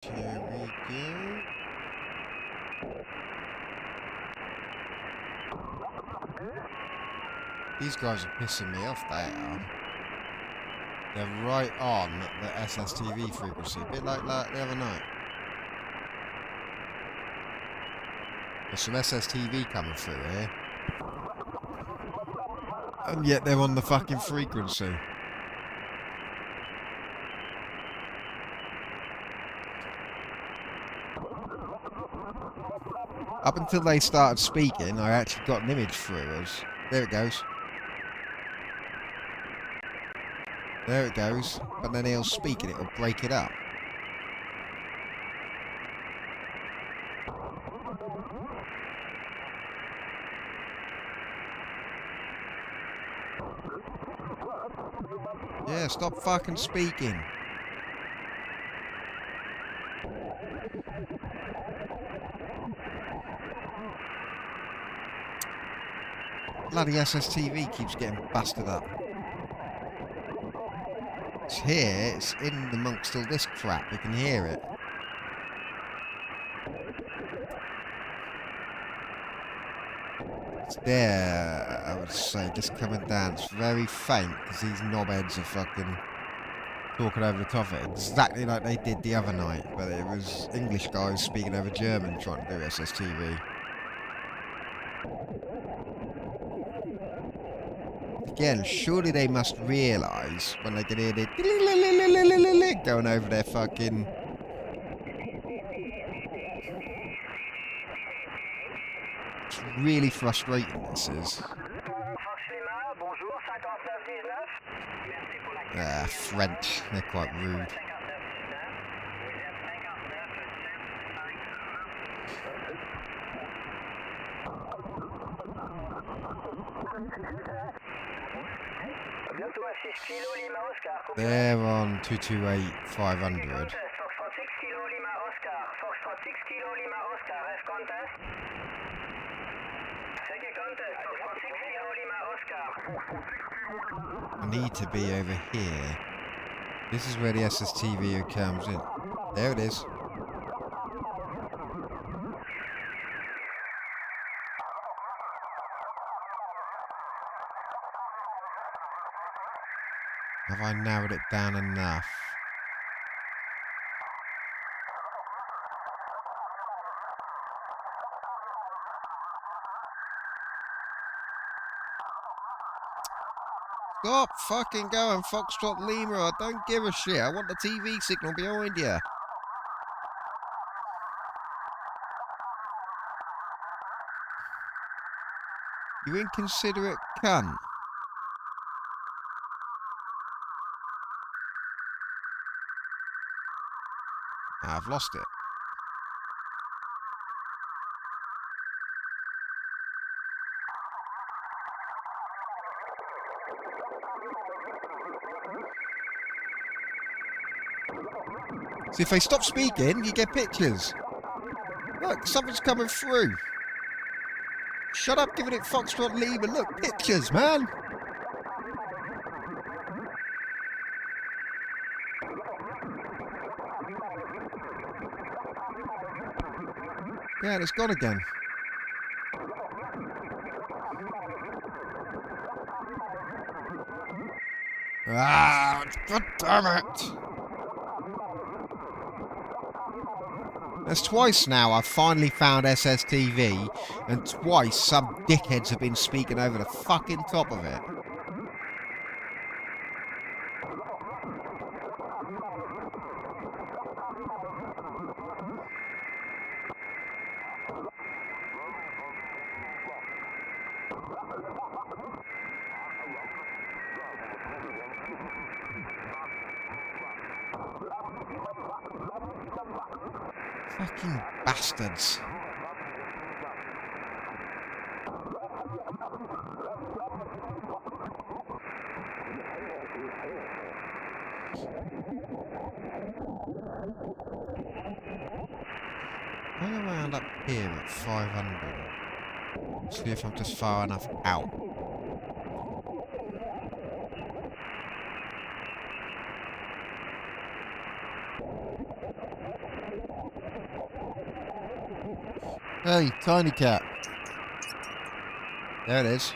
Here we go. These guys are pissing me off, they are. They're right on the SSTV frequency, a bit like the other night. There's some SSTV coming through here. And yet they're on the fucking frequency. Up until they started speaking, I actually got an image through us. There it goes. There it goes. But then he'll speak and it'll break it up. Yeah, stop fucking speaking. Bloody SSTV keeps getting busted up. It's here, it's in amongst all this crap, you can hear it. It's there, I would say, just coming down. It's very faint, because these knobheads are fucking talking over the top of it, exactly like they did the other night, but it was English guys speaking over German trying to do SSTV. Again, surely they must realise when they can hear the going over their fucking... It's really frustrating, this is. French, they're quite rude. They're on 228 500. I need to be over here. This is where the SSTV comes in. There it is. Have I narrowed it down enough? Stop fucking going, Foxtrot Lima. I don't give a shit. I want the TV signal behind you. You inconsiderate cunt. I've lost it. See, if they stop speaking, you get pictures. Look, something's coming through. Shut up giving it Foxtrot Lima. Look, pictures, man. Yeah, and it's gone again. Ah, god damn it. There's twice now I've finally found SSTV, and twice some dickheads have been speaking over the fucking top of it. Fucking bastards. Hang around up here at 500. See if I'm just far enough out. Hey, tiny cat. There it is.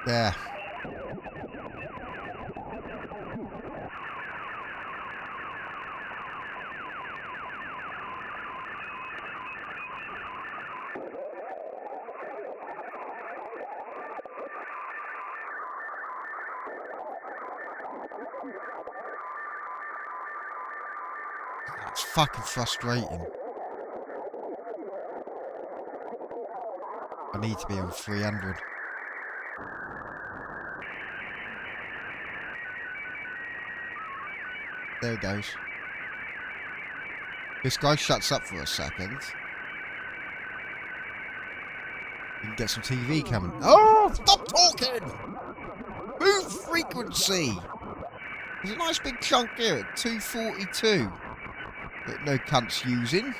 There. It's fucking frustrating. I need to be on 300. There it goes. This guy shuts up for a second. You can get some TV coming. Oh, stop talking! Move frequency! There's a nice big chunk here at 242 that no cunt's using.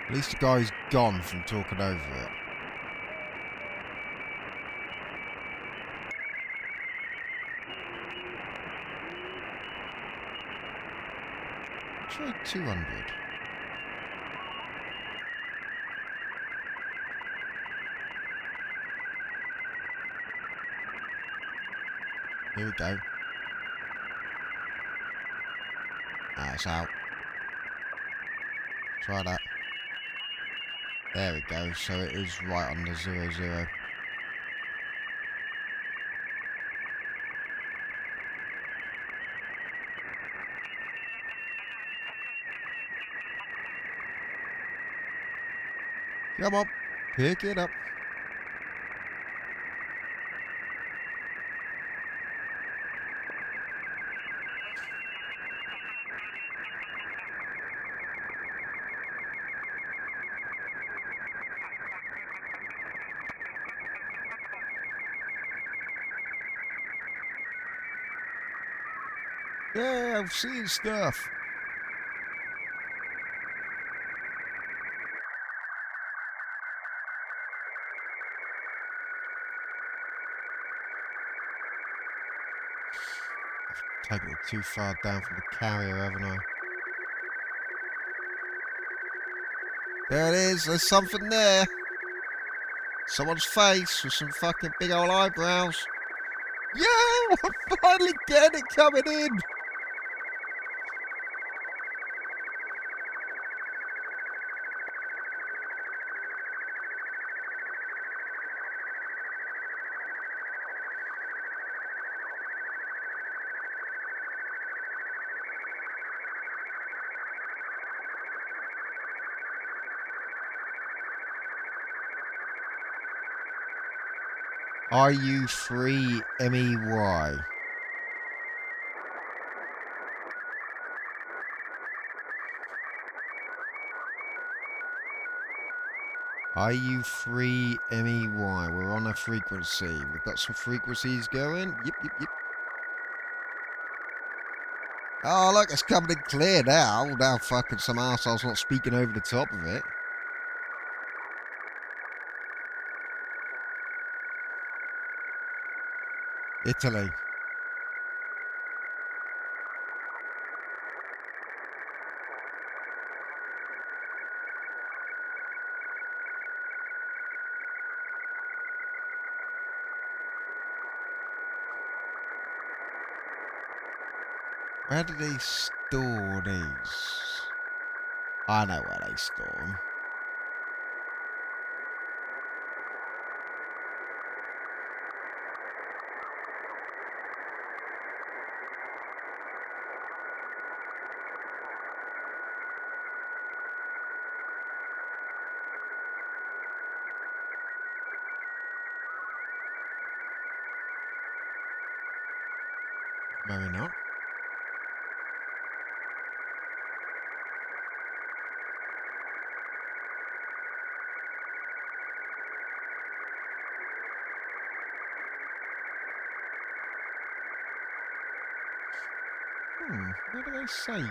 At least the guy's gone from talking over it. Try 200. Here we go. It's out. Try that. There we go, so it is right on the 00. Come on, pick it up. Yeah, I've seen stuff. I've taken it too far down from the carrier, haven't I? There it is, there's something there. Someone's face with some fucking big old eyebrows. Yeah, I'm finally getting it coming in. Are you free, MEY? Are you free, MEY? We're on a frequency. We've got some frequencies going. Yep, yep, yep. Oh, look, it's coming in clear now. Now fucking some arsehole's not speaking over the top of it. Italy. Where do they store these? I know where they store them. Maybe not. Where do they save these?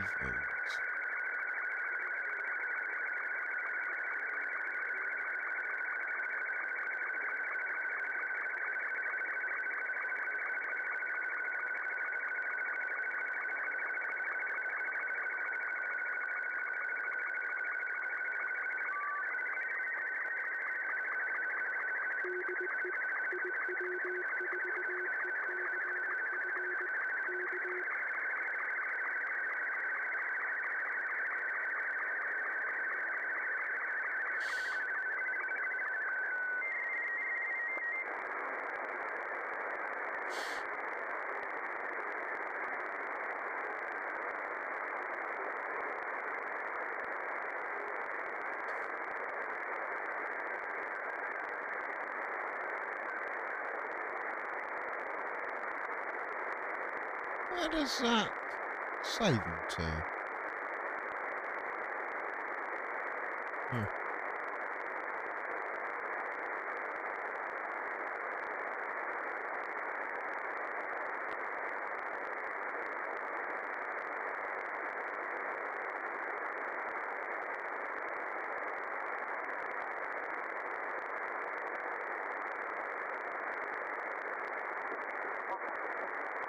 Where does that save them to?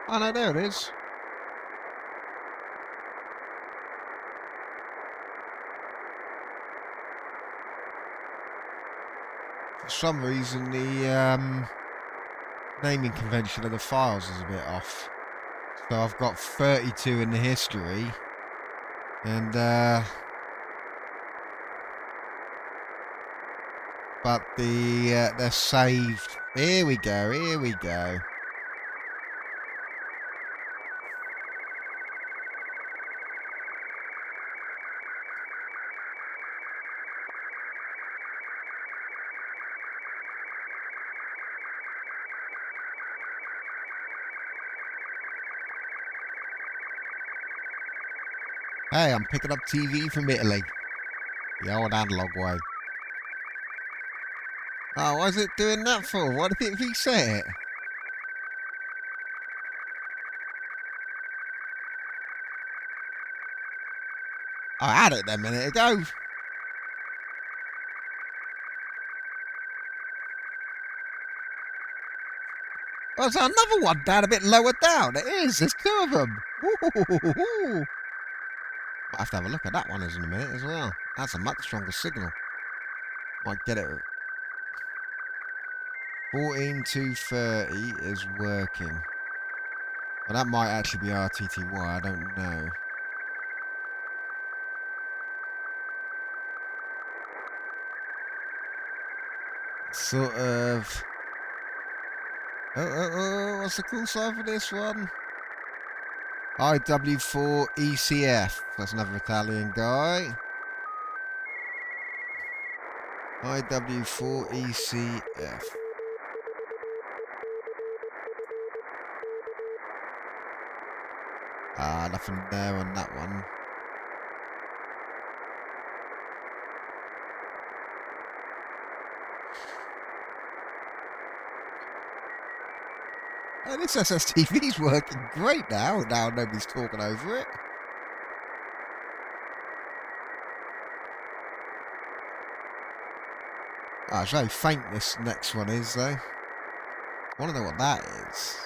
Oh no, there it is. For some reason, the naming convention of the files is a bit off. So I've got 32 in the history, and but they're saved. Here we go. Here we go. Hey, I'm picking up TV from Italy. The old analog way. Oh, what's it doing that for? What did it reset it? I had it a minute ago. Oh, there's another one down a bit lower down. It is. There's two of them. Ooh. Might have to have a look at that one in a minute as well. That's a much stronger signal. Might get it. 14230 is working. Well, that might actually be RTTY. I don't know. Sort of. Oh, what's the call sign for this one? IW4ECF. That's another Italian guy. IW4ECF. Nothing there on that one. Oh, this SSTV's working great now. Now nobody's talking over it. Oh, it's very faint this next one is, though. I want to know what that is.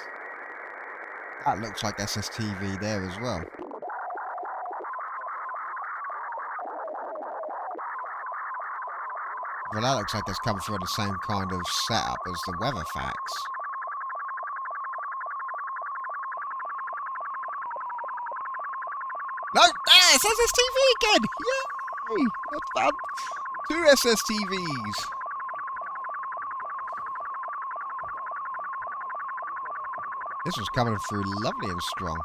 That looks like SSTV there as well. Well, that looks like it's come through the same kind of setup as the weather facts. No, there's SSTV again! That's fun. 2 SSTVs. This was coming through lovely and strong.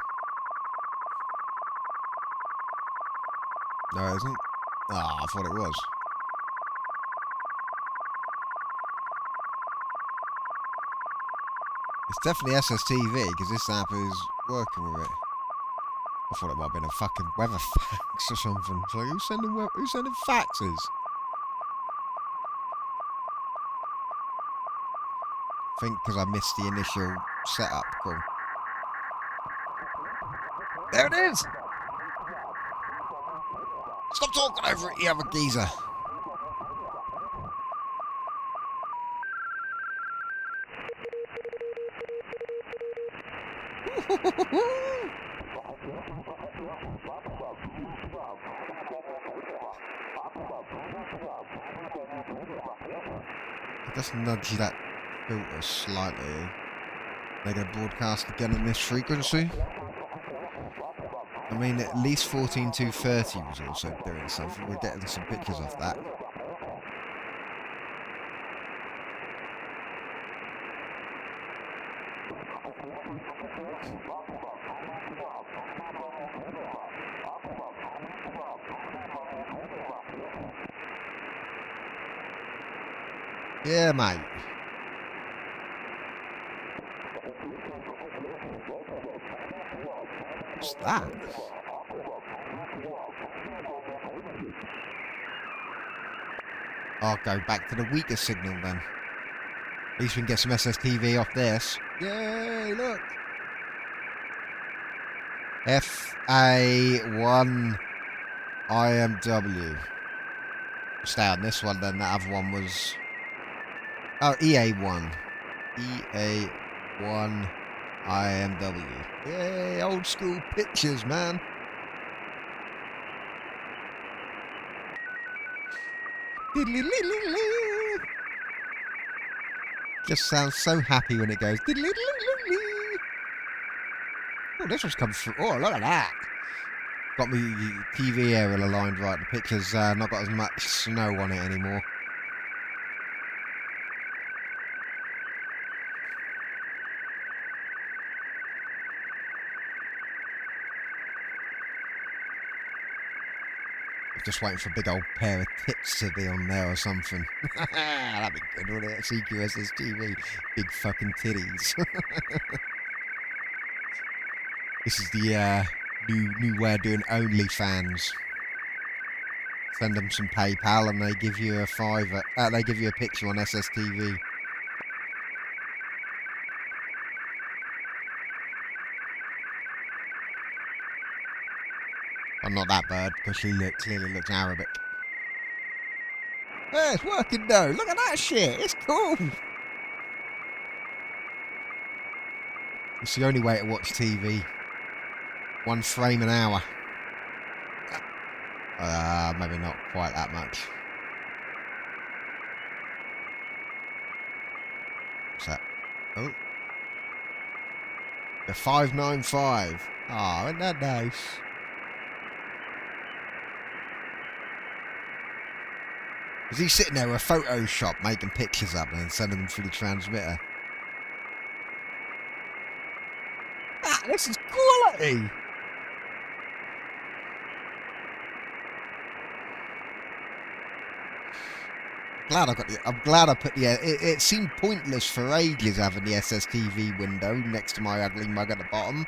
No, it isn't. Ah, I thought it was. It's definitely SSTV because this app is working with it. I thought it might have been a fucking weather fax or something. So who's sending faxes? I think because I missed the initial setup call. There it is! Stop talking over it, you other geezer. Just nudge that filter slightly. They're going to broadcast again on this frequency. I mean, at least 14230 was also doing something. We're getting some pictures of that. Yeah, mate. What's that? I'll go back to the weaker signal then. At least we can get some SSTV off this. Yay, look! FA1 IMW. Stay on this one then, that other one was... Oh, EA1. EA1 IMW. Yay, old school pictures, man. Just sounds so happy when it goes. Oh, this one's come through. Oh, look at that. Got me TV aerial aligned right. The picture's not got as much snow on it anymore. Just waiting for a big old pair of tits to be on there or something. That'd be good, wouldn't it? CQSS TV. Big fucking titties. This is the new way of doing OnlyFans. Send them some PayPal and they give you a $5. They give you a picture on SSTV. I'm not that bird because she clearly looks Arabic. Yeah, it's working though. Look at that shit. It's cool. It's the only way to watch TV. 1 frame an hour. Maybe not quite that much. What's that? Oh. The 595. Oh, isn't that nice? Is he sitting there with a Photoshop making pictures up and then sending them through the transmitter? Ah, this is quality! I'm glad I put the... It seemed pointless for ages having the SSTV window next to my ugly mug at the bottom.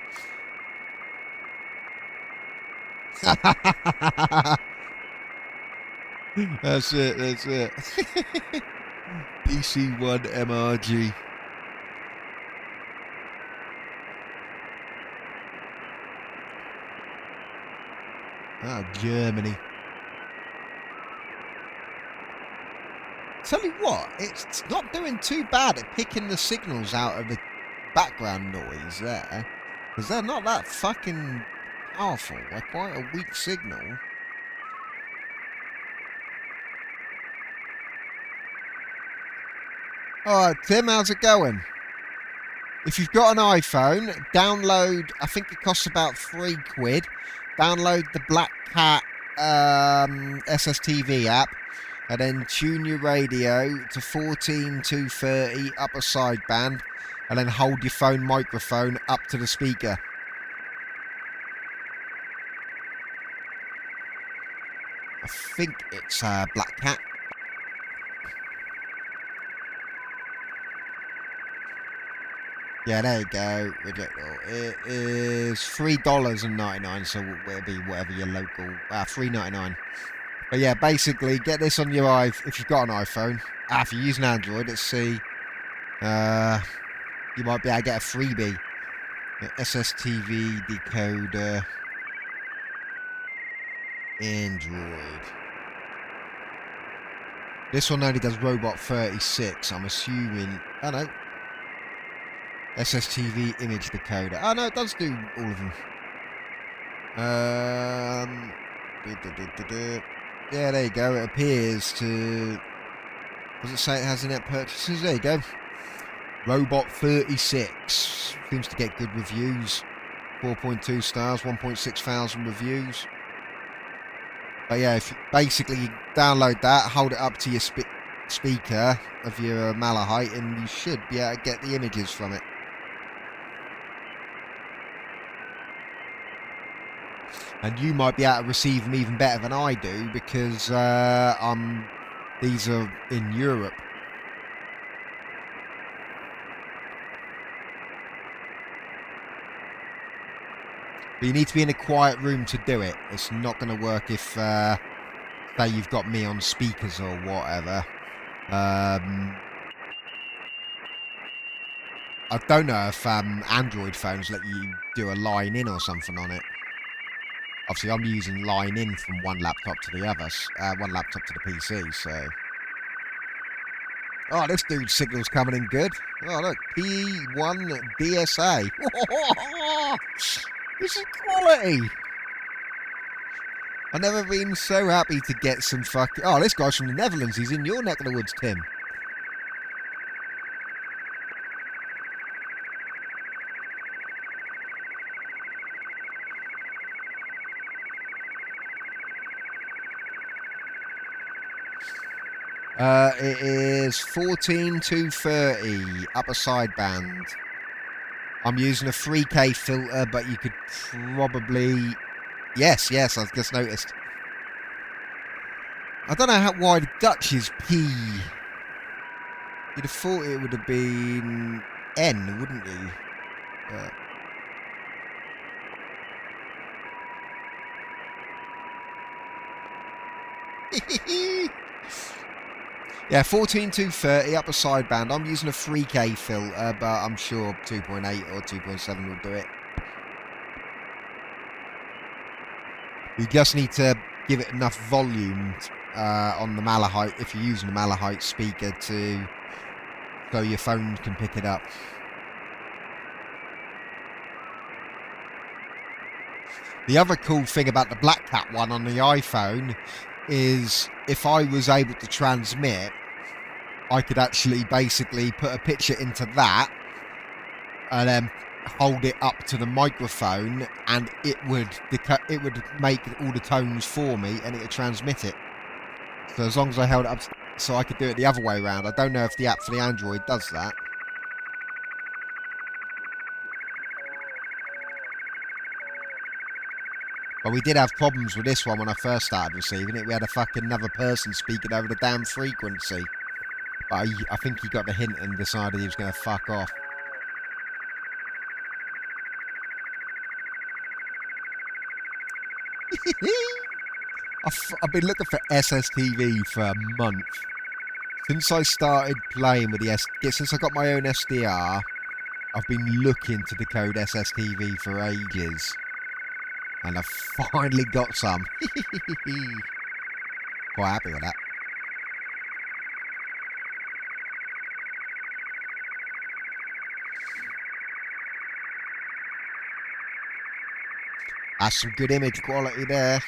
That's it, that's it. PC1 MRG. Ah, Germany. Tell you what, it's not doing too bad at picking the signals out of the background noise there. Because they're not that fucking powerful. They're quite a weak signal. Alright, Tim, how's it going? If you've got an iPhone, download, I think it costs about £3. Download the Black Cat SSTV app, and then tune your radio to 14230 upper sideband, and then hold your phone microphone up to the speaker. I think it's Black Cat. Yeah, there you go. It is $3.99, so it'll be whatever your local. $3.99. But yeah, basically, get this on your if you've got an iPhone. If you're using Android, let's see. You might be able to get a freebie. SSTV decoder. Android. This one only does Robot 36. I'm assuming. Oh no. SSTV image decoder. Oh no, it does do all of them. Yeah, there you go. It appears to. Does it say it has in-app purchases? There you go. Robot 36 seems to get good reviews. 4.2 stars, 1.6 thousand reviews. But yeah, if you basically download that, hold it up to your speaker of your Malahite, and you should be able to get the images from it. And you might be able to receive them even better than I do, because these are in Europe. But you need to be in a quiet room to do it. It's not going to work if, say, you've got me on speakers or whatever. I don't know if Android phones let you do a line in or something on it. Obviously, I'm using line in from one laptop to the other, one laptop to the PC, so... Oh, this dude's signal's coming in good. Oh, look, P1 DSA. This is quality. I've never been so happy to get some fucking... Oh, this guy's from the Netherlands. He's in your neck of the woods, Tim. It is 14230 upper sideband. I'm using a 3K filter, but you could probably... Yes, I've just noticed. I don't know why the Dutch is P. You'd have thought it would have been N, wouldn't you? Yeah, 14230 upper sideband. I'm using a 3K filter, but I'm sure 2.8 or 2.7 will do it. You just need to give it enough volume on the Malahite, if you're using the Malahite speaker, so your phone can pick it up. The other cool thing about the Black Cat one on the iPhone is if I was able to transmit, I could actually basically put a picture into that and then hold it up to the microphone, and it would make all the tones for me, and it would transmit it. So as long as I held it up, so I could do it the other way around. I don't know if the app for the Android does that. But we did have problems with this one when I first started receiving it. We had a fucking another person speaking over the damn frequency. But I think he got the hint and decided he was going to fuck off. I've been looking for SSTV for a month. Since I started playing with since I got my own SDR, I've been looking to decode SSTV for ages. And I've finally got some. Quite happy with that. That's some good image quality there.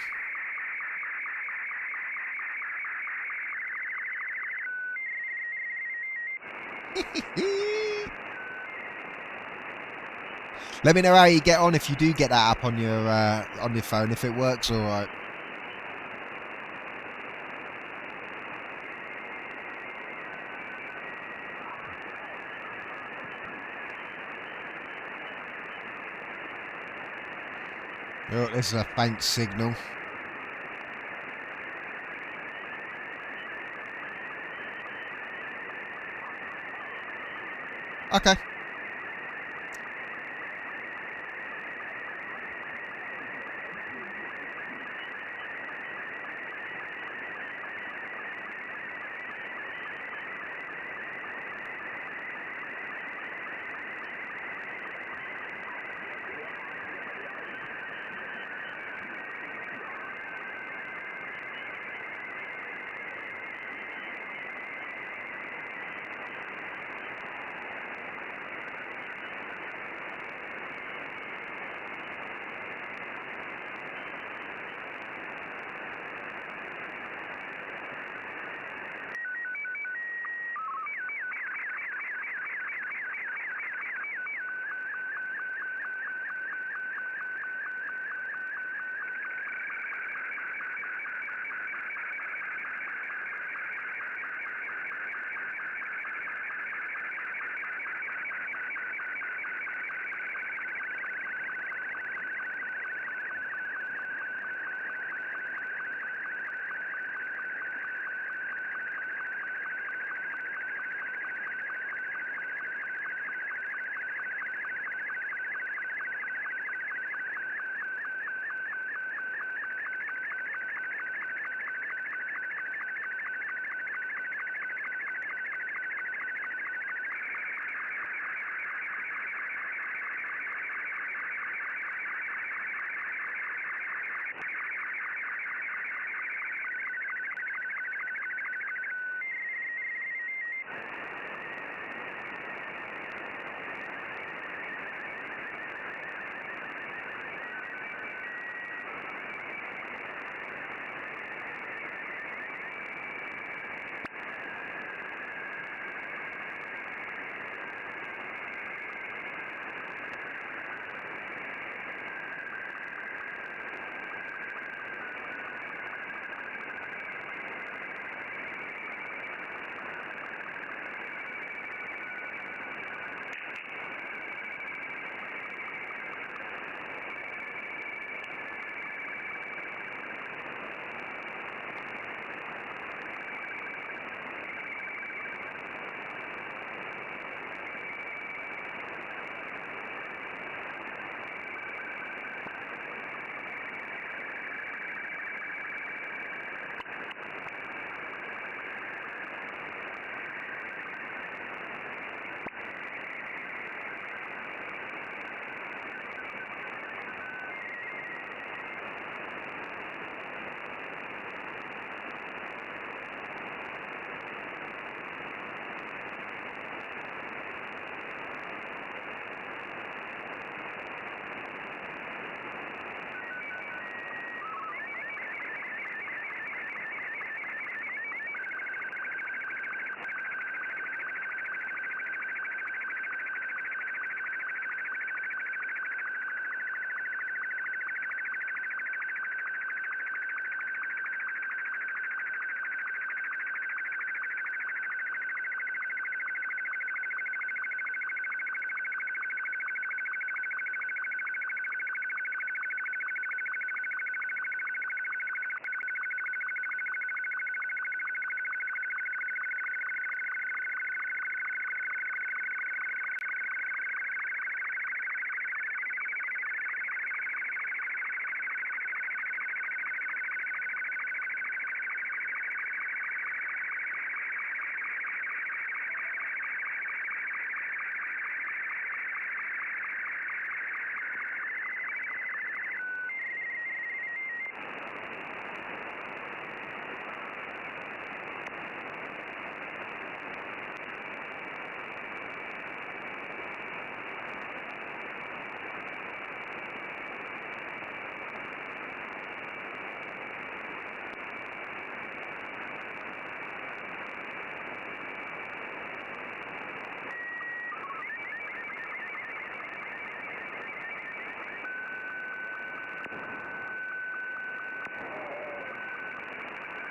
Let me know how you get on if you do get that app on your phone, if it works all right. Oh, this is a faint signal. Okay.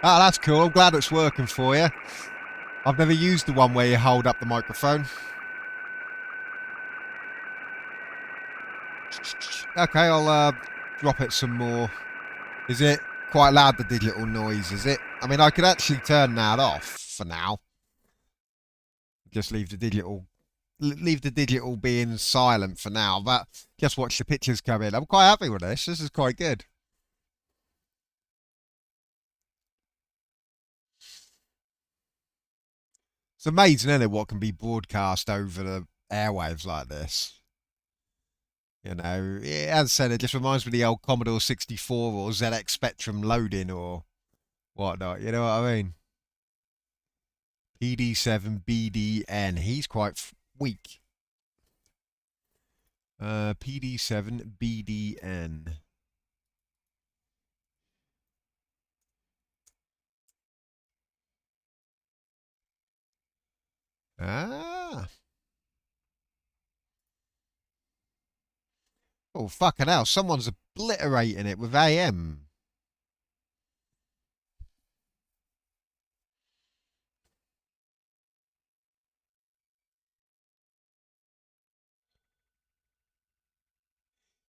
Ah, that's cool. I'm glad it's working for you. I've never used the one where you hold up the microphone. Okay, I'll drop it some more. Is it quite loud, the digital noise, is it? I mean, I could actually turn that off for now. Just leave the digital being silent for now, but just watch the pictures come in. I'm quite happy with this. This is quite good. It's amazing, isn't it, what can be broadcast over the airwaves like this? You know, as I said, it just reminds me of the old Commodore 64 or ZX Spectrum loading or whatnot. You know what I mean? PD7 BDN. He's quite weak. PD7 BDN. Ah. Oh, fucking hell. Someone's obliterating it with AM.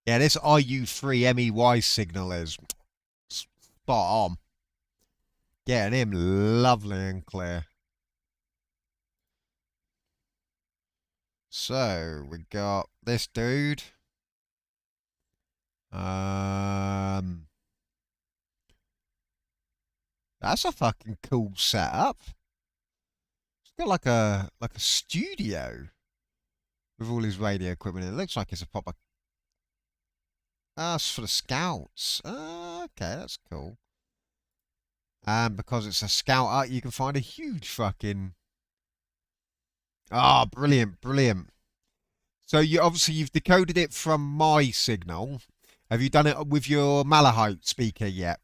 Yeah, this IU3 MEY signal is spot on. Getting him lovely and clear. So, we got this dude. That's a fucking cool setup. It's got like a studio with all his radio equipment. It looks like it's a proper. Ah, it's for the scouts. Okay, that's cool. And because it's a scout art, you can find a huge fucking. Ah, brilliant, brilliant. So you've decoded it from my signal. Have you done it with your Malahite speaker yet?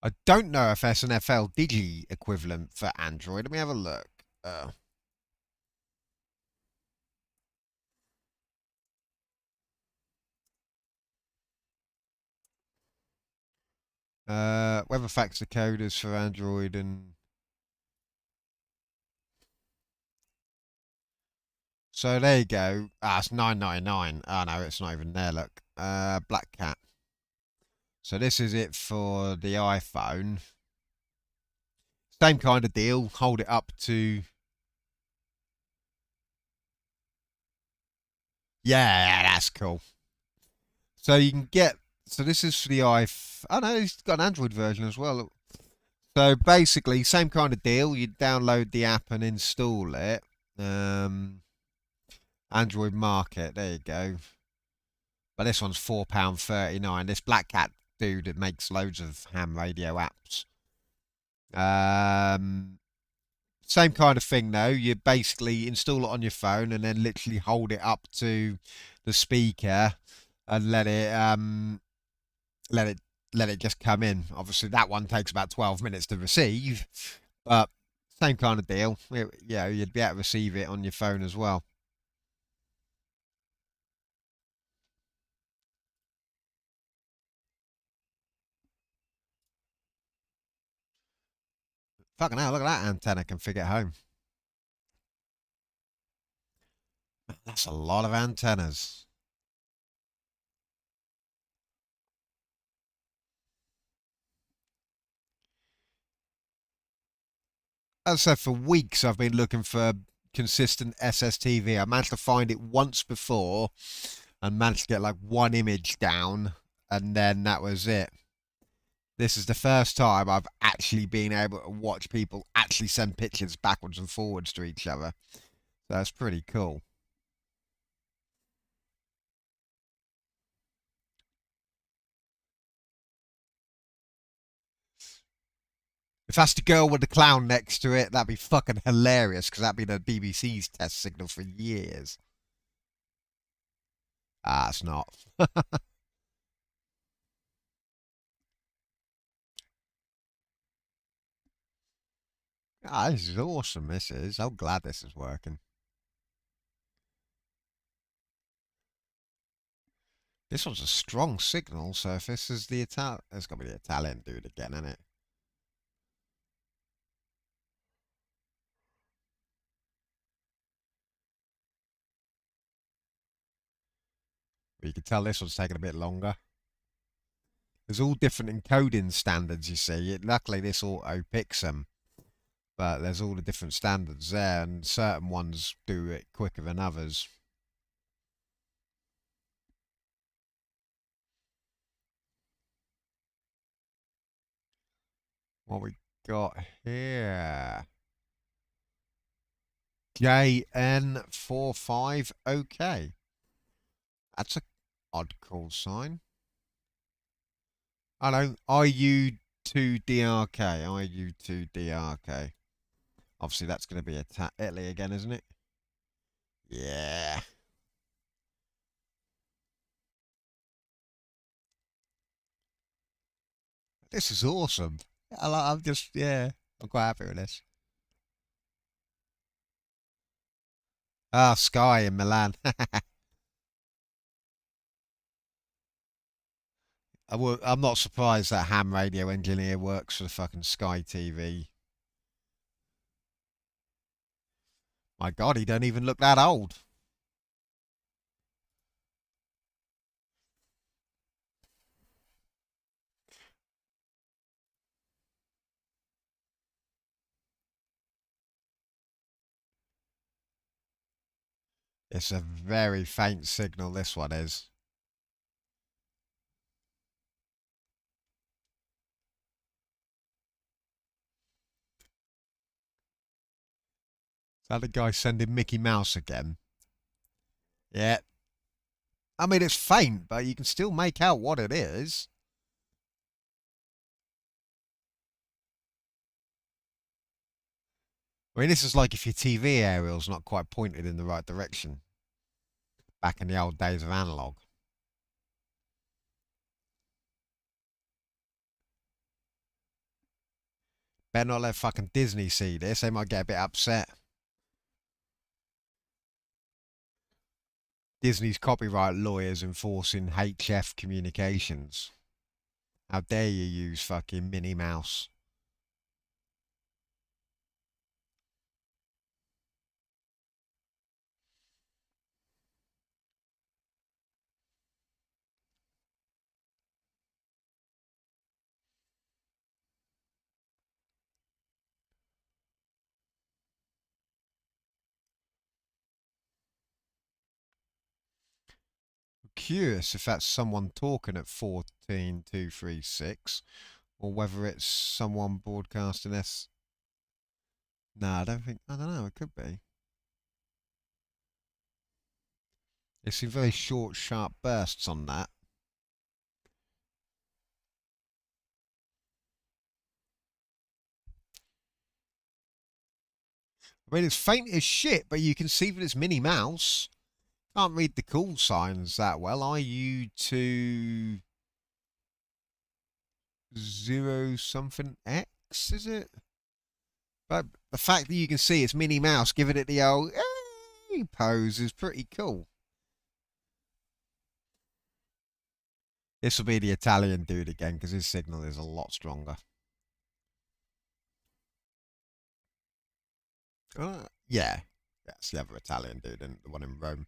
I don't know if SNFL Digi equivalent for Android. Let me have a look. Weather factor coders for Android and so there you go. Ah, it's $9.99. Oh no, it's not even there. Look, Black Cat. So this is it for the iPhone. Same kind of deal. Hold it up to. Yeah, that's cool. So you can get. So this is for the iPhone. Oh no, he's got an Android version as well. So basically, same kind of deal. You download the app and install it. Android Market. There you go. But this one's £4.39. This Black Cat dude that makes loads of ham radio apps. Same kind of thing though. You basically install it on your phone and then literally hold it up to the speaker and let it let it just come in. Obviously, that one takes about 12 minutes to receive, but same kind of deal. Yeah, you'd be able to receive it on your phone as well. Fucking hell, look at that antenna config at home. That's a lot of antennas. As I said, for weeks I've been looking for consistent SSTV. I managed to find it once before and managed to get like one image down, and then that was it. This is the first time I've actually been able to watch people actually send pictures backwards and forwards to each other. So that's pretty cool. If that's the girl with the clown next to it, that'd be fucking hilarious because that'd be the BBC's test signal for years. Ah, it's not. Ah, this is awesome. This is. I'm glad this is working. This one's a strong signal, so if this is the Italian, it's got to be the Italian dude again, isn't it? You can tell this one's taking a bit longer. There's all different encoding standards, you see. Luckily, this auto picks them. But there's all the different standards there, and certain ones do it quicker than others. What we got here? JN45. Okay. That's a odd call sign. Hello, IU2DRK. IU2DRK. Obviously, that's going to be Italy again, isn't it? Yeah. This is awesome. I'm just, yeah, I'm quite happy with this. Ah, Sky in Milan. I'm not surprised that ham radio engineer works for the fucking Sky TV. My God, he don't even look that old. It's a very faint signal, this one is. Is that the guy sending Mickey Mouse again? Yeah. I mean, it's faint, but you can still make out what it is. I mean, this is like if your TV aerial's not quite pointed in the right direction. Back in the old days of analog. Better not let fucking Disney see this. They might get a bit upset. Disney's copyright lawyers enforcing HF communications. How dare you use fucking Minnie Mouse? I'm curious if that's someone talking at 14236 or whether it's someone broadcasting S. No, I don't think. I don't know. It could be. It's some very short, sharp bursts on that. I mean, it's faint as shit, but you can see that it's Minnie Mouse. Can't read the call signs that well. IU2 0 something X, is it? But the fact that you can see it's Minnie Mouse giving it the old pose is pretty cool. This will be the Italian dude again because his signal is a lot stronger. Yeah. That's the other Italian dude, and the one in Rome.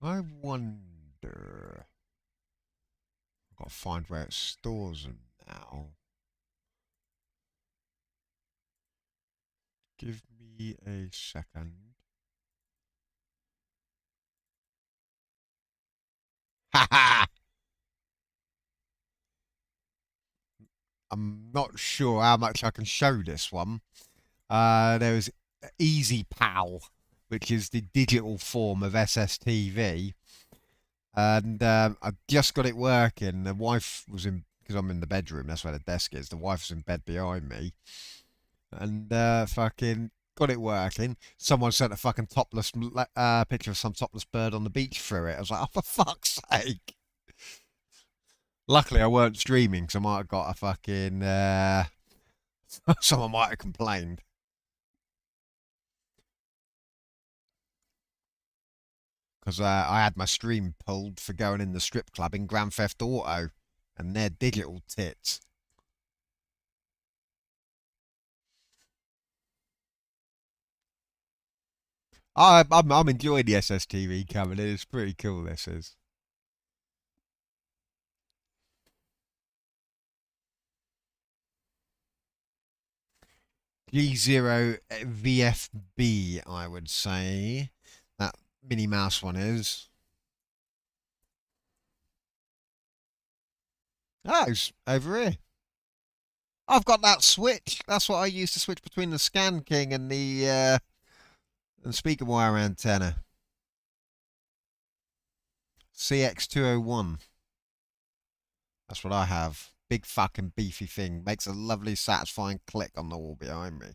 I wonder. I've got to find where it stores them now. Give me a second. Ha ha! I'm not sure how much I can show this one. There is Easy Pal, which is the digital form of SSTV. And I just got it working. The wife was in, because I'm in the bedroom, that's where the desk is. The wife was in bed behind me. And fucking got it working. Someone sent a fucking topless picture of some topless bird on the beach through it. I was like, oh, for fuck's sake. Luckily, I weren't streaming, because I might have got a fucking. Someone might have complained. Because I had my stream pulled for going in the strip club in Grand Theft Auto, and they're digital tits. I'm enjoying the SSTV coming in. It's pretty cool. This is. G0 VFB, I would say. That Minnie Mouse one is. Oh, it's over here. I've got that switch. That's what I used to switch between the Scan King and the speaker wire antenna. CX201. That's what I have. Big fucking beefy thing. Makes a lovely satisfying click on the wall behind me.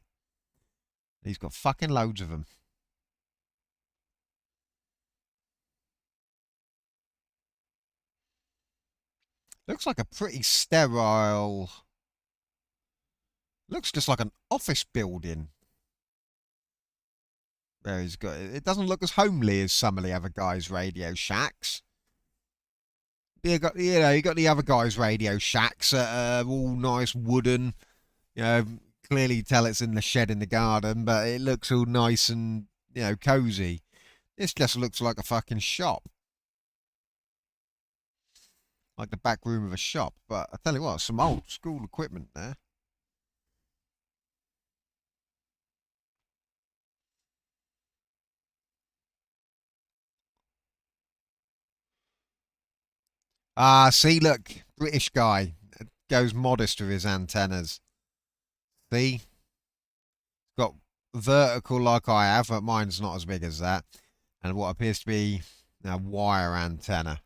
He's got fucking loads of them. Looks like a pretty sterile... Looks just like an office building. There he's got... It doesn't look as homely as some of the other guys' Radio Shacks. You got the other guys' Radio Shacks that are all nice wooden. You know, clearly tell it's in the shed in the garden, but it looks all nice and, you know, cozy. This just looks like a fucking shop. Like the back room of a shop. But I tell you what, some old school equipment there. Ah, see, look, British guy goes modest with his antennas. See? Got vertical like I have, but mine's not as big as that. And what appears to be a wire antenna.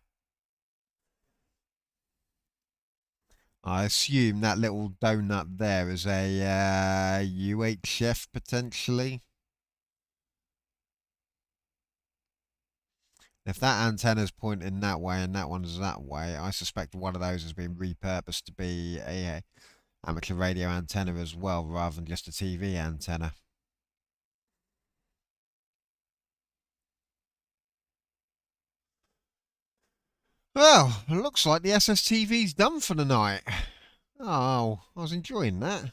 I assume that little donut there is a UHF potentially. If that antenna's pointing that way and that one's that way, I suspect one of those has been repurposed to be a amateur radio antenna as well, rather than just a TV antenna. Well, it looks like the SSTV's done for the night. Oh, I was enjoying that.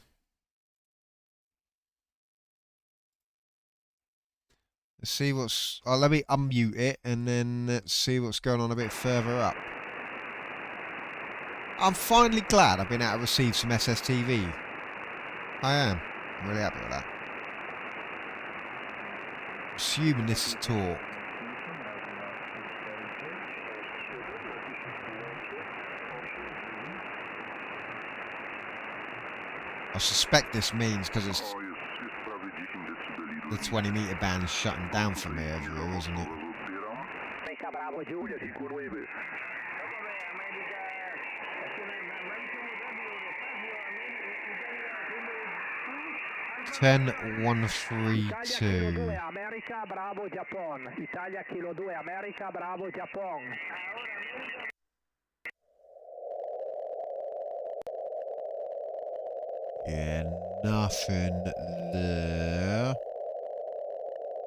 Let's see what's... Oh, let me unmute it and then let's see what's going on a bit further up. I'm finally glad I've been able to receive some SSTV. I am. I'm really happy with that. Assuming this is talk. I suspect this means because it's the 20-meter band is shutting down for me over here, isn't it? 10-132. America, Bravo, Japan. Italia, Kilo 2, America, Bravo, Japan. Yeah, nothing there.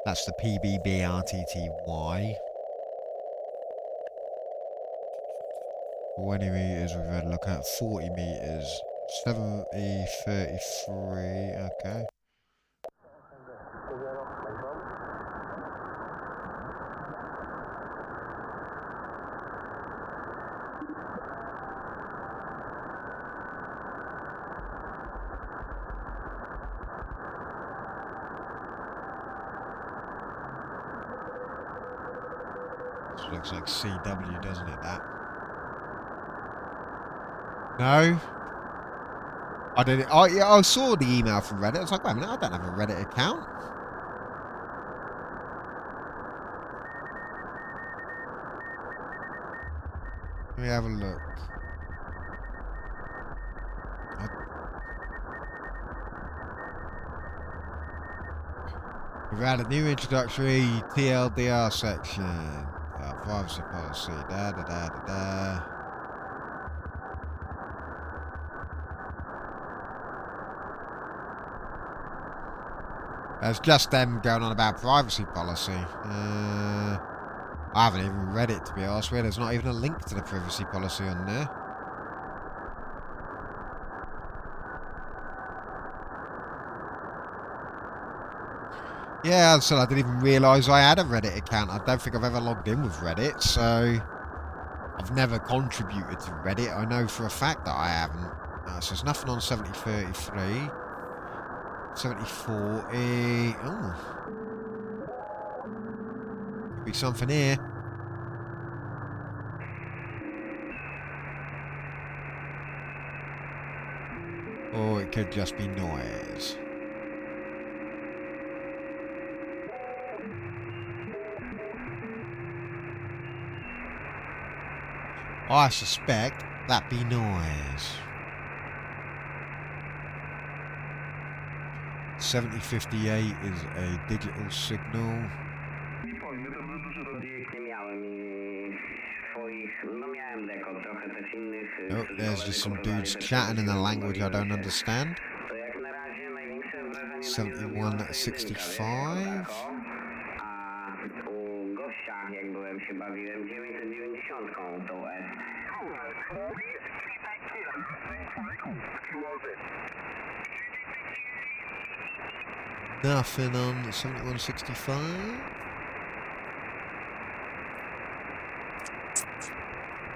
That's the PBB RTTY. 20 meters we've had a look at. 40 meters. 70, 33. Okay. This looks like CW, doesn't it, that? No? I didn't. Oh, yeah, I saw the email from Reddit. I was like, wait a minute, I don't have a Reddit account. Let me have a look. We've had a new introductory TLDR section. Privacy policy. Da da da da da. It's just them going on about privacy policy. I haven't even read it, to be honest with you. There's not even a link to the privacy policy on there. Yeah, so I didn't even realise I had a Reddit account. I don't think I've ever logged in with Reddit, so I've never contributed to Reddit. I know for a fact that I haven't. So there's nothing on 7033. 7040. Oh. Could be something here. Or it could just be noise. I suspect that be noise. 7058 is a digital signal. Oh, there's just some dudes chatting in a language I don't understand. 7165. Nothing on 7165.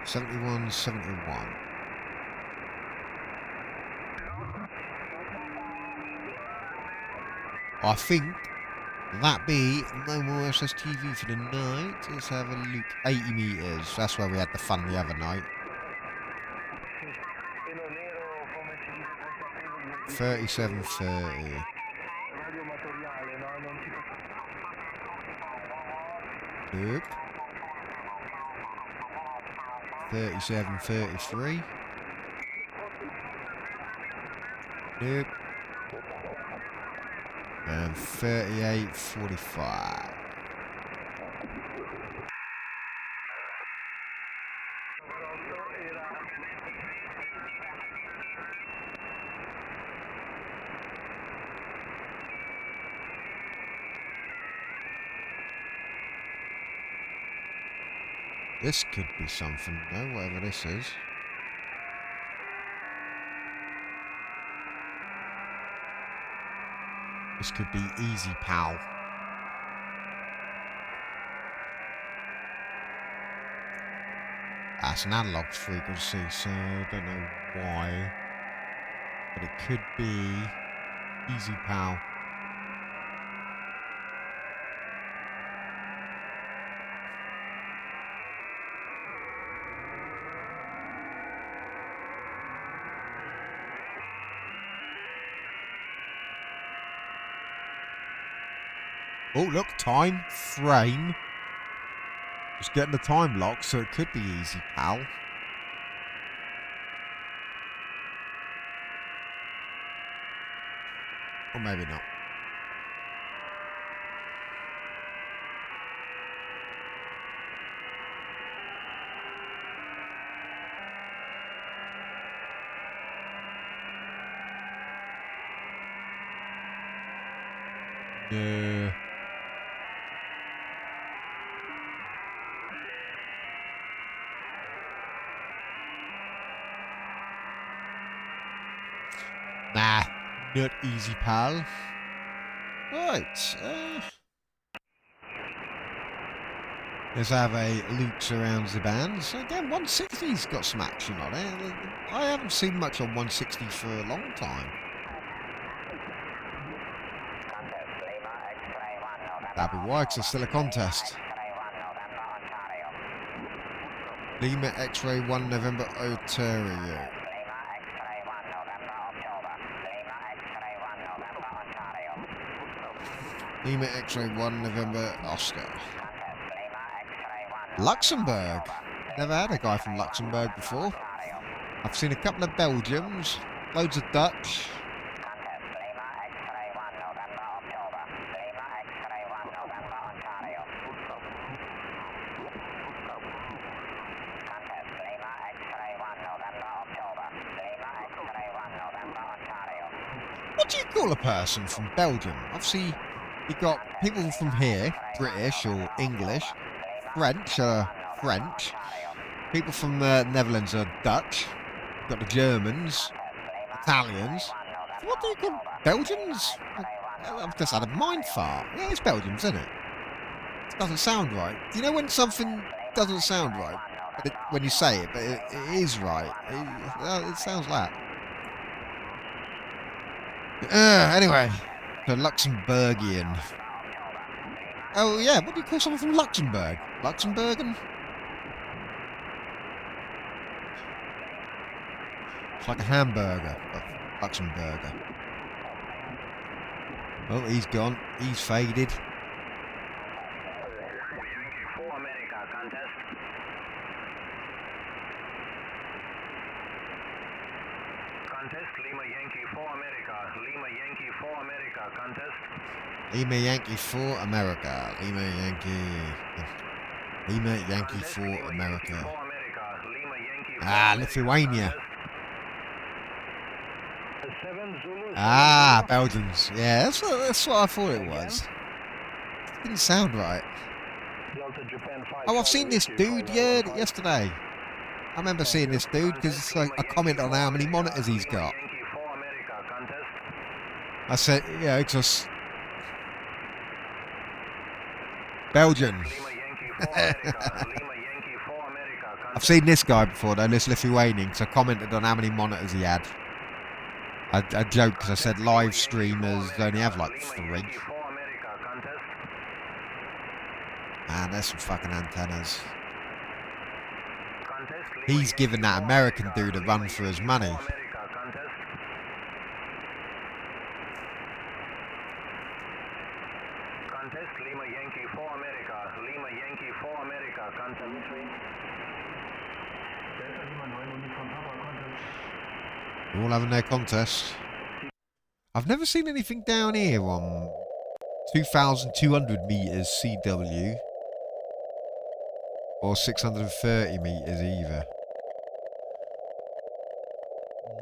7171. I think that be no more SSTV for the night. Let's have a look. 80 meters. That's where we had the fun the other night. 3730. Nope. 3733. Nope. And 3845. This could be something, though, whatever this is. This could be easy, pal. That's an analog frequency, so I don't know why. But it could be easy, pal. Oh, look, time frame. Just getting the time locked, so it could be easy, pal. Or maybe not. Yeah. Nah, not easy, pal. Right. Let's have a look around the band. So again, 160's got some action on it. I haven't seen much on 160 for a long time. That'd be why, 'cause it's still a contest. Lima X-Ray 1 November Ontario. Lima X-Ray 1 November Oscar. Luxembourg. Never had a guy from Luxembourg before. I've seen a couple of Belgians, loads of Dutch. What do you call a person from Belgium? Obviously, You got people from here, British or English, French are French. People from the Netherlands are Dutch. You've got the Germans, Italians. What do you call Belgians? I've just had a mind fart. Yeah, it's Belgians, isn't it? It doesn't sound right. Do you know when something doesn't sound right? But when you say it, but it is right. It sounds like that. Anyway, the Luxembourgian. Oh yeah, what do you call someone from Luxembourg? Luxembourgan? It's like a hamburger, but Luxembourger. Oh, he's gone. He's faded. Lima Yankee 4 America. Lima Yankee 4 America. Contest. Lima Yankee 4 America. Lima Yankee 4 America. Ah, Lithuania. Ah, Belgians. Yeah, that's what I thought it was. It didn't sound right. Oh, I've seen this dude, yesterday. I remember seeing this dude because it's like a comment on how many monitors he's got. I said, yeah, because Belgian. I've seen this guy before though, this Lithuanian, because I commented on how many monitors he had. I joked because I said live streamers only have like 3. Man, there's some fucking antennas. He's giving that American dude a run for his money. Lima Yankee 4 America. Lima Yankee 4 America. All having their contest. I've never seen anything down here on 2,200 meters CW or 630 meters either.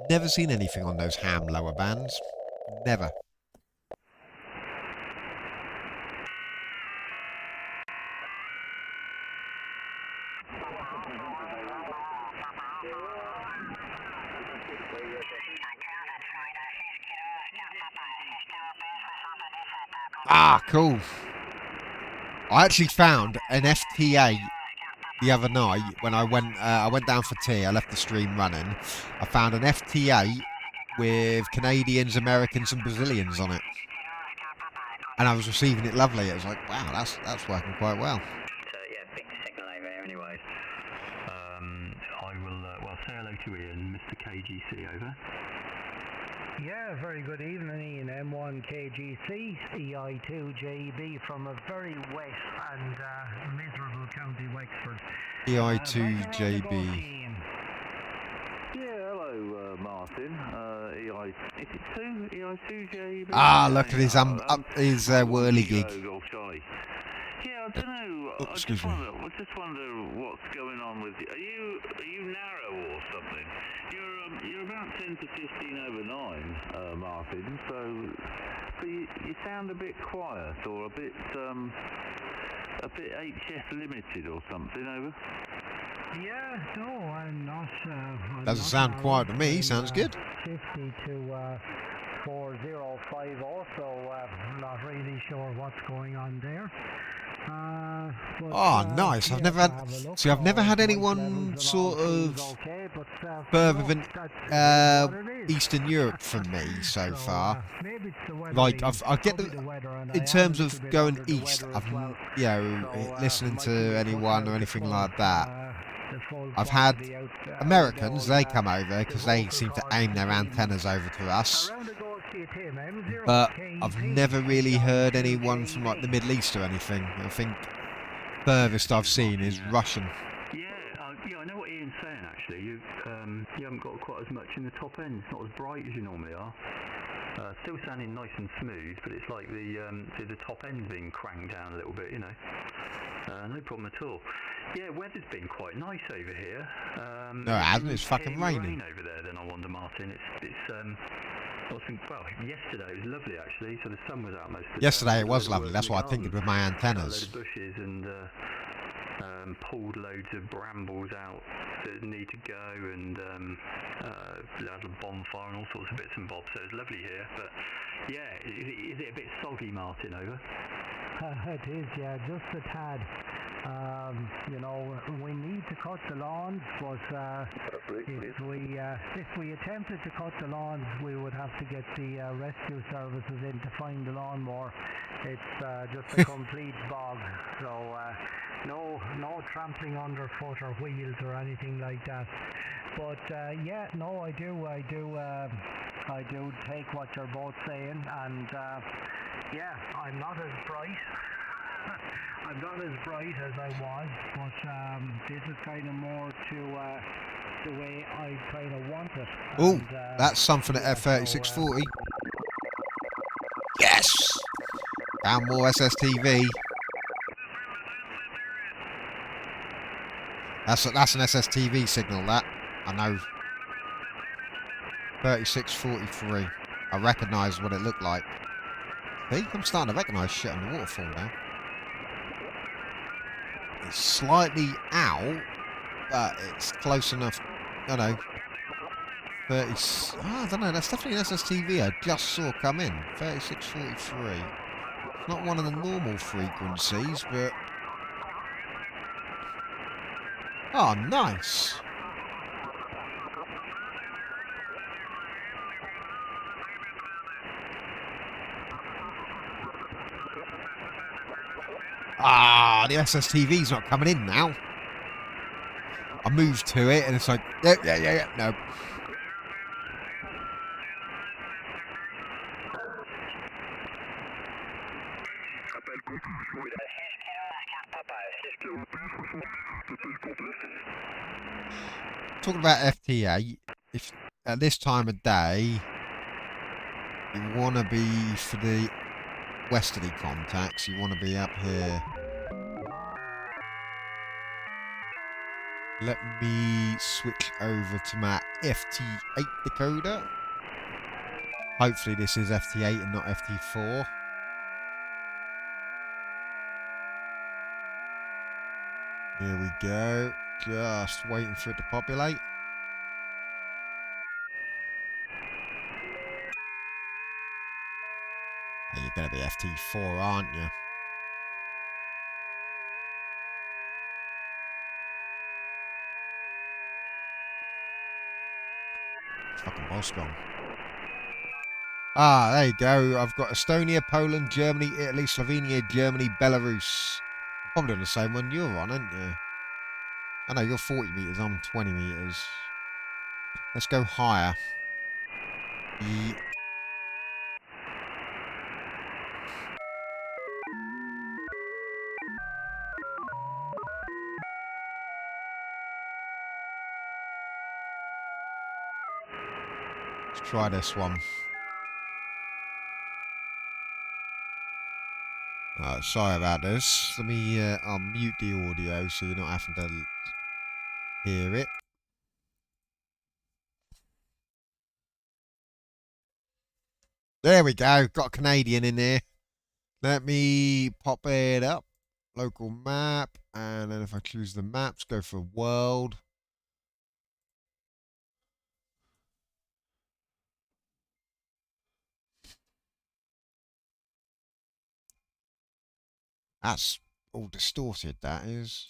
Never seen anything on those ham lower bands. Never. Ah, cool. I actually found an FTA the other night when I went down for tea. I left the stream running. I found an FTA with Canadians, Americans, and Brazilians on it, and I was receiving it lovely. It was like, wow, that's working quite well. Yeah, big signal over here anyway. I will say hello to Ian, Mr. KGC, over. Yeah, very good evening, Ian. M1 KGC, EI2JB from a very wet and miserable County Wexford. EI2JB. Yeah, hello, Martin. Is it 2? EI2JB? Ah, look at his whirligig. Yeah, I don't know. Oh, excuse me. I just wonder what's going on with you. Are you narrow or something? You're about 10 to 15 over 9, Martin. So you sound a bit quiet or a bit HF limited or something, over. Yeah, no, I'm not. Doesn't sound quiet to me. Sounds good. 50 to 405 also. Not really sure what's going on there. Oh, nice. I've never had. See, I've never had anyone sort of further than Eastern Europe from me so far. Like, I get in terms of going east. I've listening to anyone or anything like that. I've had Americans. They come over because they seem to aim their antennas over to us. But I've never really heard anyone from like the Middle East or anything. I think furthest I've seen is Russian. Yeah, I know what Ian's saying actually. You haven't got quite as much in the top end. It's not as bright as you normally are. Still sounding nice and smooth, but it's like the top end's being cranked down a little bit, you know. No problem at all. Yeah, weather's been quite nice over here. No, it hasn't. It's fucking raining. Rain over there, then I wonder, Martin. It's well, yesterday it was lovely actually. So the sun was out most of the Yesterday day. it was lovely. That's what I tinkered with my A load antennas. of bushes and pulled loads of brambles out that need to go, and had a bonfire and all sorts of bits and bobs. So it was lovely here. But yeah, is it a bit soggy, Martin? Over. It is, yeah, just a tad. You know, we need to cut the lawns, but if we attempted to cut the lawns, we would have to get the rescue services in to find the lawnmower. It's just a complete bog, so no trampling underfoot or wheels or anything like that. But yeah, no, I do take what you're both saying, and yeah, I'm not as bright. I'm not as bright as I was, but this is kind of more to the way I kind of want it. Oh, that's something at F3640. Yes! Found more SSTV. That's an SSTV signal, that. I know. 3643. I recognise what it looked like. See, I'm starting to recognise shit on the waterfall now. It's slightly out, but it's close enough. I don't know. 30. I don't know. That's definitely an SSTV I just saw come in. 3643. Not one of the normal frequencies, but. Oh, nice. Ah, the SSTV's not coming in now. I moved to it and it's like, yeah, no. Talking about FTA, if at this time of day you want to be for the westerly contacts, you want to be up here. Let me switch over to my FT8 decoder. Hopefully this is FT8 and not FT4. Here we go. Just waiting for it to populate. Oh, you're going to be FT4, aren't you? Fucking Volstrom. Ah, there you go. I've got Estonia, Poland, Germany, Italy, Slovenia, Germany, Belarus. Probably on the same one you're on, aren't you? I know you're 40 metres, I'm 20 metres. Let's go higher. Let's try this one. Sorry about this. Let me I'll mute the audio so you're not having to hear it. There we go. Got a Canadian in there. Let me pop it up. Local map. And then if I choose the maps, go for world. That's all distorted, that is.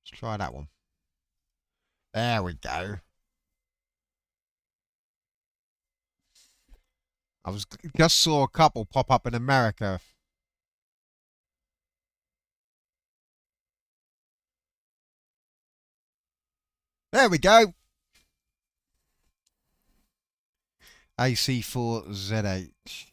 Let's try that one. There we go. Just saw a couple pop up in America. There we go. AC4ZH.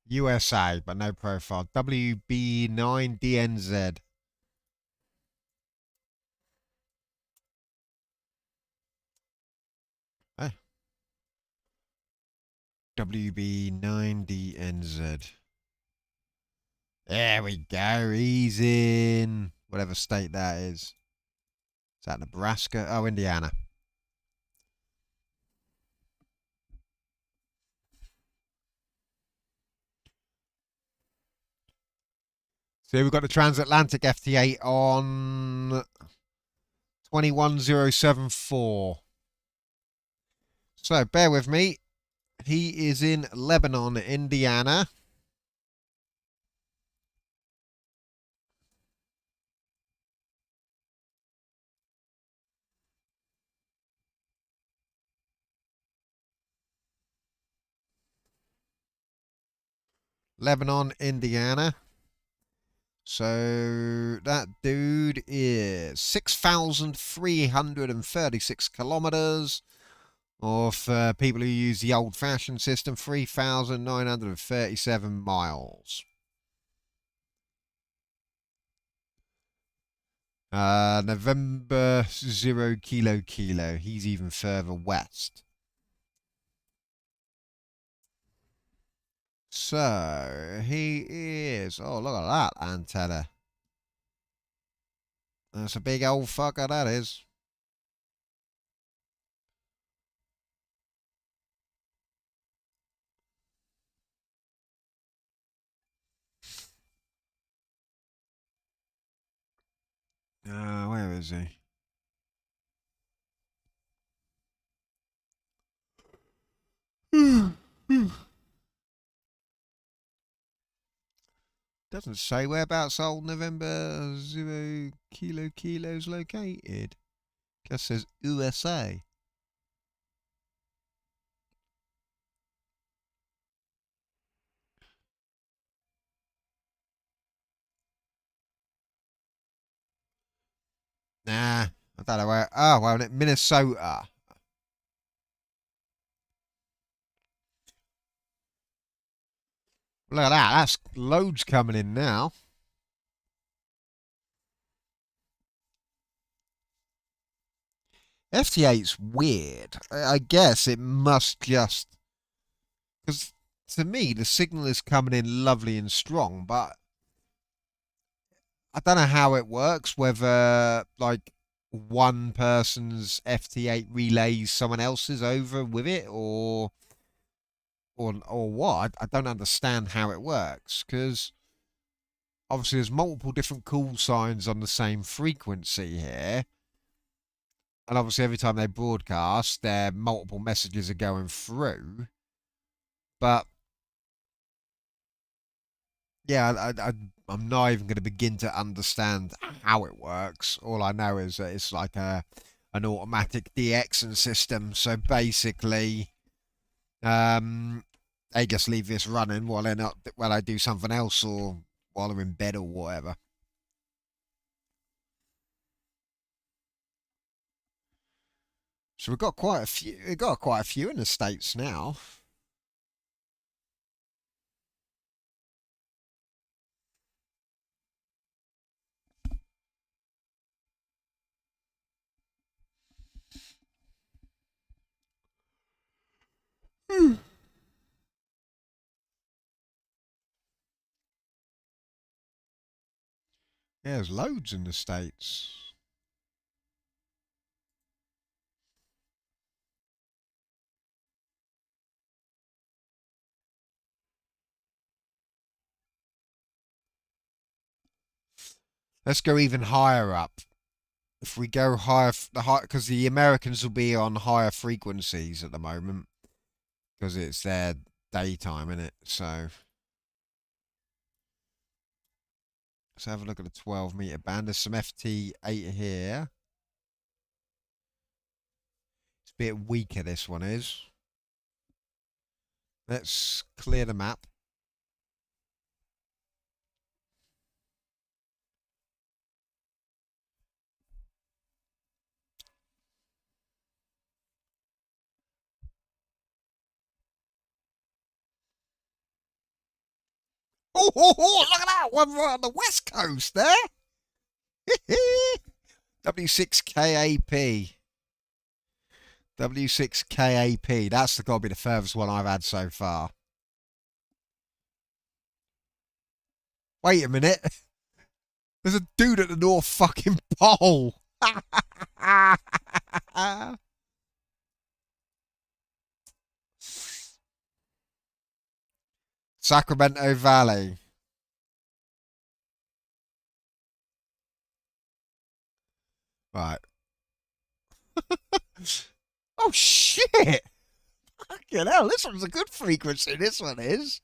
USA, but no profile. WB9DNZ. WB9DNZ. There we go. He's in whatever state that is. Is that Nebraska? Oh, Indiana. So we've got the transatlantic FT8 on 21074. So bear with me. He is in Lebanon, Indiana. Lebanon, Indiana. So that dude is 6,336 kilometers. Or for people who use the old-fashioned system, 3,937 miles. November 0 Kilo Kilo. He's even further west. So, he is... Oh, look at that antenna. That's a big old fucker, that is. Where is he? Doesn't say whereabouts old November 0 Kilo Kilo's located. Just says USA. Nah, I don't know where. Oh, well, Minnesota. Look at that. That's loads coming in now. FT8's weird. I guess it must just... Because to me, the signal is coming in lovely and strong, but I don't know how it works, whether, like, one person's FT8 relays someone else's over with it, or what. I don't understand how it works, because obviously there's multiple different call signs on the same frequency here. And obviously every time they broadcast, their multiple messages are going through. But yeah, I'm not even going to begin to understand how it works. All I know is that it's like an automatic DXing system. So basically, they just leave this running while they're not, while I do something else, or while they're in bed or whatever. So we've got quite a few. We've got quite a few in the States now. Yeah, there's loads in the States. Let's go even higher up. If we go higher, because the Americans will be on higher frequencies at the moment, because it's their daytime, isn't it? So let's have a look at the 12-meter band. There's some FT8 here. It's a bit weaker, this one is. Let's clear the map. Oh, look at that one right on the west coast there. W6KAP. W6KAP. That's got to be the furthest one I've had so far. Wait a minute. There's a dude at the North fucking Pole. Sacramento Valley. Right. Oh, shit. Fucking hell, this one's a good frequency, this one is.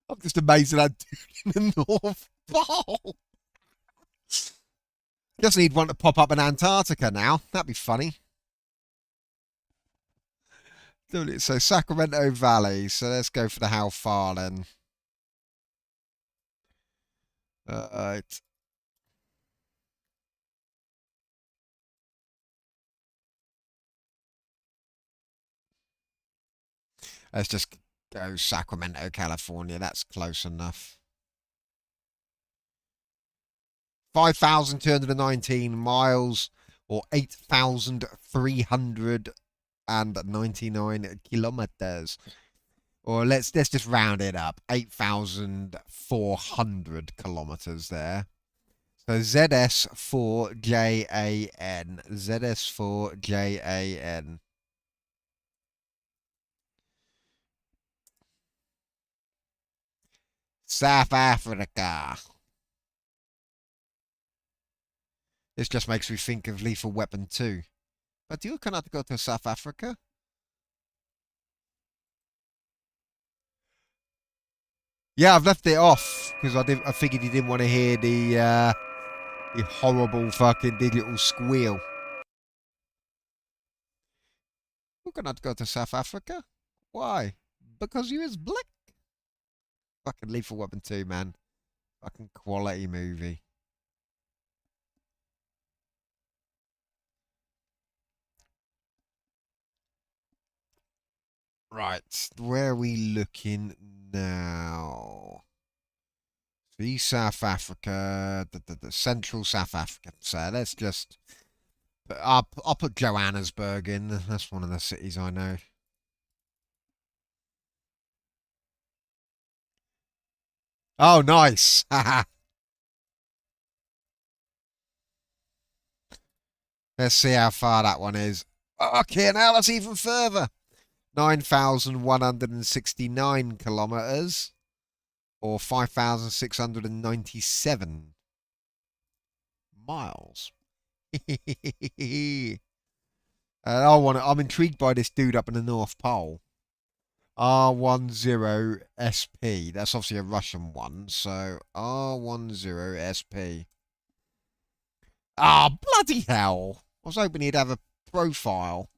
I'm just amazed at that dude in the North Pole. Just need one to pop up in Antarctica now. That'd be funny. So Sacramento Valley. So let's go for the how far then. Right. Let's just go Sacramento, California. That's close enough. 5,219 miles or 8,399 kilometers. Or let's just round it up. 8,400 kilometers there. So ZS4JAN. ZS4JAN. South Africa. This just makes me think of Lethal Weapon 2. But you cannot go to South Africa. Yeah, I've left it off because I figured you didn't want to hear the horrible fucking digital squeal. You cannot go to South Africa. Why? Because you is black. Fucking Lethal Weapon 2, man. Fucking quality movie. Right, where are we looking now? See South Africa, the central South Africa. So let's just, I'll put Johannesburg in. That's one of the cities I know. Oh, nice. Let's see how far that one is. Okay, now that's even further. 9,169 kilometers or 5,697 miles. And I'm intrigued by this dude up in the North Pole. R10SP. That's obviously a Russian one. So R10SP. Ah, bloody hell. I was hoping he'd have a profile.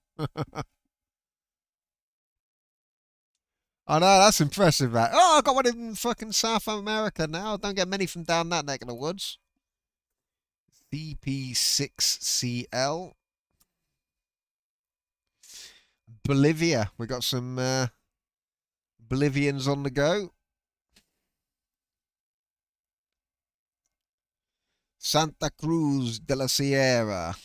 I know, that's impressive, that. Oh, I got one in fucking South America now. Don't get many from down that neck of the woods. CP6CL. Bolivia. We got some Bolivians on the go. Santa Cruz de la Sierra.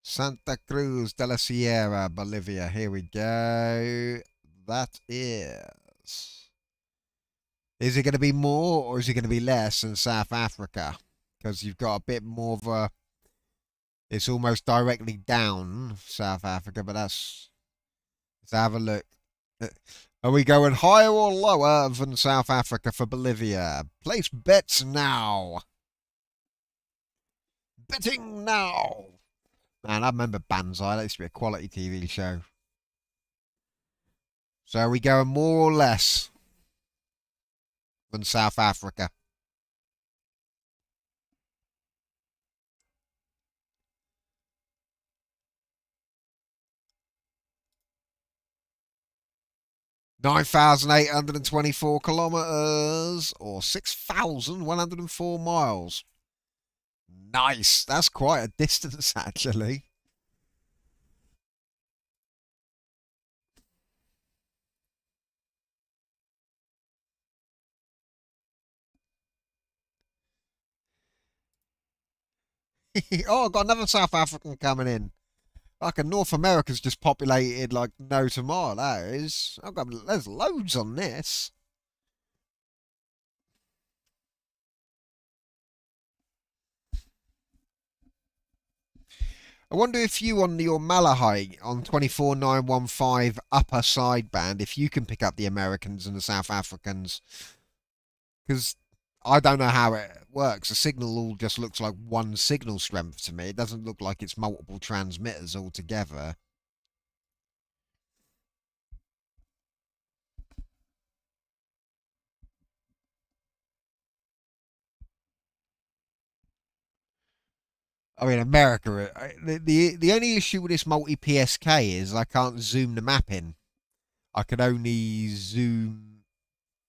Santa Cruz de la Sierra, Bolivia. Here we go. That is. Is it going to be more or is it going to be less than South Africa? Because you've got a bit more of a. It's almost directly down South Africa, but that's. Let's have a look. Are we going higher or lower than South Africa for Bolivia? Place bets now. Betting now. Man, I remember Banzai. That used to be a quality TV show. So are we going more or less than South Africa? (9,824 kilometers or 6,104 miles. Nice. That's quite a distance, actually. Oh, I've got another South African coming in. Like a North America's just populated like no tomorrow. That is. There's loads on this. I wonder if you on your Malahite on 24915 upper sideband, if you can pick up the Americans and the South Africans. Because I don't know how it works. The signal all just looks like one signal strength to me. It doesn't look like it's multiple transmitters altogether. I mean, America. The only issue with this multi PSK is I can't zoom the map in. I can only zoom.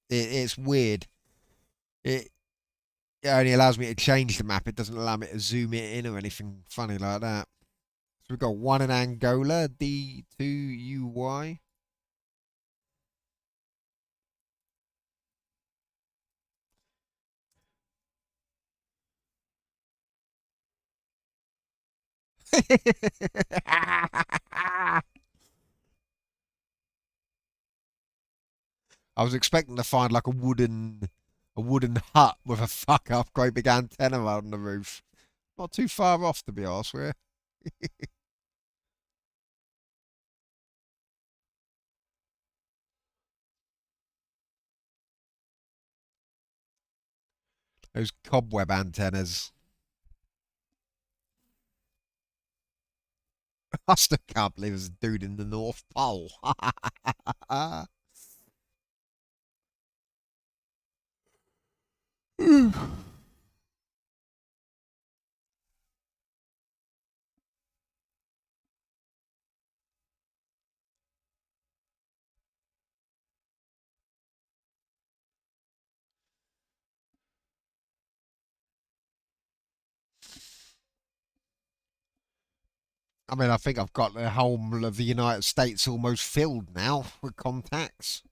It's weird. It only allows me to change the map. It doesn't allow me to zoom it in or anything funny like that. So we've got one in Angola, D2UY. I was expecting to find like a wooden hut with a fuck up great big antenna on the roof. Not too far off, to be honest with you. Those cobweb antennas. I still can't believe there's a dude in the North Pole. I mean, I think I've got the whole of the United States almost filled now with contacts.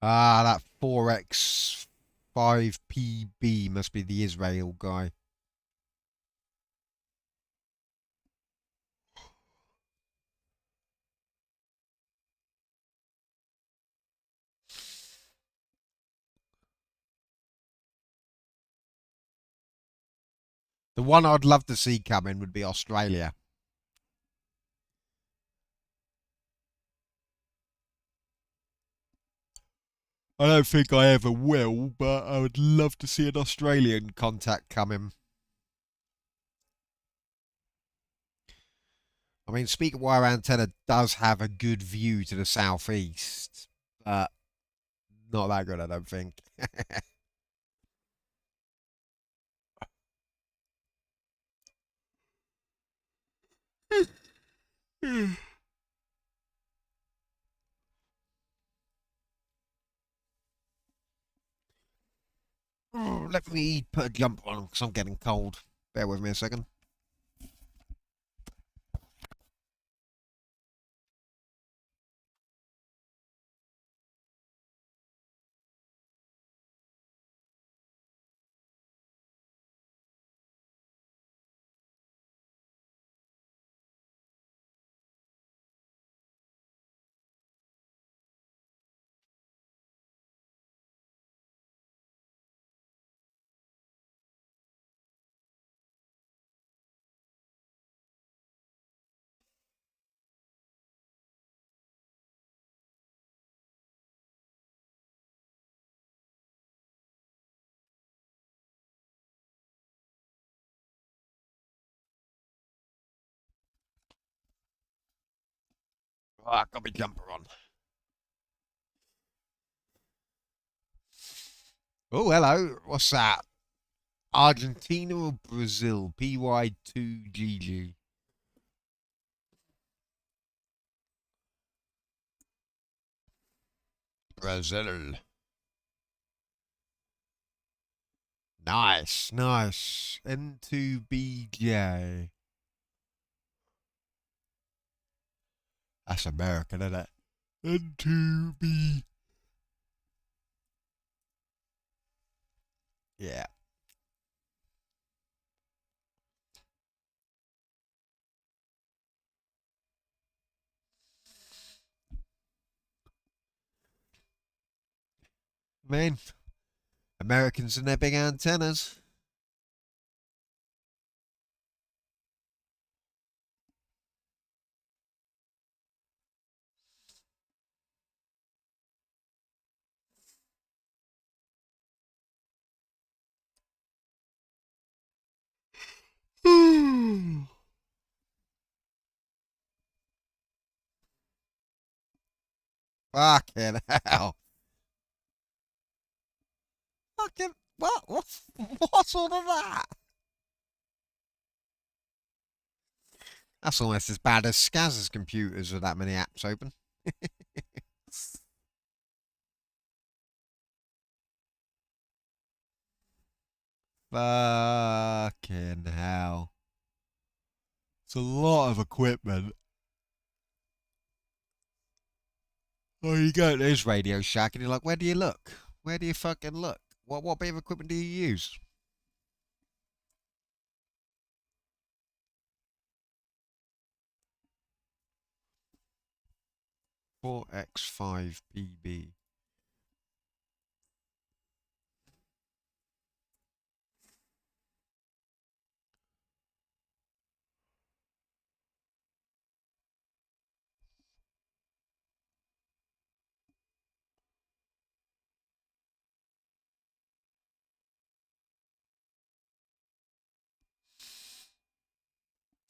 That 4X5PB must be the Israel guy. The one I'd love to see coming would be Australia. I don't think I ever will, but I would love to see an Australian contact coming. I mean, speaker wire antenna does have a good view to the southeast, but not that good, I don't think. Oh, let me put a jumper on because I'm getting cold. Bear with me a second. Got my jumper on. Oh, hello. What's that? Argentina or Brazil? PY2GG. Brazil. Nice, nice. N2BJ. That's American, isn't it? And to be. Yeah. I mean, Americans and their big antennas. Fucking hell. Fucking what? What's all of that? That's almost as bad as Skaz's computers with that many apps open. Fucking hell. It's a lot of equipment. Oh, you go to this Radio Shack and you're like, where do you look? Where do you fucking look? What bit of equipment do you use? 4x5PB.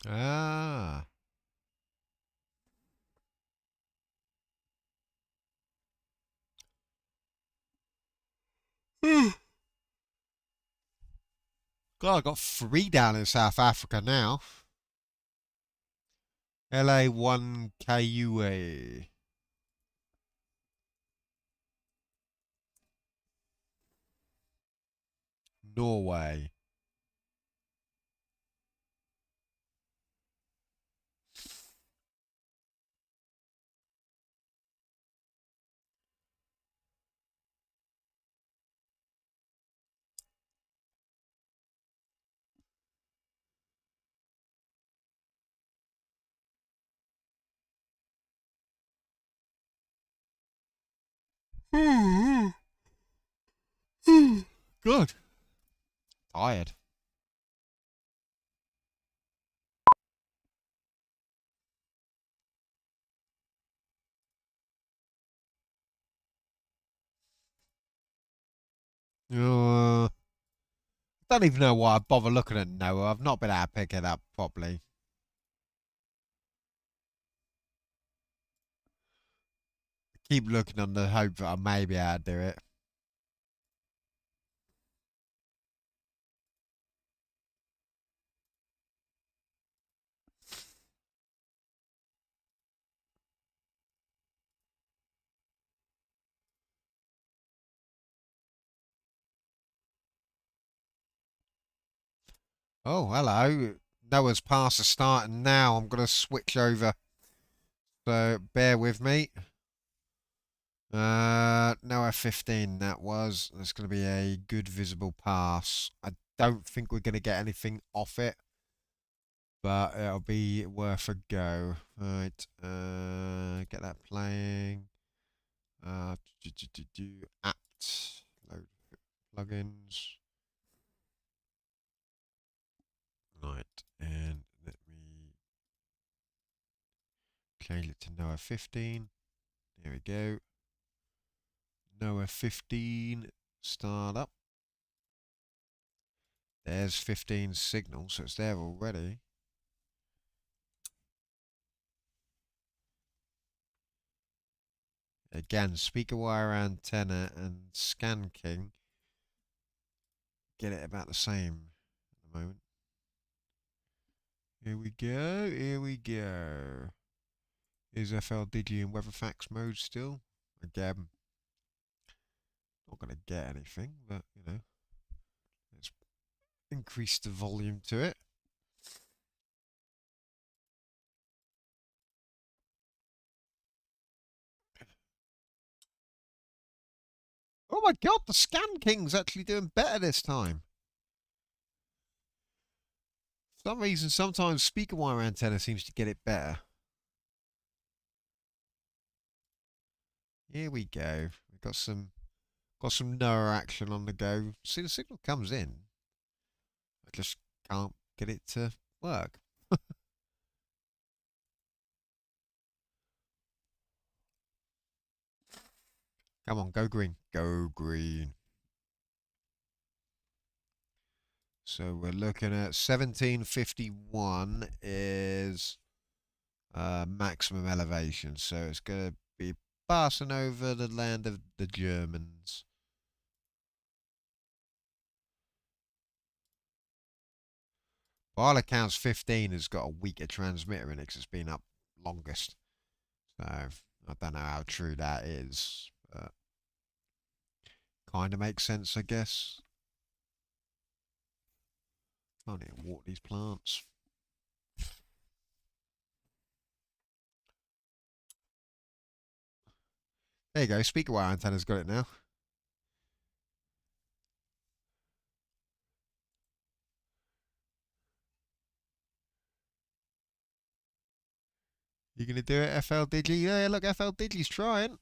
Ah. God, I got 3 down in South Africa now. LA1KUA. Norway. Good. Tired. Don't even know why I bother looking at Noah. I've not been able to pick it up properly. Keep looking on the hope that I may be able to do it. Oh, hello. Noah's past the start, and now I'm going to switch over. So bear with me. Noah 15, that was. That's going to be a good visible pass. I don't think we're going to get anything off it, but it'll be worth a go. Right, get that playing. Apt. Load plugins. Right, and let me change it to Noah 15. There we go. Noah 15, start up. There's 15 signal, so it's there already. Again, speaker wire antenna and Scan King get it about the same at the moment. Here we go, here we go. Is FL Digi in WeatherFax mode still? Again, not going to get anything, but you know, let's increase the volume to it. my god, the Scan King's actually doing better this time. For some reason, sometimes speaker wire antenna seems to get it better. Here we go. We've got some NOAA action on the go. See, the signal comes in. I just can't get it to work. Come on, go green. Go green. So we're looking at 1751 is maximum elevation. So it's going to be passing over the land of the Germans. By all accounts, 15 has got a weaker transmitter in it because it's been up longest. So I don't know how true that is, but kind of makes sense, I guess. I need to water these plants. There you go, speaker wire antenna's got it now. You gonna do it, FL Digi? Yeah, look, FL Digi's trying.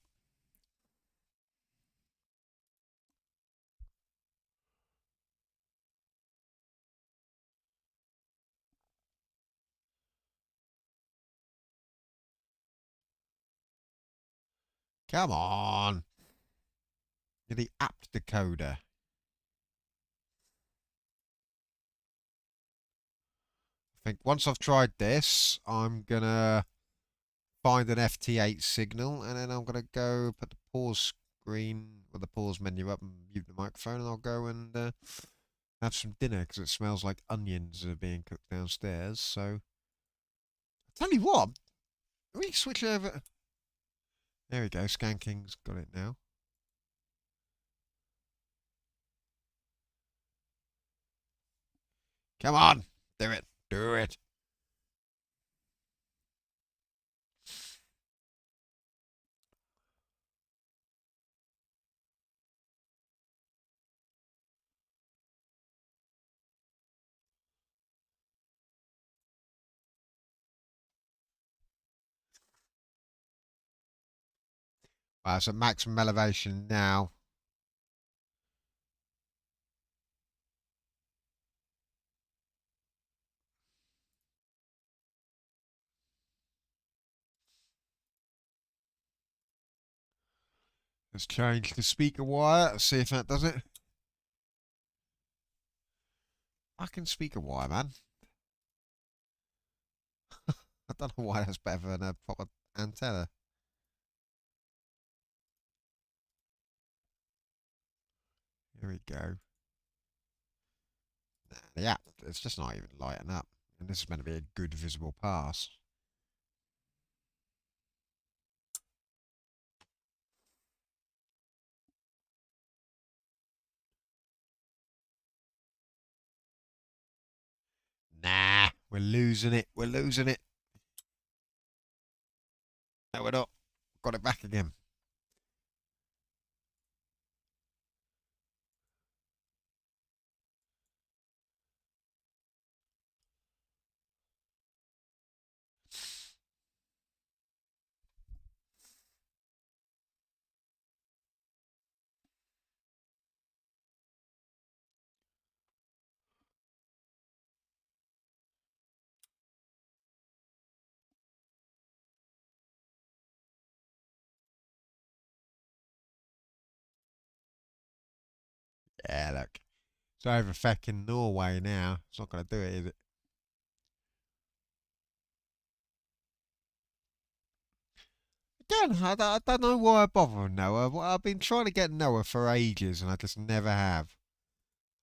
Come on. You're the apt decoder. I think once I've tried this, I'm gonna find an FT8 signal, and then I'm gonna go put the pause screen with the pause menu up and mute the microphone, and I'll go and have some dinner because it smells like onions are being cooked downstairs. So, I tell you what, we switch over. There we go. Scan King's got it now. Come on, do it, do it. Wow, so maximum elevation now. Let's change the speaker wire. Let's see if that does it. Fucking speaker wire, man. I don't know why that's better than a proper antenna. Here we go. Yeah, it's just not even lighting up. And this is meant to be a good visible pass. Nah, we're losing it. We're losing it. No, we're not. Got it back again. Yeah, look. It's over fucking Norway now. It's not going to do it, is it? Again, I don't know why I bother with Noah. I've been trying to get Noah for ages and I just never have.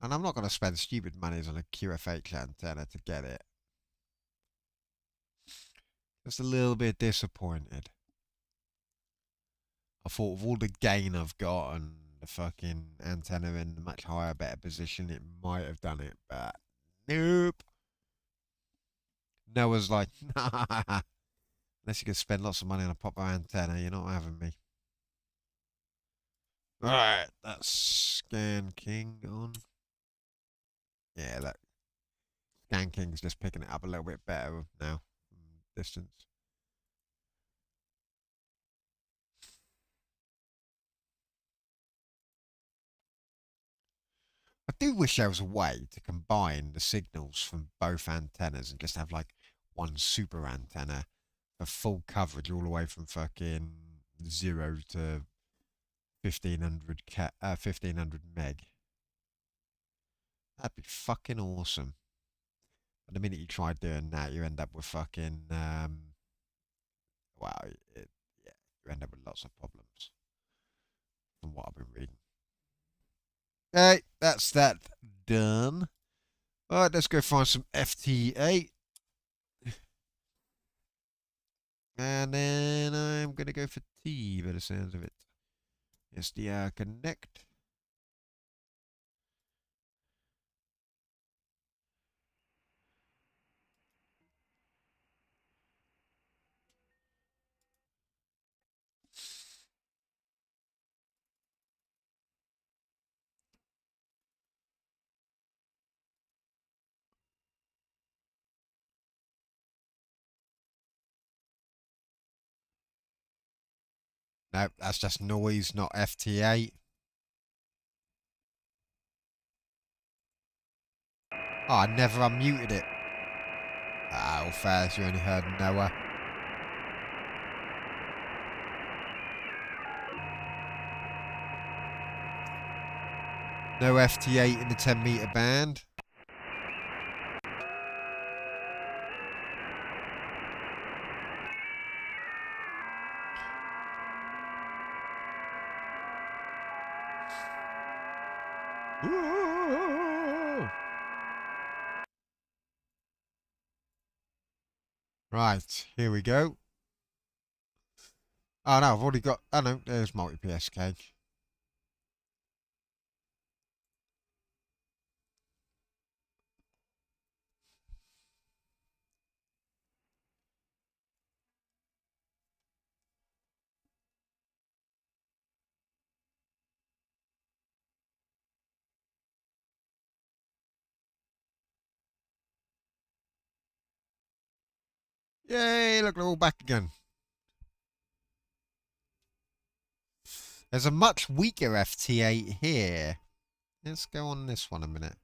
And I'm not going to spend stupid monies on a QFH antenna to get it. Just a little bit disappointed. I thought with all the gain I've got and the fucking antenna in a much higher, better position, it might have done it, but nope. Noah's like, nah. Unless you can spend lots of money on a proper antenna, you're not having me. Alright, that's Scan King on. Yeah, that Scan King's just picking it up a little bit better now from distance. I do wish there was a way to combine the signals from both antennas and just have like one super antenna for full coverage all the way from fucking 0 to 1500 meg. That'd be fucking awesome. But the minute you try doing that, you end up with fucking wow, yeah, you end up with lots of problems from what I've been reading. Okay, that's that done. Alright, let's go find some FT8. And then I'm going to go for T by the sounds of it. SDR connect. Nope, that's just noise, not FT8. Oh, I never unmuted it. Ah, all fair, you only heard Noah. No FT8 in the 10-meter band. Ooh. Right, here we go. Oh no, I've already got. Oh no, there's multi PSK. Yay, look, they're all back again. There's a much weaker FT8 here. Let's go on this one a minute.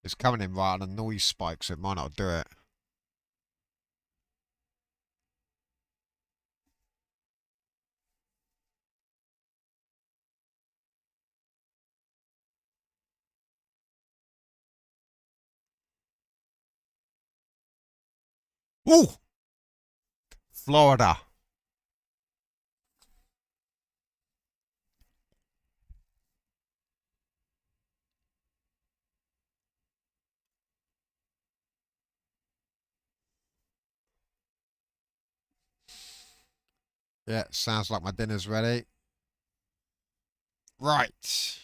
It's coming in right on a noise spike, so it might not do it. Ooh! Florida. Yeah, sounds like my dinner's ready. Right. Is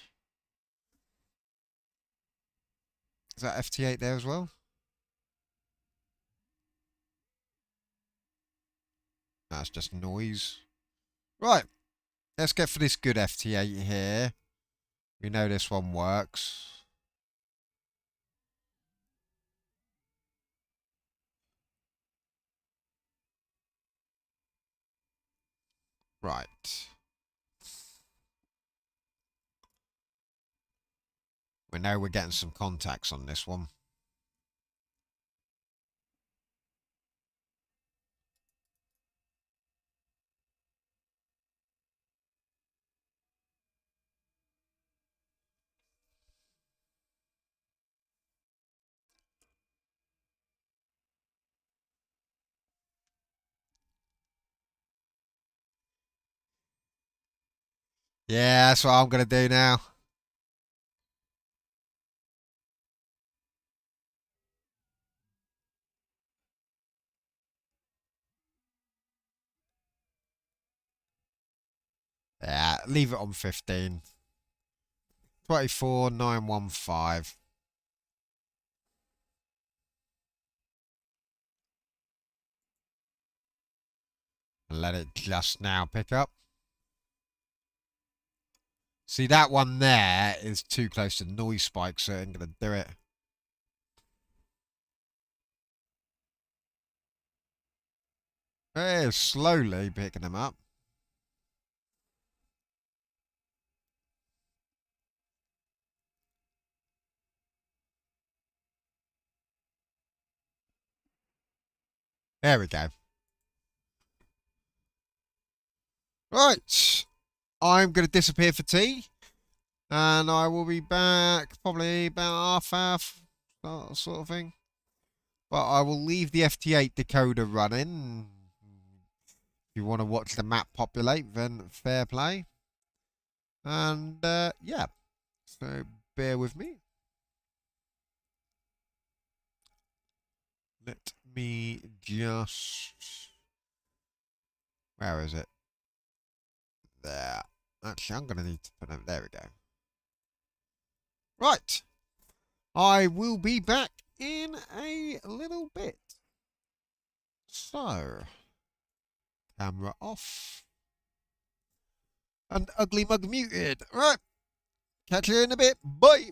that FT8 there as well? That's just noise. Right. Let's get for this good FT8 here. We know this one works. Right. We know we're getting some contacts on this one. Yeah, that's what I'm going to do now. Yeah, leave it on 15. 24,915. And let it just now pick up. See, that one there is too close to noise spike, so it ain't going to do it. It's slowly picking them up. There we go. Right. I'm going to disappear for tea. And I will be back probably about half that sort of thing. But I will leave the FT8 decoder running. If you want to watch the map populate, then fair play. And yeah, so bear with me. Let me just... Where is it? There. Actually, I'm going to need to put it... There we go. Right. I will be back in a little bit. So, camera off. And ugly mug muted. Right. Catch you in a bit. Bye.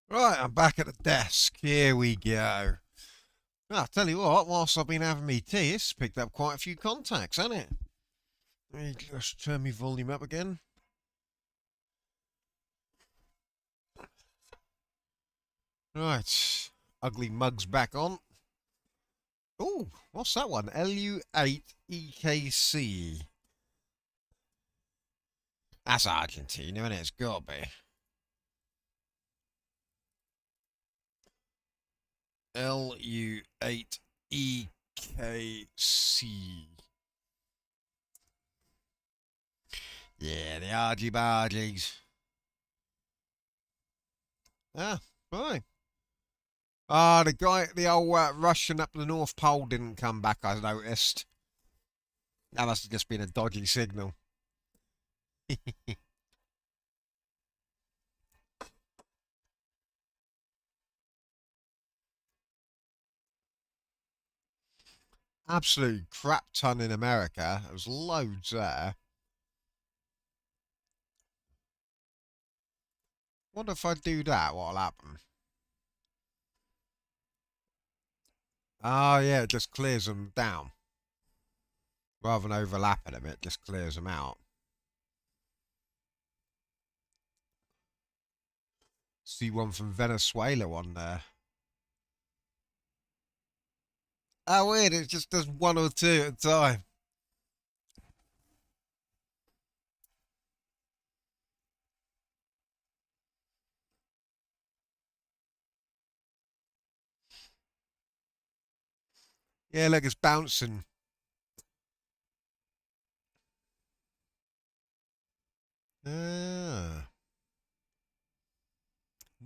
Right, I'm back at the desk. Here we go. I'll tell you what, whilst I've been having me tea, it's picked up quite a few contacts, hasn't it? Let me just turn my volume up again. Right, ugly mug's back on. Oh, what's that one? LU8EKC. That's Argentina, isn't it? It's got to be. LU8EKC. Yeah, the argy bargies. Ah, fine. Ah, the guy, the old Russian up the North Pole didn't come back, I noticed. That must have just been a dodgy signal. Absolute crap ton in America. There was loads there. Wonder if I do that, what'll happen? Oh, yeah, it just clears them down. Rather than overlapping them, it just clears them out. See one from Venezuela on there. Oh, weird. It just does one or two at a time. Yeah, look, it's bouncing. Ah.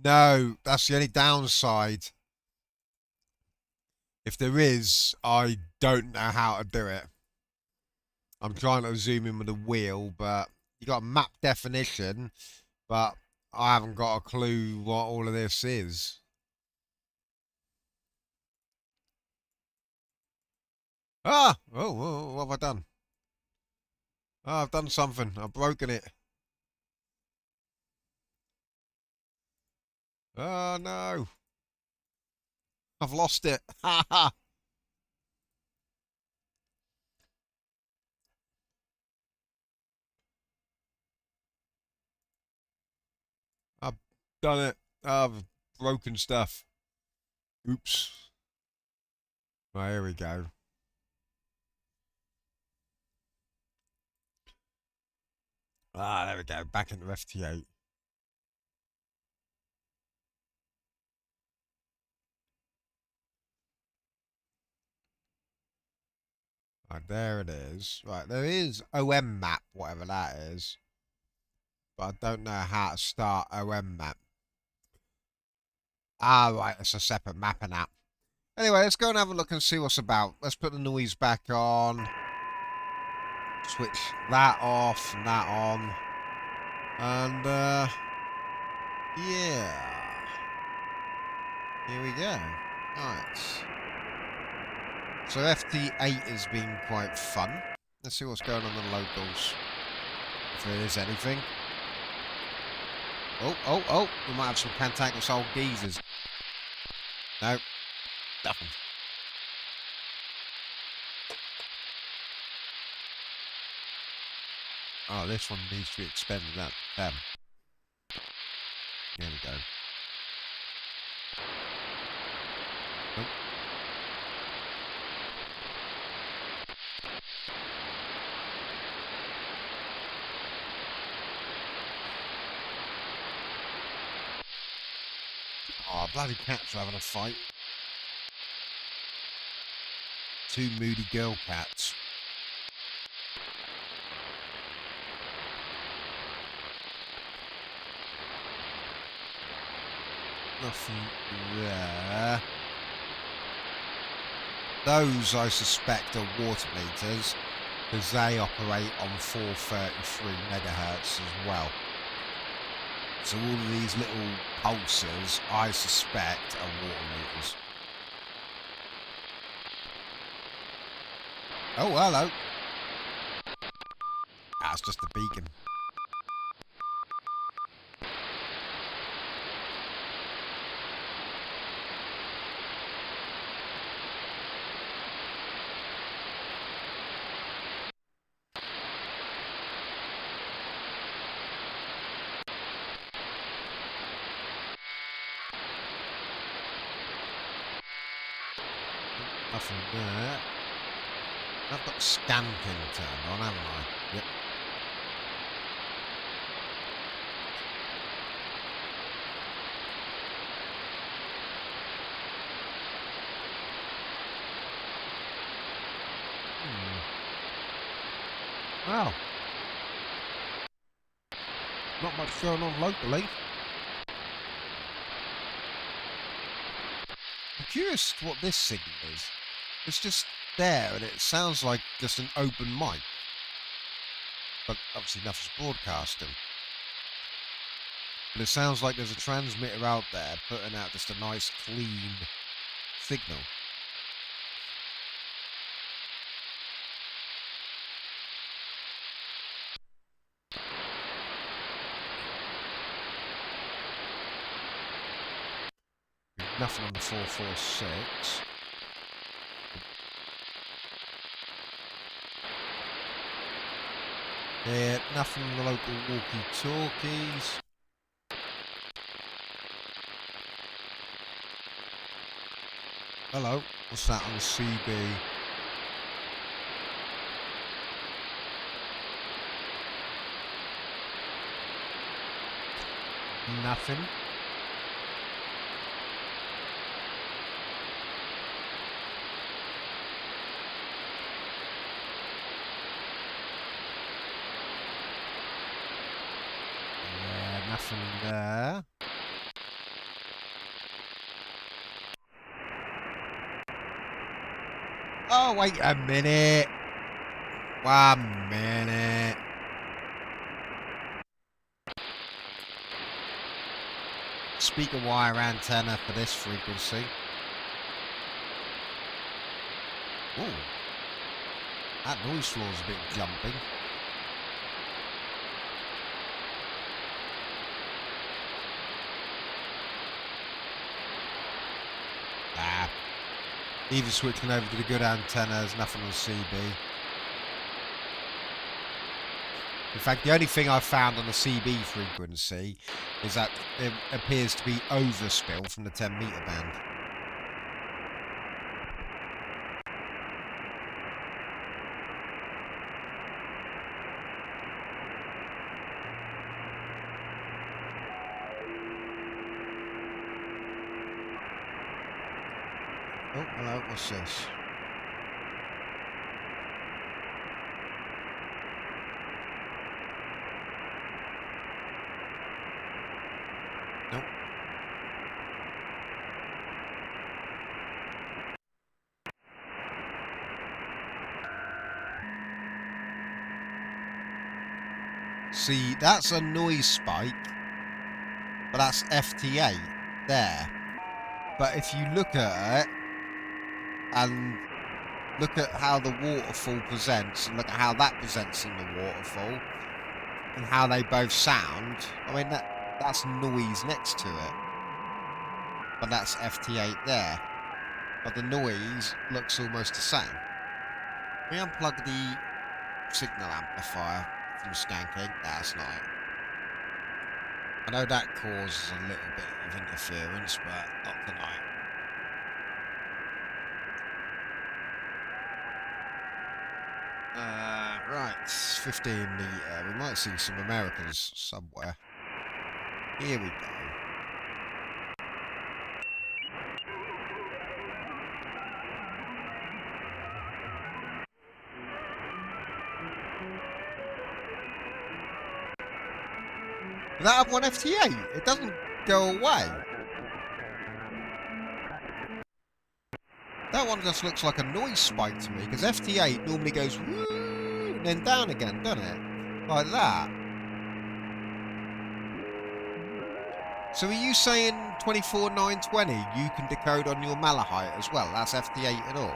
No, that's the only downside. If there is, I don't know how to do it. I'm trying to zoom in with the wheel, but you got map definition, but I haven't got a clue what all of this is. Ah! Oh, what have I done? Oh, I've done something. I've broken it. Oh, no. I've lost it. Ha ha. I've done it. I've broken stuff. Oops. Right, here we go. Ah, there we go. Back into FT8. Right, there it is. Right, there is OM map, whatever that is. But I don't know how to start OM map. Ah, right, it's a separate mapping app. Anyway, let's go and have a look and see what's about. Let's put the noise back on. Switch that off and that on. And, yeah. Here we go. Right. So FT8 has been quite fun. Let's see what's going on in the locals. If there is anything. Oh. We might have some cantankerous old geezers. No. Nothing. Oh, this one needs to be expended. That. There we go. Oh. Oh, bloody cats are having a fight. Two moody girl cats. Nothing there. Those, I suspect, are water meters, because they operate on 433 megahertz as well. So all of these little pulsars, I suspect, are water meters. Oh, hello. That's just a beacon. nothing there. I've got scanking turned on, haven't I? Yep. Wow. Not much going on locally. I'm curious what this signal is. It's just there and it sounds like just an open mic. But obviously nothing's broadcasting. But it sounds like there's a transmitter out there putting out just a nice clean signal. Nothing on the 446. Yeah, nothing on the local walkie-talkies. Hello, what's that on the CB? Nothing. Yeah, nothing there. Oh, wait a minute. 1 minute. Speaker wire antenna for this frequency. Ooh. That noise floor's a bit jumping. Ah. Even switching over to the good antenna, there's nothing on CB. In fact, the only thing I've found on the CB frequency is that it appears to be overspill from the 10 meter band. Oh, hello, what's this? Nope. See, that's a noise spike, but that's FT8 there. But if you look at it, and look at how the waterfall presents, and look at how that presents in the waterfall, and how they both sound, I mean, that's noise next to it. But that's FT8 there. But the noise looks almost the same. We unplug the signal amplifier from skanking. That's not it. I know that causes a little bit of interference, but not tonight. Right, 15 meter. We might see some Americans somewhere. Here we go. That have one FT8. It doesn't go away. That one just looks like a noise spike to me, because FT8 normally goes woo and then down again, doesn't it? Like that. So are you saying 24920 you can decode on your Malahite as well? That's FT8 and all?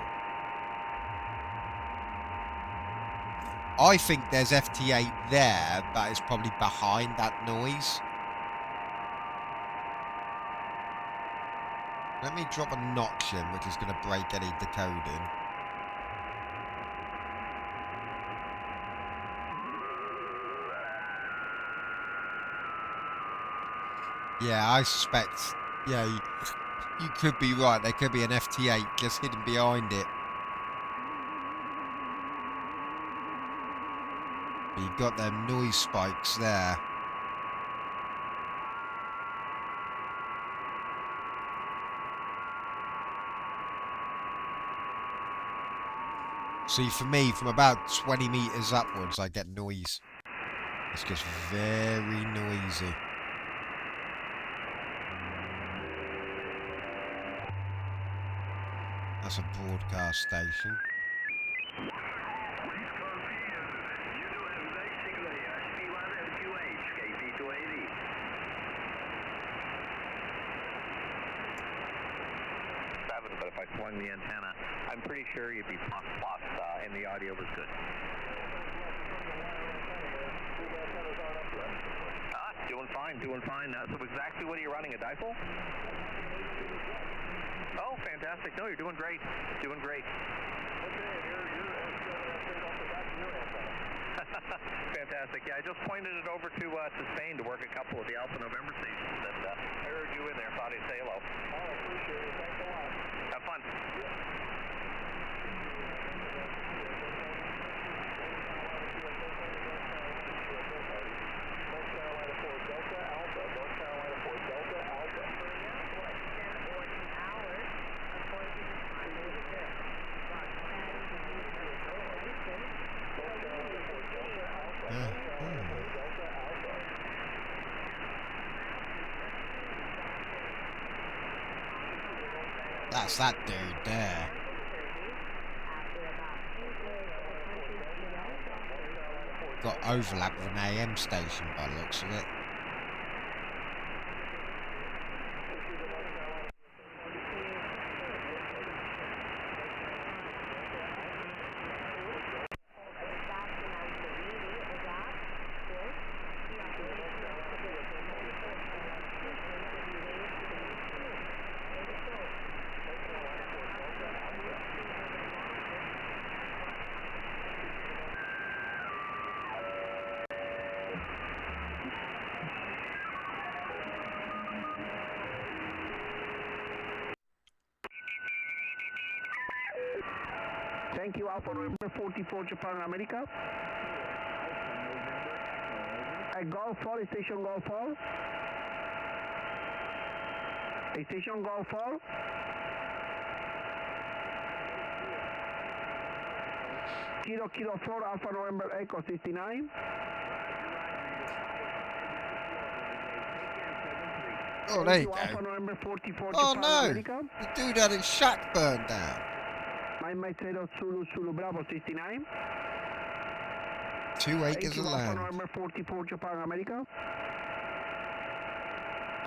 I think there's FT8 there that is probably behind that noise. Let me drop a notch in, which is going to break any decoding. Yeah, I suspect, yeah, you could be right. There could be an FT8 just hidden behind it. But you've got them noise spikes there. See, for me, from about 20 meters upwards, I get noise. It's just very noisy. That's a broadcast station. But if I swung the antenna, I'm pretty sure you'd be plus and the audio was good. Doing fine, doing fine. So exactly what are you running, a dipole? Oh, fantastic. No, you're doing great. Doing great. Fantastic. Yeah, I just pointed it over to Spain to work a couple of the Alpha November stations, and I heard you in there. Thought I'd say hello. Oh, appreciate it. Thanks a lot. Have fun. That's that dude there. Got overlap with an AM station by the looks of it. Thank you, Alpha November 44 Japan America. Golf 4, station Golf 4. Station Golf 4. Kilo 4, Alpha November Echo 69. Oh, there you go. Alpha November 44 Oh Japan no! America. The dude had his shack burned down. Mike Zero Zulu Bravo 69. 2 acres of Alpha land. November 44 Japan America.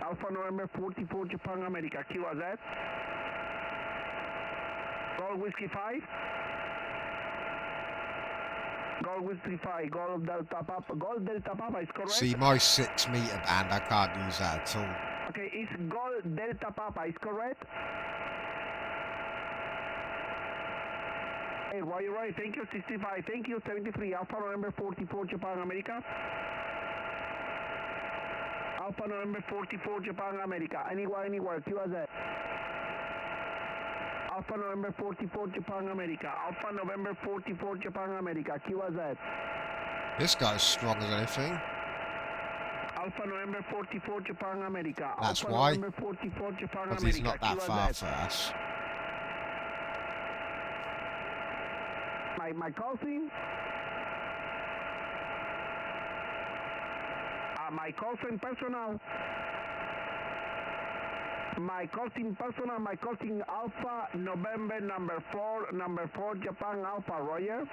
Alpha November 44 Japan America. QRZ. Gold Whiskey 5. Gold Whiskey 5. Gold Delta Papa. Gold Delta Papa is correct. See, my 6 meter band, I can't use that at all. Okay, it's Gold Delta Papa is correct. Hey, why you right? Thank you, 65. Thank you, 73. Alpha November 44 Japan America. Alpha November 44 Japan America. Anywhere. QRZ. Alpha November 44 Japan America. Alpha November 44 Japan America. QRZ. This guy's strong as anything. Alpha November 44 Japan America. That's Alpha why. November 44 Japan Because America. he's not that far for us. My cousin. My cousin personal. My cousin Alpha November number 4 Japan Alpha Roger.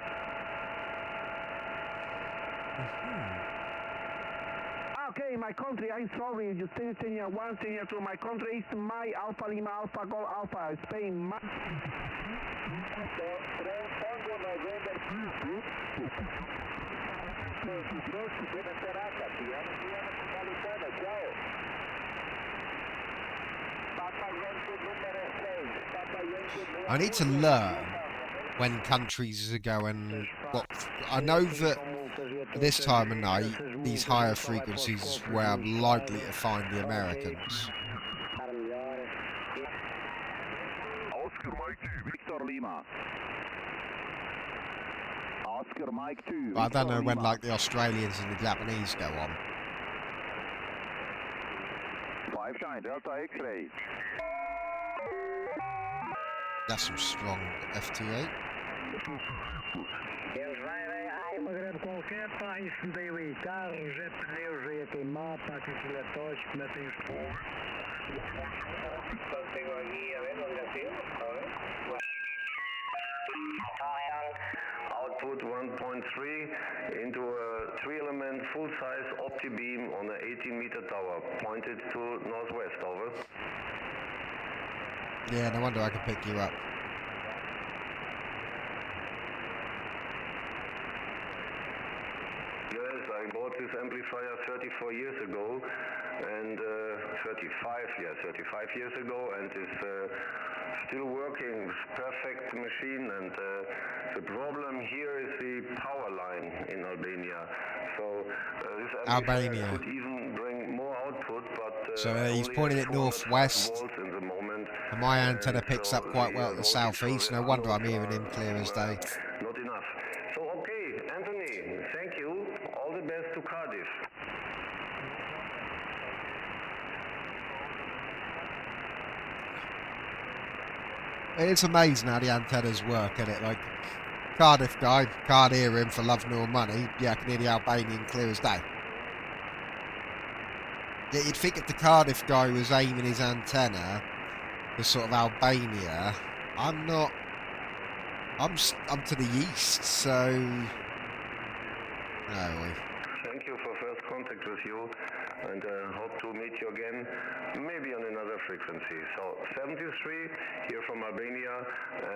Okay, my country, I'm sorry, you still senior 1, senior 2, my country is my Alpha Lima Alpha Gold Alpha, Spain. I need to learn when countries are going. What I know that this time of night, these higher frequencies is where I'm likely to find the Americans. Oscar Mike 2, Victor Lima. Oscar Oscar Mike 2. But I don't know Victor when Lima. like the Australians and the Japanese go on. 5 shine, Delta X-ray. That's some strong FT8. Eles vai magreiro qualquer país que deu aí carros, é pneus, é tem mapa, que aquilo é tóxico, não tem os povos. Tenho aqui, a ver, onde é Output 1.3 into a 3-element full-size opti-beam on an 18-meter tower, pointed to northwest, over. Yeah, no wonder I can pick you up. Yes, I bought this amplifier 34 years ago, and 35 years ago, and it's still working, perfect machine, and the problem here is the power line in Albania. So this amplifier could even bring more output, but so he's only pointing at it 205 northwest, volts in the moment, and my antenna picks so up quite well at the voltage for southeast. the No wonder I'm anodes hearing him clear as day. not enough. So okay, Anthony, thank you. All the best to Cardiff. It's amazing how the antennas work, isn't it? Like, Cardiff guy, can't hear him for love nor money. Yeah, I can hear the Albanian clear as day. Yeah, you'd think if the Cardiff guy was aiming his antenna for sort of Albania, I'm not. I'm to the east, so. No. Thank you for first contact with you, and hope to meet you again, maybe on another frequency. So 73 here from Albania,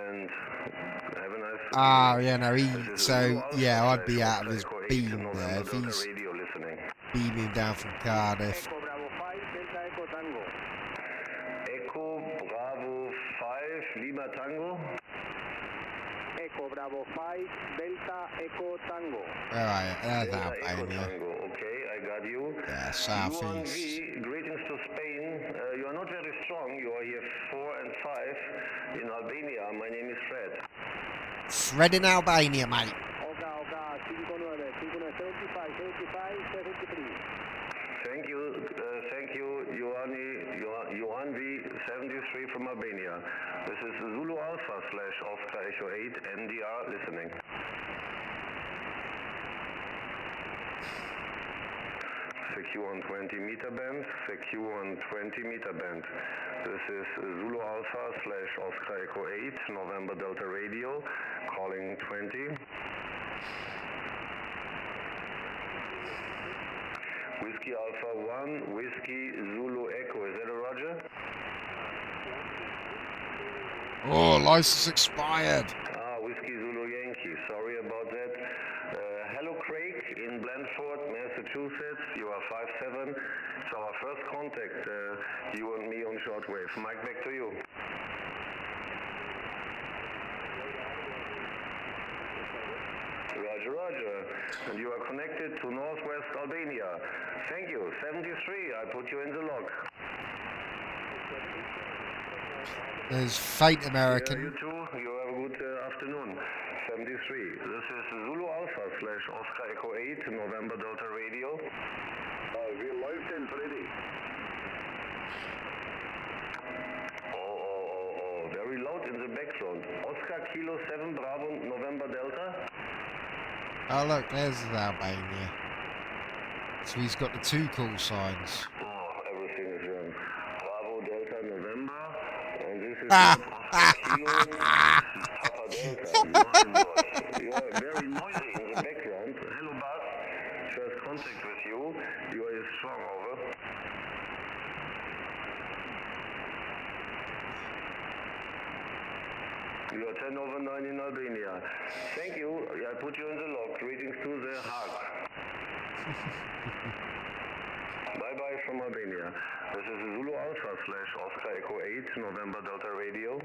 and have a nice. Ah, yeah, no, so yeah, I'd be out of his beam there if he's beaming down from Cardiff. Echo Bravo 5 Lima Tango. Echo Bravo 5 Delta Echo Tango. Alright, there's Delta Echo Albania. Tango. Okay, I got you. Yeah, southeast. U1V, greetings to Spain. You are not very strong. You are here 4 and 5 in Albania. My name is Fred. Fred in Albania, mate. Oka 59 75 73. Thank you, Yuan V73 from Albania. This is Zulu Alpha / Oscar Echo 8 NDR listening. Secure on 20 meter band, secure on 20 meter band. This is Zulu Alpha / Oscar Echo 8, November Delta Radio, calling 20. Whiskey Alpha 1, Whiskey Zulu Echo, is that a Roger? Oh, license expired. Whiskey Zulu Yankee, sorry about that. Hello Craig in Blandford, Massachusetts, you are 5'7". It's our first contact, you and me on shortwave. Mike, back to you. Roger. And you are connected to Northwest Albania. Thank you. 73, I put you in the log. There's faint American. You too. You have a good afternoon. 73. This is Zulu Alpha / Oscar Echo 8, November Delta Radio. Wie läuft denn, Freddy? Oh, very loud in the background. Oscar Kilo 7 Bravo November Delta. Oh look, there's Albania. So he's got the 2 call signs. Oh, everything is wrong. Bravo Delta November, and this is Oscar Kilo, this is Papa Delta. My God, you are very noisy in the background. Hello, Bas. First contact with you. You are strong, over. You are 10 over 9 in Albania. Thank you. I put you in the log. Greetings to the Hague. Bye-bye from Albania. This is Zulu Alpha / Oscar Echo 8, November Delta Radio.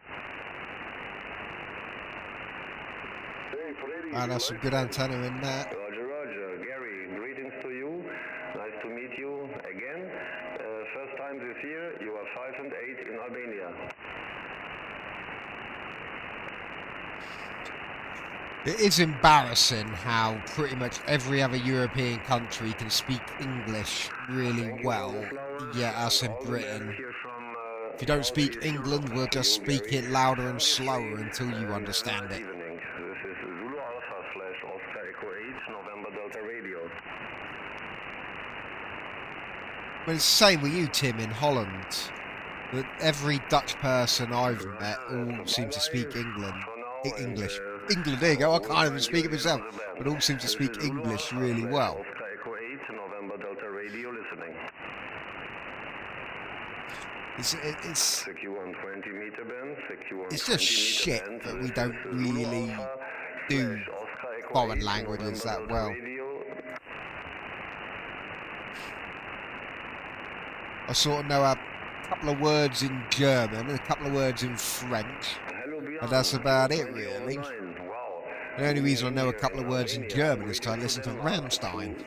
Hey, Freddy. Ah, that's some good antenna in there. Roger. Gary, greetings to you. Nice to meet you again. First time this year. You are 5 and 8 in Albania. It is embarrassing how pretty much every other European country can speak English really well, yet us in Britain, if you don't speak England, we'll just speak it louder and slower until you understand it. This is Zulu Alpha / Oscar Echo 8, November Delta Radio. But it's the same with you, Tim, in Holland. That every Dutch person I've met all seem to speak English. England, there you go, I can't even speak it myself. But all seem to speak English really well. Oscar Echo 8, November Delta Radio listening. It's CQ120 meter band, CQ120 it's just shit band. that we don't really do foreign languages that well. I sort of know a couple of words in German and a couple of words in French, and that's about it really. The only reason I know a couple of words in German is because I listen to Rammstein.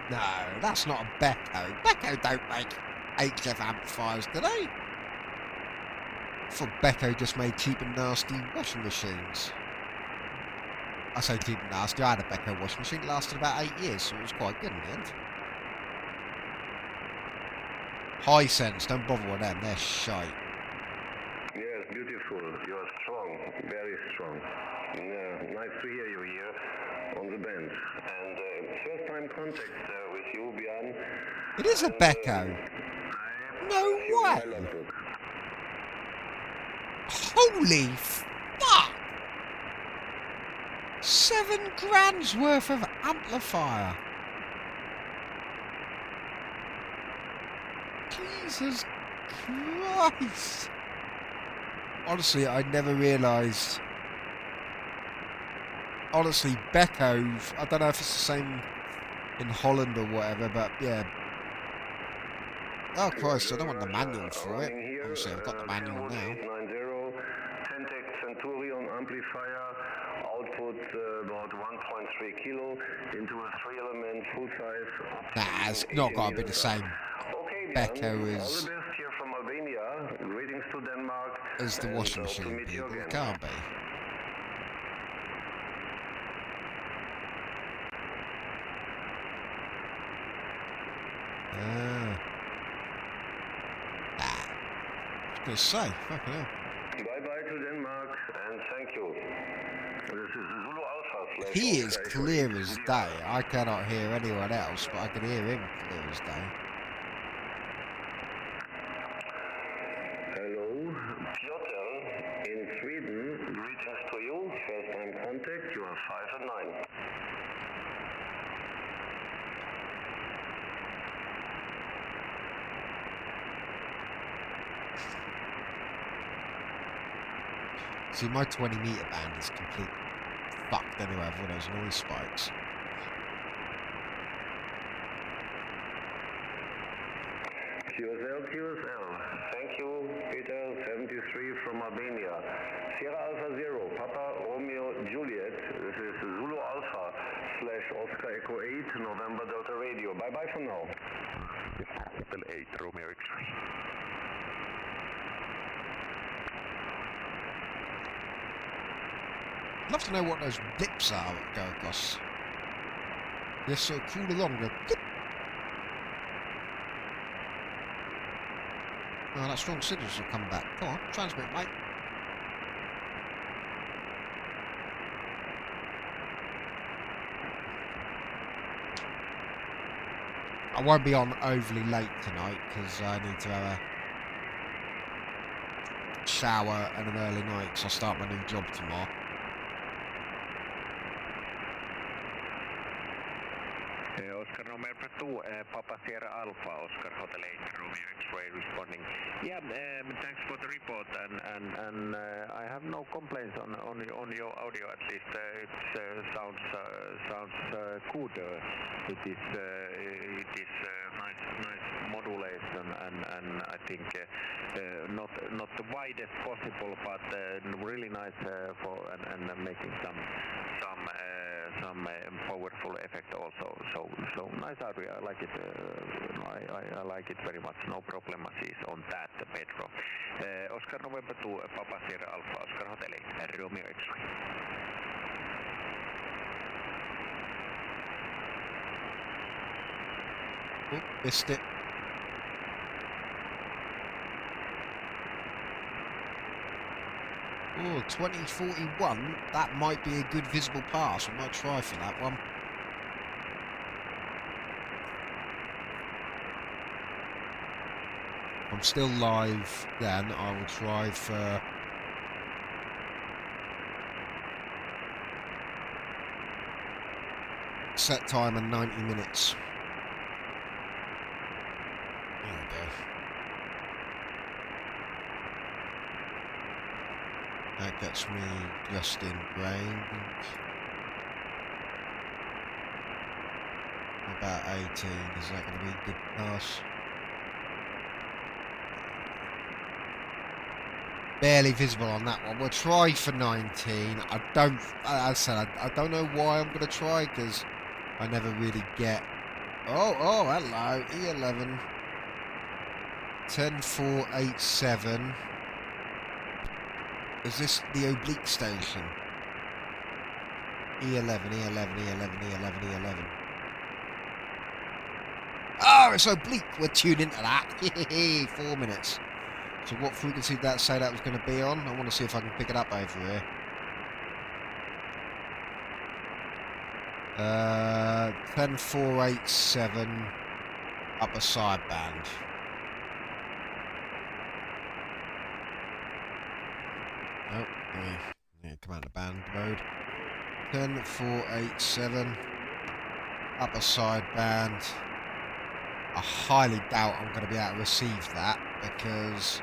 No, that's not a Becco. Becco don't make HF amplifiers, do they? I thought Becco just made cheap and nasty washing machines. I say cheap and nasty, I had a Becco washing machine, it lasted about 8 years, so it was quite good in the end. High Sense, don't bother with them, they're shite. Yes, beautiful, you are strong, very strong. Yeah, nice to hear you here on the band. And first time contact with you, Björn. It is a Becco. No way. Holy fuck! 7 grand's worth of amplifier. Jesus Christ. Honestly, I never realised. Honestly, Becco, I don't know if it's the same in Holland or whatever, but yeah. Oh Christ, I don't want the manual for it. Obviously, I've got the manual now. 10-tech Centurion amplifier, output about 1.3 kilo into a 3-element full-size. Nah, it's not got to be the same. Becco All is the best here from Albania. Greetings to Denmark. as the washing machine people. It can't be. I was going to say, fucking hell. Bye-bye to Denmark, and thank you. This is Zulu Alpha / He is clear as day. I cannot hear anyone else, but I can hear him clear as day. Hello, Piotr in Sweden. Greetings to you. First time contact, you are 5 and 9. See, my 20 meter band is completely fucked anyway with all those noise spikes. QSL. Thank you, Peter, 73 from Albania. Sierra Alpha 0, Papa Romeo Juliet. This is Zulu Alpha / Oscar Echo 8, November Delta Radio. Bye-bye for now. Hotel 8, Romeo X-ray. I'd love to know what those blips are that go across. They're so cool along the blip. Oh, that strong signals will come back. Come on, transmit, mate. I won't be on overly late tonight because I need to have a shower and an early night because I start my new job tomorrow. Oscar November 2, Papa Sierra Alpha, Oscar Hotel 8, Romeo X-ray responding. Yeah, thanks for the report, and I have no complaints on your audio. At least it sounds good. It is nice modulation, and I think not the widest possible, but really nice for and making some powerful effect also. So nice area. I like it. I like it very much. No problem on that, Pedro. Oscar November 2, Papa Sierra Alpha, Oscar Hotel, Romeo X-ray. Oh, missed it. Oh, 2041. That might be a good visible pass. I might try for that one. I'm still live then. I will try for... set time and 90 minutes. There we go. That gets me just in range. About 18. Is that going to be a good pass? Barely visible on that one. We'll try for 19. I don't, as I said, I don't know why I'm going to try, because I never really get... Oh, hello. E11. 10487. Is this the oblique station? E11. Oh, it's oblique. We're tuned into that. 4 minutes. So what frequency did that say that was going to be on? I want to see if I can pick it up over here. 10487 upper sideband. Oh, yeah, come out of band mode. 10487 upper sideband. I highly doubt I'm going to be able to receive that, because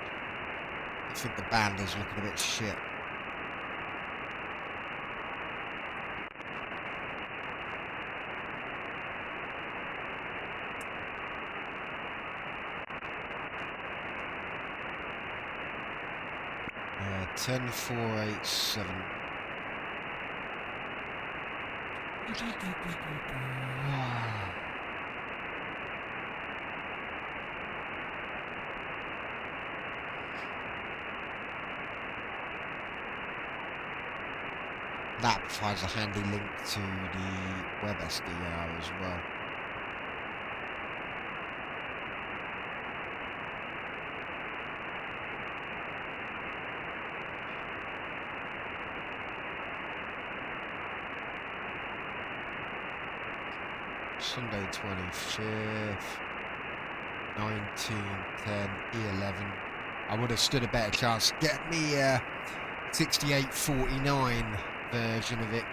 I think the band is looking a bit shit. Uh, 10487. That provides a handy link to the web SDR as well. Sunday 25th, 1910, E11. I would have stood a better chance. Get me 6849 version of it.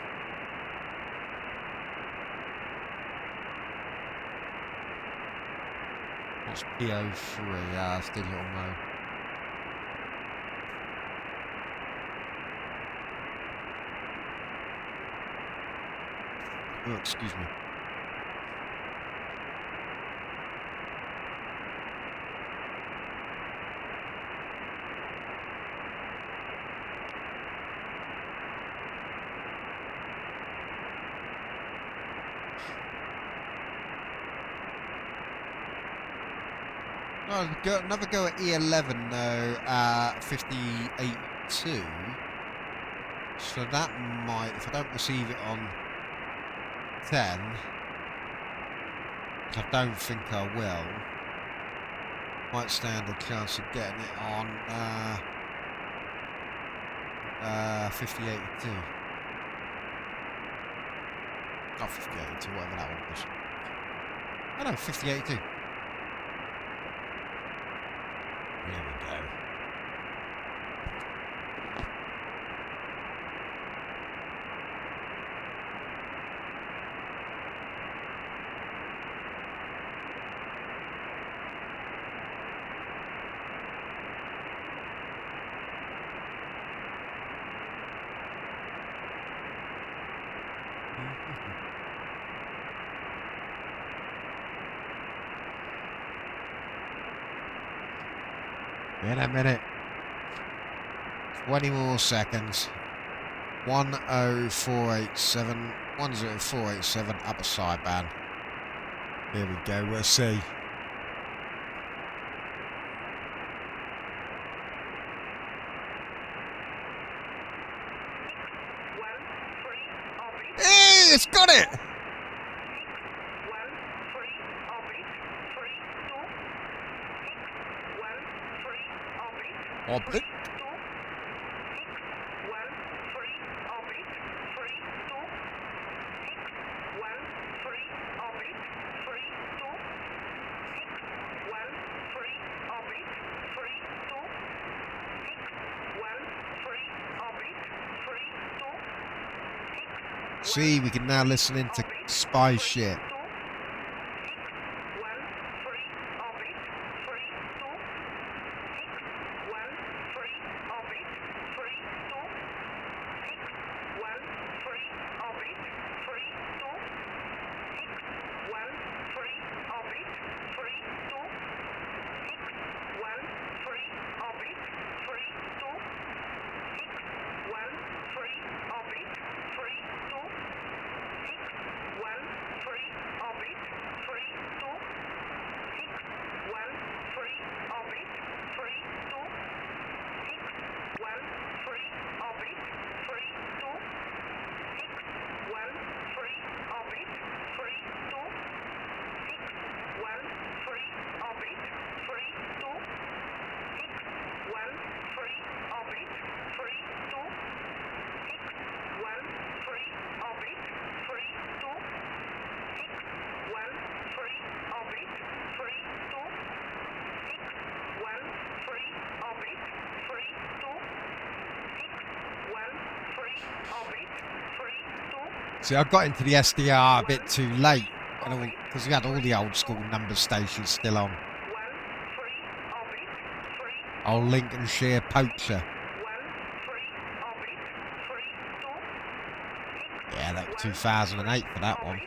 What's PO3? Still little mode. Oh, excuse me. Oh, another go at E11 though, 58.2. So that might, if I don't receive it on 10, which I don't think I will, might stand a chance of getting it on 58.2. Not 58.2, whatever that one was. Oh no, 58.2. There we go. In a minute. 20 more seconds. 10487. 10487 upper sideband. Here we go, we'll see. Hey, it's got it! Oblique. See, we can now listen into spy shit. See, I got into the SDR a bit too late because we had all the old school number stations still on. Old Lincolnshire Poacher. Yeah, that was 2008 for that one.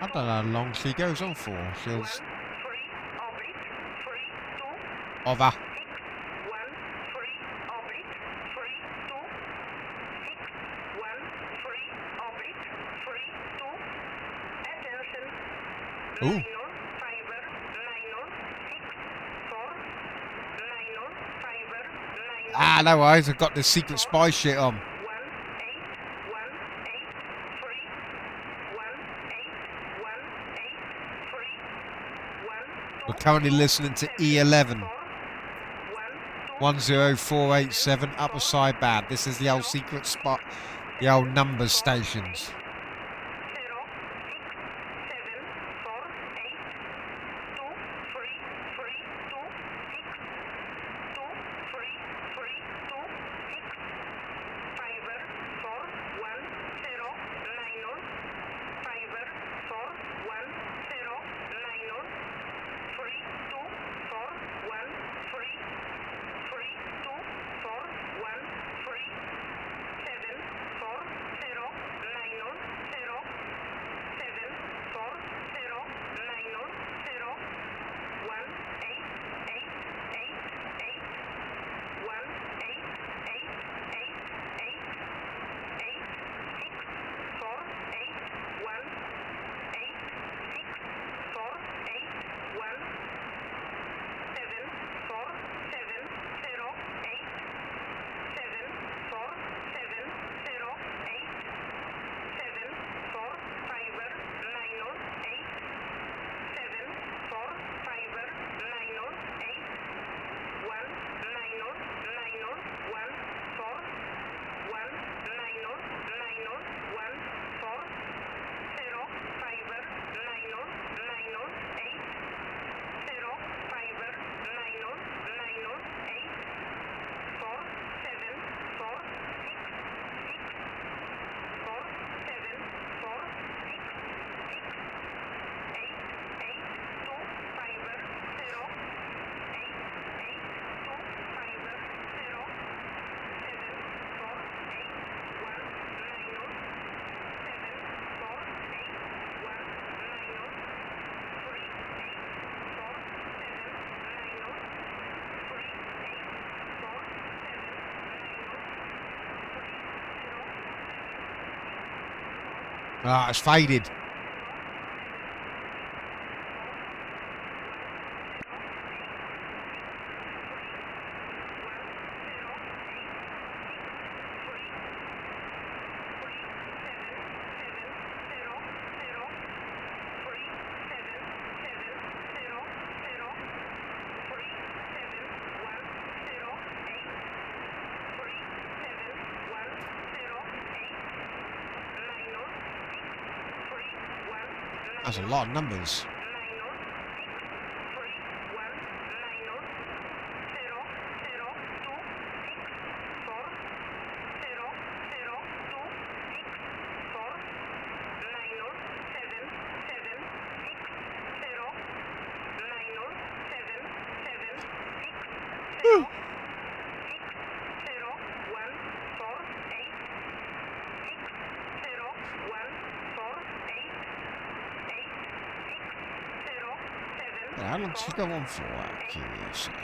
I don't know how long she goes on for. She'll... Over. Ooh. Ah, no worries. I've got the secret spy shit on. We're currently listening to E11. 10487 upper side band. This is the old secret spot, the old numbers stations. Ah, it's faded. That's a lot of numbers. How long does it go on for, out of curiosity?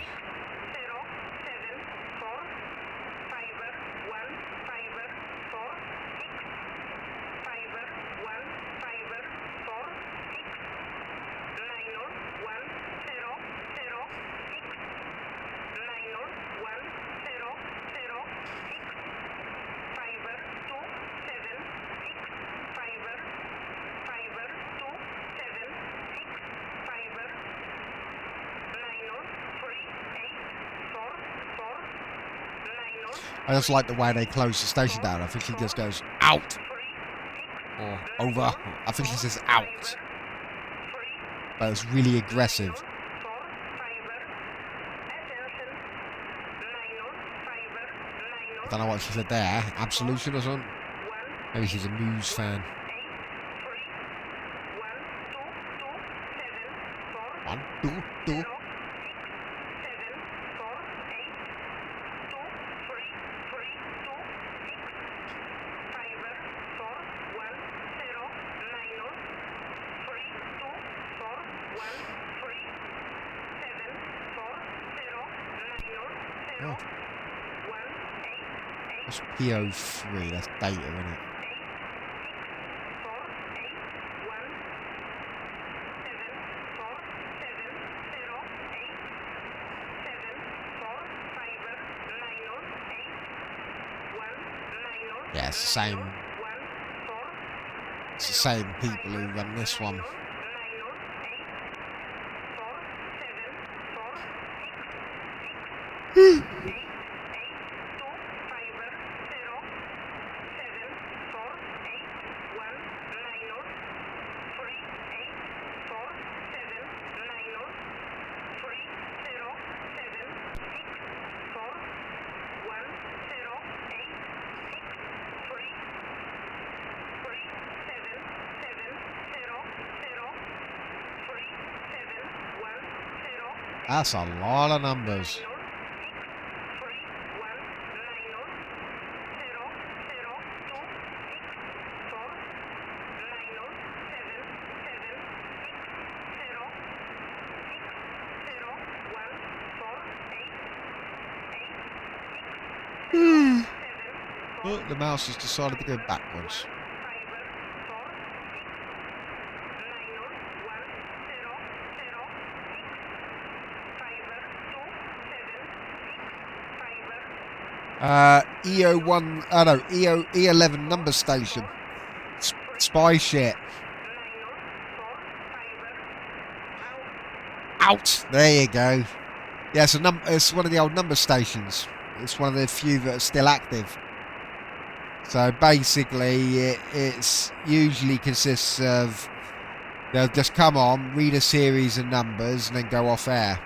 I just like the way they close the station down. I think he just goes out or over. I think he says out, but it's really aggressive. I don't know what she said there. Absolution or something? Maybe she's a Muse fan. 1, 2, 2. Oh. That's PO3, that's data, isn't it? Yeah, it's the same. It's the same people who run this one. That's a lot of numbers. Oh, the mouse has decided to go backwards. EO1, no, E11 number station. Spy shit. Out! There you go. Yeah, it's one of the old number stations. It's one of the few that are still active. So basically, it's usually consists of, they'll just come on, read a series of numbers, and then go off air.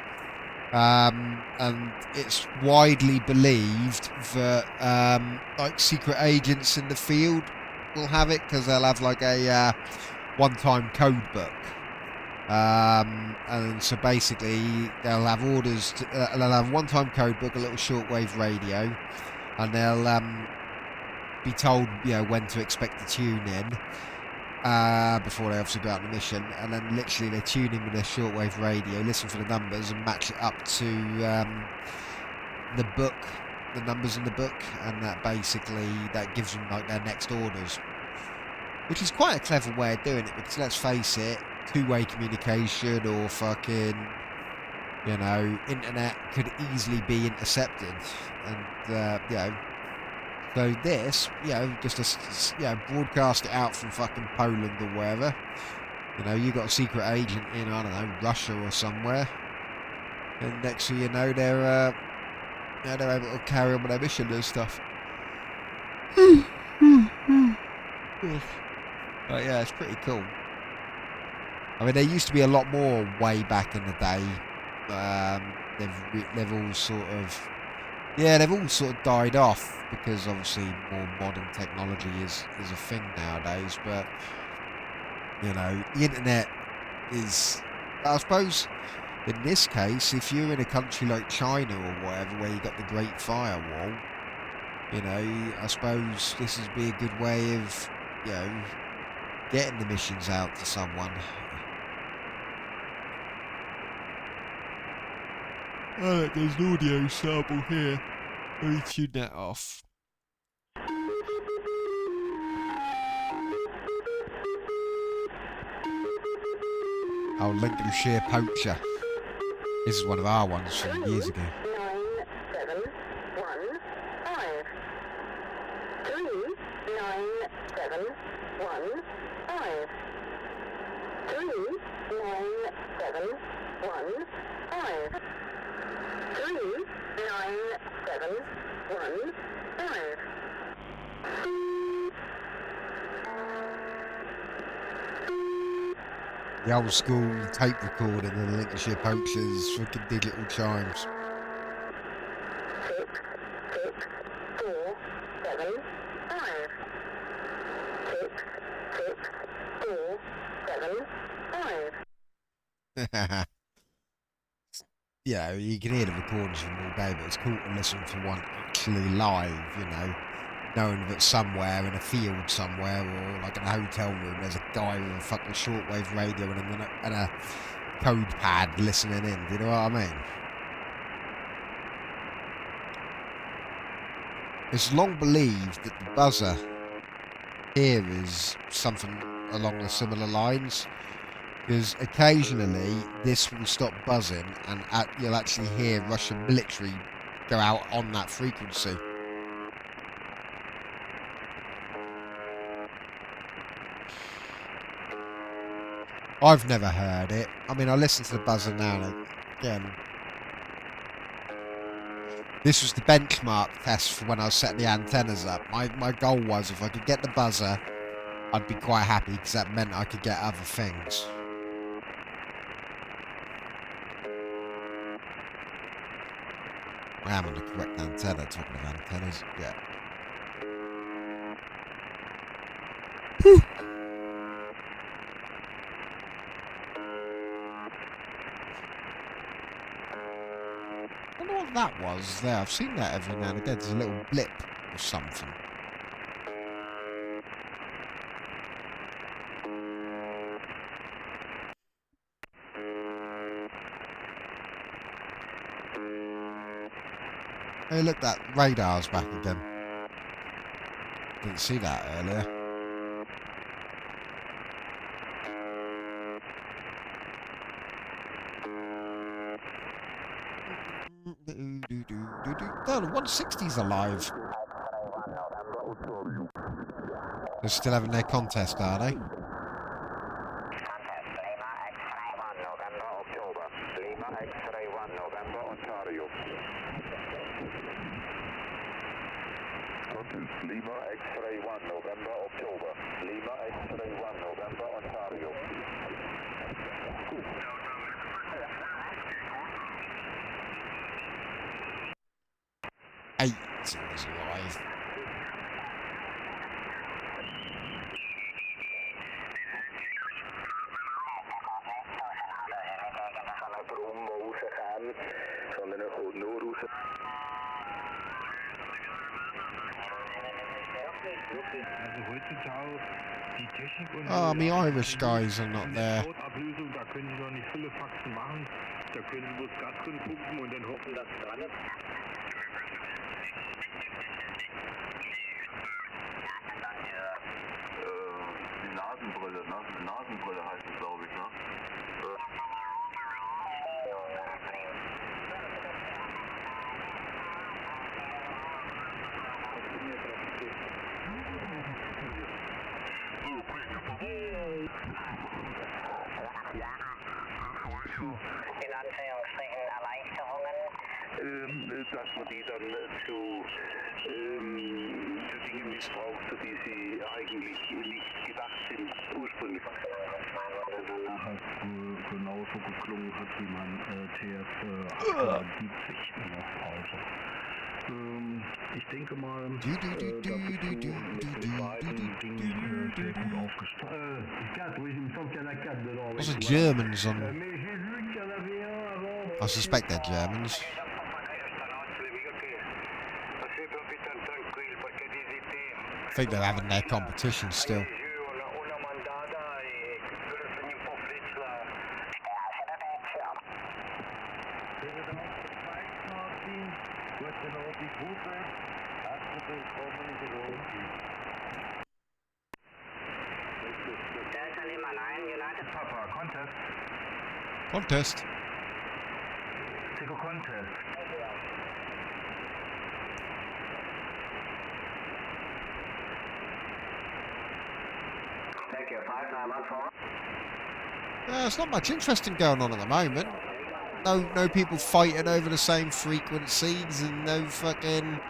And it's widely believed that like secret agents in the field will have it, because they'll have like a one-time code book. And so basically they'll have orders to, they'll have a one-time code book, a little shortwave radio, and they'll be told, you know, when to expect to tune in before they obviously go out on the mission, and then literally they tune in with their shortwave radio, listen for the numbers and match it up to the book, the numbers in the book, and that basically that gives them like their next orders. Which is quite a clever way of doing it, because let's face it, two-way communication or fucking, you know, internet could easily be intercepted. And, you know, so this, you know, just, you know, broadcast it out from fucking Poland or wherever. You know, you got a secret agent in, I don't know, Russia or somewhere. And next thing you know, they're able to carry on with their mission and stuff. But yeah, it's pretty cool. I mean, there used to be a lot more way back in the day. They've all sort of, yeah, they've all sort of died off because obviously more modern technology is a thing nowadays. But you know, the internet is, I suppose, in this case, if you're in a country like China or whatever, where you got the Great Firewall, you know, I suppose this would be a good way of, you know, getting the missions out to someone. Oh, look, there's an audio sample here. Let me tune that off. Oh, Lincolnshire Poacher. This is one of our ones from years ago. 39715. The old school tape recording of the Lincolnshire Poachers, freaking digital chimes. 66475. 66475. Yeah, you can hear the recordings from all day, but it's cool to listen to one actually live, you know, knowing that somewhere in a field somewhere or like in a hotel room there's a guy with a fucking shortwave radio and a code pad listening in. Do you know what I mean? It's long believed that the buzzer here is something along the similar lines, because occasionally this will stop buzzing and you'll actually hear Russian military go out on that frequency. I've never heard it. I mean, I listen to the buzzer now and again. This was the benchmark test for when I was setting the antennas up. My goal was, if I could get the buzzer, I'd be quite happy, because that meant I could get other things. I am on the correct antenna, talking of antennas. Yeah. Whew. I don't know what that was there. I've seen that every now and again. There's a little blip or something. Hey, look, that radar's back again. Didn't see that earlier. Oh, the 160's alive. They're still having their contest, are they? Lima X-ray 1 November October. Lima X-ray 1 November Ontario. Eight is alive. Oh, my Irish guys are not there. Nasenbrille, Nasenbrille heißt es, glaube ich, ne? In Anführungsstrichen Erleichterungen. Dass man die dann zu Dingen missbraucht, für die sie eigentlich nicht gedacht sind, ursprünglich. Hat genauso geklungen hat wie mein TF 78 noch. Also, ich denke mal, da bist du mit den beiden Dingen sehr gut aufgestellt. 4, oui, il me semble qu'il y en a 4 dedans. Those are Germans on. Mais j'ai vu qu'il y en avait un avant. I suspect they're Germans. I think they're having their competition still. Delta Lima 9, United Papa, contest. Contest. Take a contest. Thank you, 5914. There's not much interesting going on at the moment. No people fighting over the same frequencies and no fucking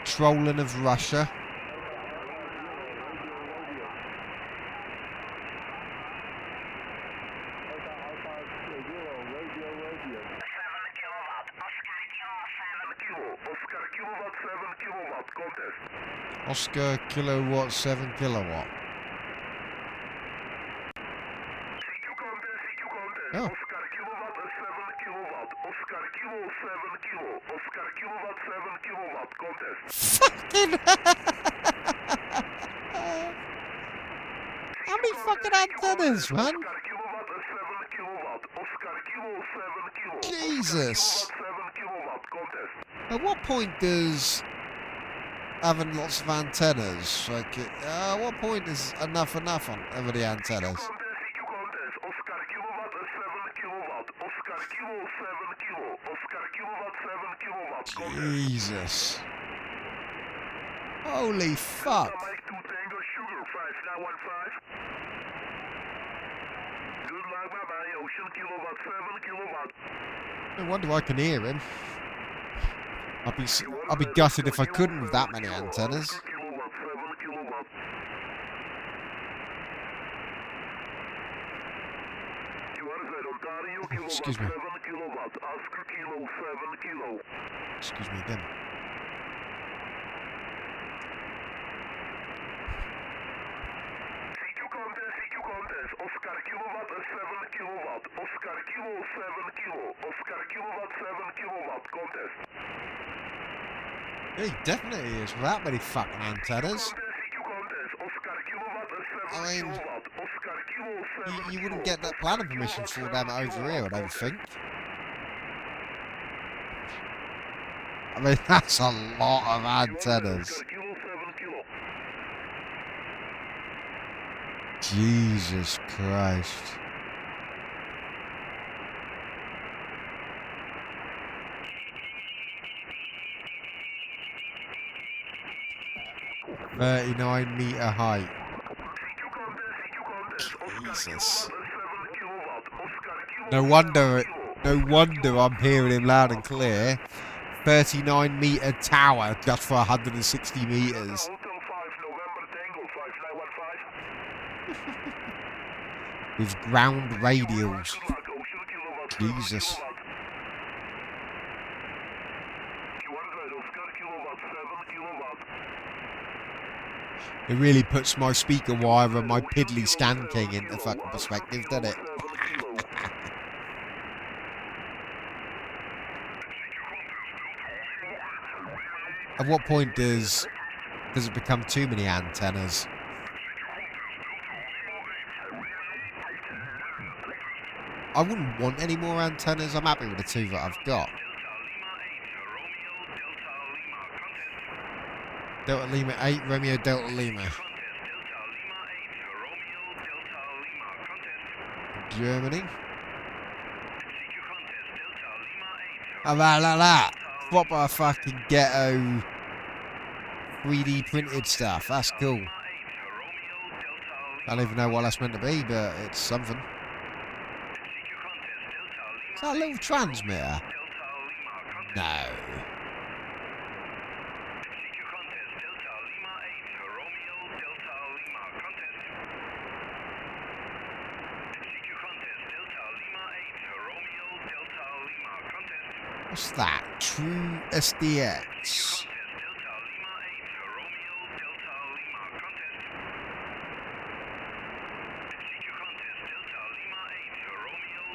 trolling of Russia. Oscar kilowatt 7 kilowatt. Oh. Oscar kilowatt 7 kilowatt. Oscar kilo 7 kilo. Oscar kilowatt 7 kilowatt. Contest. Fucking how many fucking antennas, man? Oscar kilowatt 7 kilowatt. Oscar kilo 7 kilo. Jesus. Oscar kilowatt 7 kilowatt. Contest. At what point does having lots of antennas, like, what point is enough on over the antennas? Oscar kilowatt 7 kilowatt. Oscar kilo 7 kilo. Oscar kilowatt 7 kilowatt. Jesus. Holy fuck. Mike 2 Tango Sugar 5915. Good luck, bye-bye. Ocean kilowatt 7 kilowatt. No wonder I can hear him. I'd be gutted if I couldn't with that many antennas. Kilowatt 7 kilowatt. Ontario kilowatt Excuse me. 7 kilowatt. Oscar kilo 7 kilo. Excuse me again. CQ contest. Oscar kilowatt 7 kilowatt. Oscar kilo 7 kilo. Oscar kilowatt 7 kilowatt. Contest. Yeah, he definitely is with that many fucking antennas. CQ contest. Oscar kilowatt 7 I mean, kilowatt. Oscar kilo 7 you wouldn't get that planning permission for them over here, I don't think. I mean, that's a lot of antennas. Oscar kilo 7 kilo. Jesus Christ. "39-meter height." Jesus. No wonder I'm hearing him loud and clear. 39-meter tower just for 160 meters. Hotel 5 November Tango 5915. With ground radials. Ocean kilowatt 7 Jesus. kilowatt. Oscar kilowatt 7 kilowatt. It really puts my speaker wire and my piddly Scan King into fucking perspective, doesn't it? At what point does it become too many antennas? I wouldn't want any more antennas. I'm happy with the two that I've got. Delta Lima 8, Romeo Delta Lima. Germany. Oh man, like that. Proper fucking ghetto 3D printed stuff. That's cool. I don't even know what that's meant to be, but it's something. Is that a little transmitter? No. What's that? True SDX.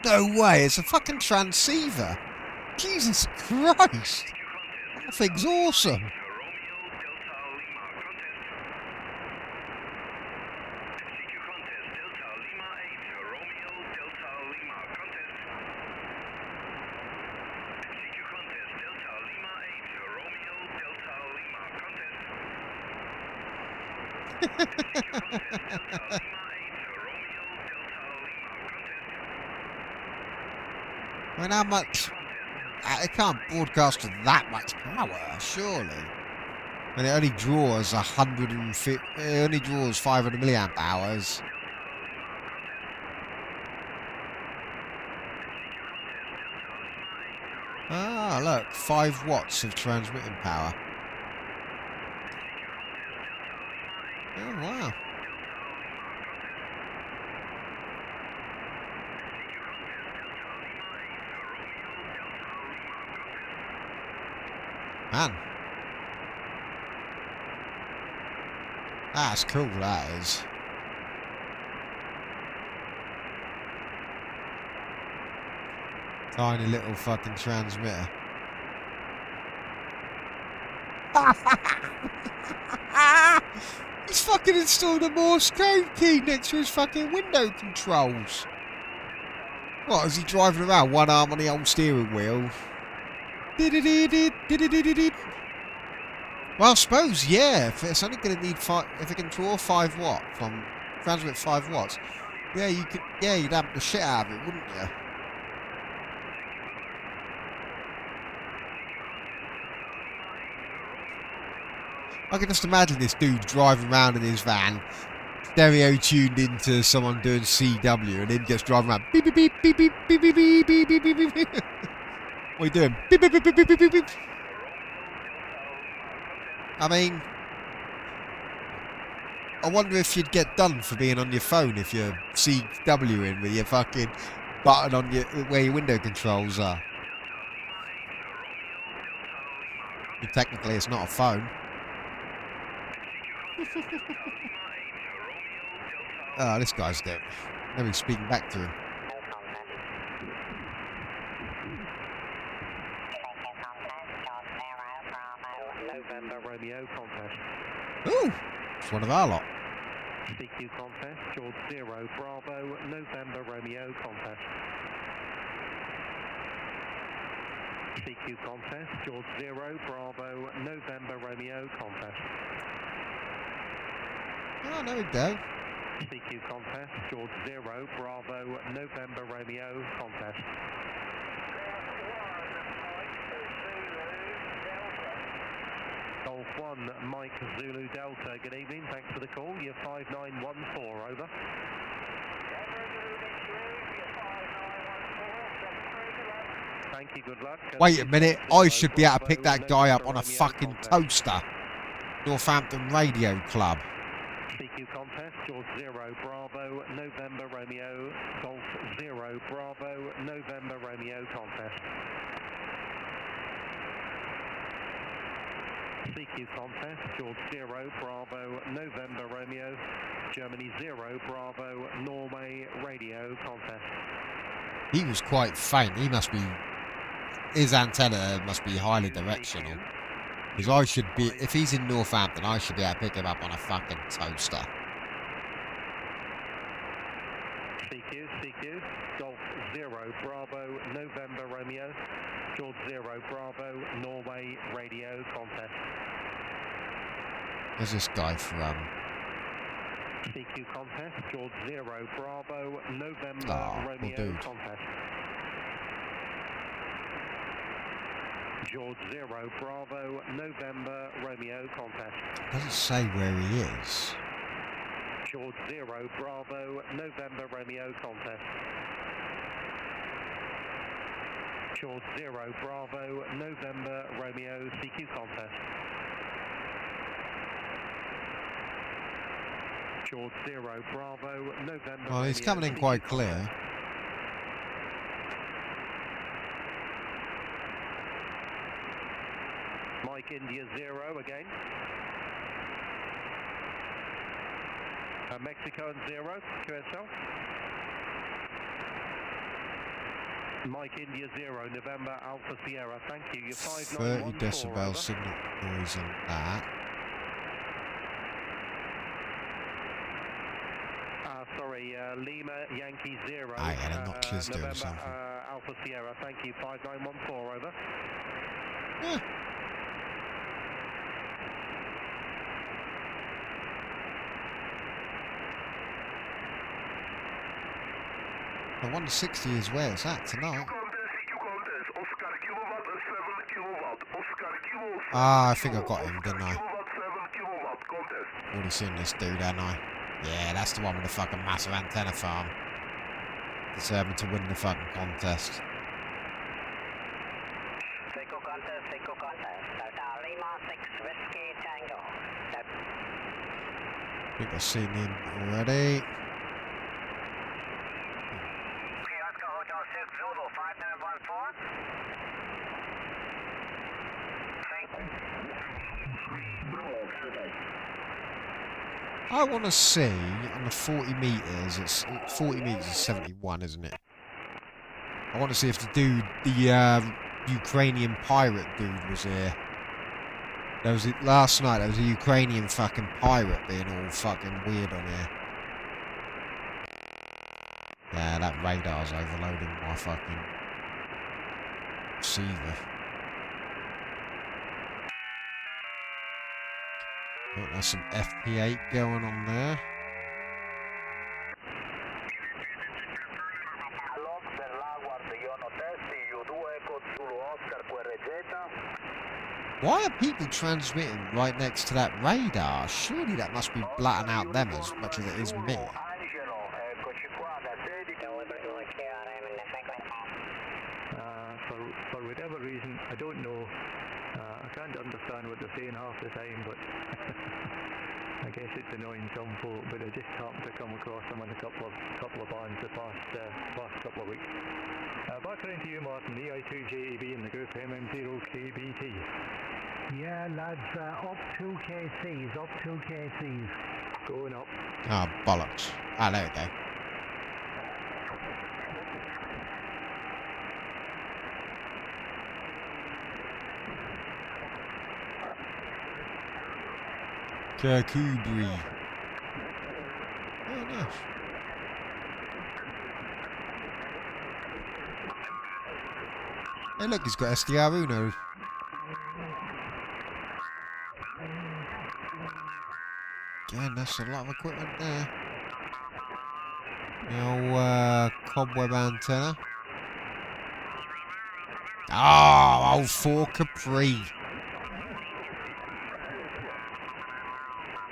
No way, it's a fucking transceiver. Jesus Christ. That thing's awesome. I mean, how much? It can't broadcast to that much power, surely. I mean, it only draws 150. It only draws 500 milliamp hours. Ah, look, 5 watts of transmitting power. Oh wow. Man. That's cool, that is. Tiny little fucking transmitter. He's fucking installed a Morse code key next to his fucking window controls. What, is he driving around one arm on the old steering wheel? Well, I suppose, yeah, if it's only going to need 5, if it can draw 5 watt from, transmit 5 watts, yeah, you could, yeah, you'd amp the shit out of it, wouldn't you? I can just imagine this dude driving around in his van, stereo tuned into someone doing CW, and him just driving around, beep, beep, beep, beep, beep, beep, beep, beep, beep, beep, beep, beep. What are you doing? Beep, beep, beep, beep, beep, beep, beep. I mean, I wonder if you'd get done for being on your phone if you're CWing with your fucking button on your where your window controls are. But technically, it's not a phone. Oh, this guy's dead. Let me speak back to him. November Romeo contest. Ooh, it's one of our lot. CQ contest, George 0 Bravo, November Romeo contest. CQ contest, George 0 Bravo, November Romeo contest. Oh, there we go. CQ contest, George 0 Bravo, November Romeo contest. Golf 1, Mike Zulu Delta, good evening, thanks for the call, you're 5914, over. Thank you, good luck. Wait a minute, I should be able to pick that guy up on a fucking toaster. Northampton Radio Club. CQ contest, George 0 Bravo, November Romeo, Golf 0 Bravo, November Romeo contest. CQ contest, George 0 Bravo, November Romeo, Germany 0 Bravo, Norway Radio contest. He was quite faint. He must be... His antenna must be highly directional. Because I should be... If he's in Northampton, I should be able to pick him up on a fucking toaster. CQ, Golf 0 Bravo, November Romeo, George 0 Bravo, Norway Radio contest. Where's this guy from? CQ contest. George 0 Bravo November Oh, Romeo dude. contest. George 0 Bravo November Romeo contest. Doesn't say where he is. George 0 Bravo November Romeo contest. George 0 Bravo November Romeo CQ contest. George 0 Bravo November Well, he's Romeo, coming in CQ quite contest. clear. Mike India 0 again. Mexico and 0, QSL. Mike India 0, November Alpha Sierra, thank you. You're 30 5914, decibel over. signal noise on that. Sorry, Lima Yankee 0. Ah, yeah, they're not clear doing November something. Alpha Sierra, thank you. 5914, over. Yeah. The 160 is where it's at tonight. Ah, I think I got him, didn't I? Already seen this dude, hadn't I? Yeah, that's the one with the fucking massive antenna farm. Deserving to win the fucking contest. Seiko contest. Delta Lima 6 Whiskey Tango. I think I've seen him already. Okay, Oscar Hotel 6 Zulu 5914. I want to see on the 40 metres, it's 40 metres is 71, isn't it? I want to see if the dude, the Ukrainian pirate dude was here. There was last night, there was a Ukrainian fucking pirate being all fucking weird on here. Yeah, that radar's overloading my fucking receiver. Oh, there's some FP8 going on there. Why are people transmitting right next to that radar? Surely that must be blatting out them as much as it is me. For whatever reason, I don't know. I can't understand what they're saying half the time, but I guess it's annoying some folk. But I just happened to come across them in a couple of bands the past couple of weeks. Back around to you, Martin. EI2JEB in the group MM0KBT. Yeah, lads, up 2 KCs, up 2 KCs. Going up. Ah, bollocks. Ah, there we go. Kakubri. Oh, nice. Hey, look, he's got SDR Uno. Again, that's a lot of equipment there. The old cobweb antenna. Oh, old 4 Capri.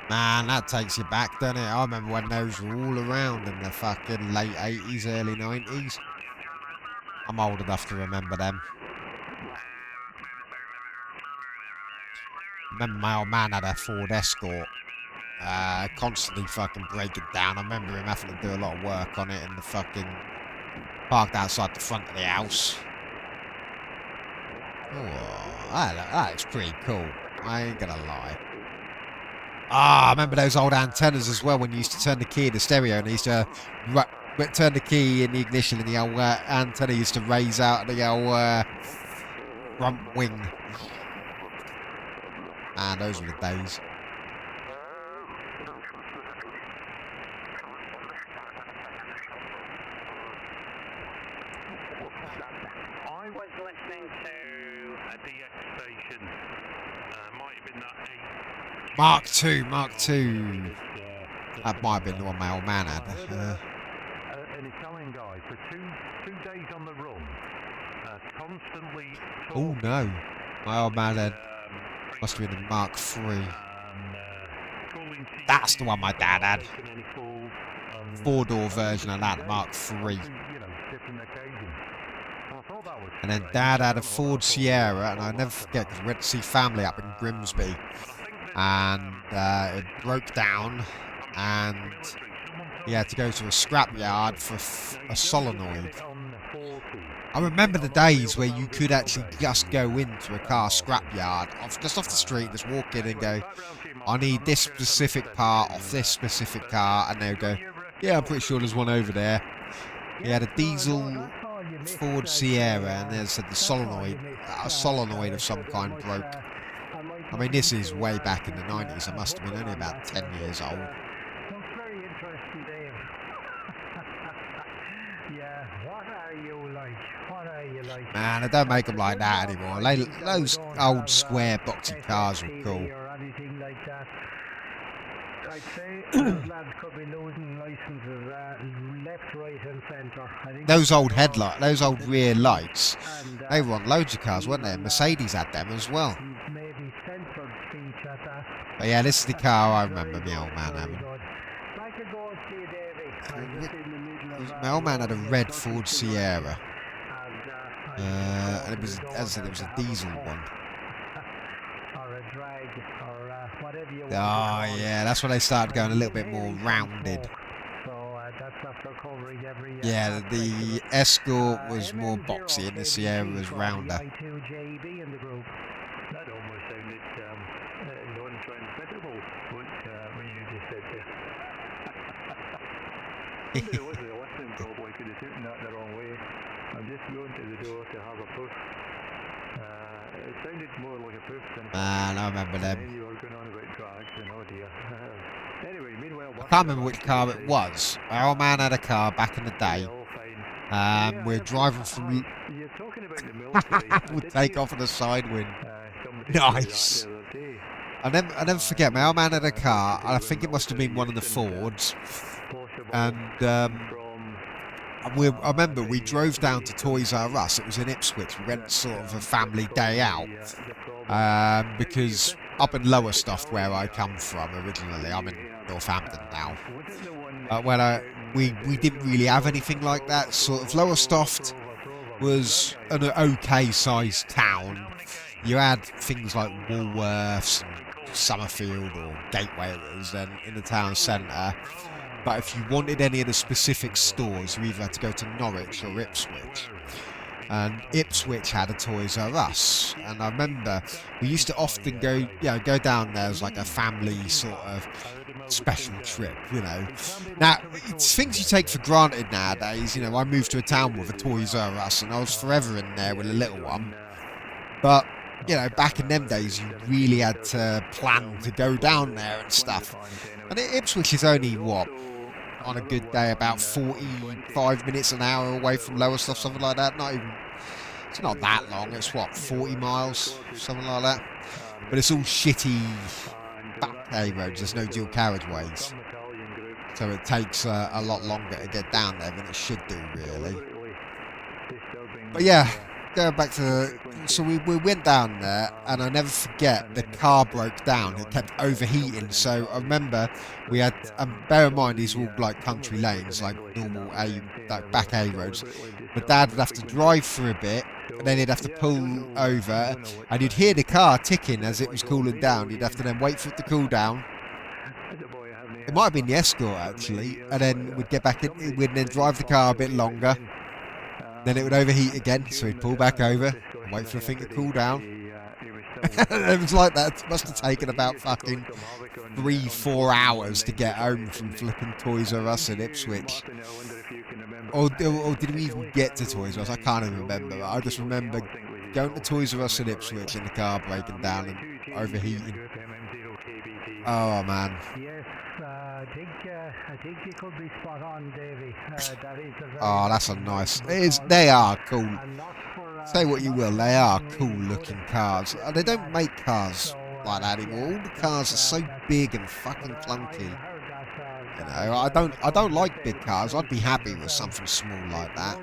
Man, that takes you back, doesn't it? I remember when those were all around in the fucking late 80s, early 90s. I'm old enough to remember them. Remember my old man had a Ford Escort. Constantly fucking break it down. I remember him having to do a lot of work on it in the fucking... parked outside the front of the house. Oh, that looks pretty cool. I ain't gonna lie. Ah, I remember those old antennas as well when you used to turn the key in the stereo and you used to turn the key in the ignition and the old antenna used to raise out the old front wing. Man, those were the days. I was listening to A DX station. Might have been that 8. Mark II, Mark II. That might have been the one my old man had. An Italian guy for two days on the run, constantly. Oh no, my old man had must have been the Mark III. That's the one my dad had. 4-door version of that, Mark III. And then Dad had a Ford Sierra, and I'll never forget because we went to see family up in Grimsby, and it broke down, and he had to go to a scrapyard for a solenoid. I remember the days where you could actually just go into a car scrapyard, just off the street, just walk in and go, I need this specific part off this specific car, and they'll go, yeah, I'm pretty sure there's one over there. He had a diesel Ford Sierra, and there's a solenoid of some kind broke. I mean, this is way back in the 90s. I must have been only about 10 years old. Looks very interesting, Dave. Yeah, what are you like? What are you like? Man, they don't make them like that anymore. Those old square boxy cars were cool. Or anything like that. I'd say those lads could be losing licenses left, right and centre. Those old headlights, those old rear lights, they were on loads of cars, weren't they? Mercedes had them as well. Maybe censored speech at that. But yeah, this is the car I remember my old man having. Like a gold sea, Davey. My old man had a red Ford Sierra. And it was, as I said, it was a diesel one. Or a drag, or whatever you want. Oh yeah, that's when they started going a little bit more rounded. So that's after covering every. Yeah, the Escort was more boxy and the Sierra was rounder. JB in the group. That almost sounded non-transmittable when you just said that. There was a listening probably could have taken that the wrong way. I'm just going to the door to have a puff. It sounded more like a puff than. Man, I remember them. You were going on about drags and oh dear. Anyway, meanwhile, I can't remember which car it was. Our old man had a car back in the day. We're driving from. You're talking about the military. We'd take off on a side wind. Nice. I never forget. My old man had a car, and I think it must have been one of the Fords. And I remember we drove down to Toys R Us. It was in Ipswich. We went sort of a family day out because up in Lowestoft, where I come from originally, I'm in Northampton now. We didn't really have anything like that. Sort of Lowestoft was an okay-sized town. You had things like Woolworths and Summerfield or Gateway it was then in the town centre. But if you wanted any of the specific stores, you either had to go to Norwich or Ipswich. And Ipswich had a Toys R Us. And I remember we used to often go down there as like a family sort of special trip, you know. Now, it's things you take for granted nowadays. You know, I moved to a town with a Toys R Us and I was forever in there with a little one. But, you know, back in them days, you really had to plan to go down there and stuff. And Ipswich is only, what, on a good day, about 45 minutes an hour away from Lowestoft, something like that. It's not that long. It's, what, 40 miles, something like that. But it's all shitty back A roads. There's no dual carriageways. So it takes a lot longer to get down there than it should do, really. But yeah, going back to... So we went down there, and I never forget, the car broke down. It kept overheating. So I remember we had... bear in mind, these were all like country lanes, like normal like back A roads. But Dad would have to drive for a bit, and then he'd have to pull over, and you'd hear the car ticking as it was cooling down. You'd have to then wait for it to cool down. It might have been the Escort, actually. And then we'd get back in, we'd then drive the car a bit longer. Then it would overheat again, so we'd pull back over and wait for the thing to cool down. It was like that. It must have taken about fucking 3-4 hours to get home from flipping Toys R Us in Ipswich. Or did we even get to Toys R Us? I can't even remember. I just remember going to Toys R Us in Ipswich and the car breaking down and overheating. Oh man. Yes, I think you could be spot on, Davey. That's a nice. They are cool. Say what you will, they are cool looking cars. They don't make cars like that anymore. All the cars are so big and fucking clunky. You know, I don't like big cars. I'd be happy with something small like that.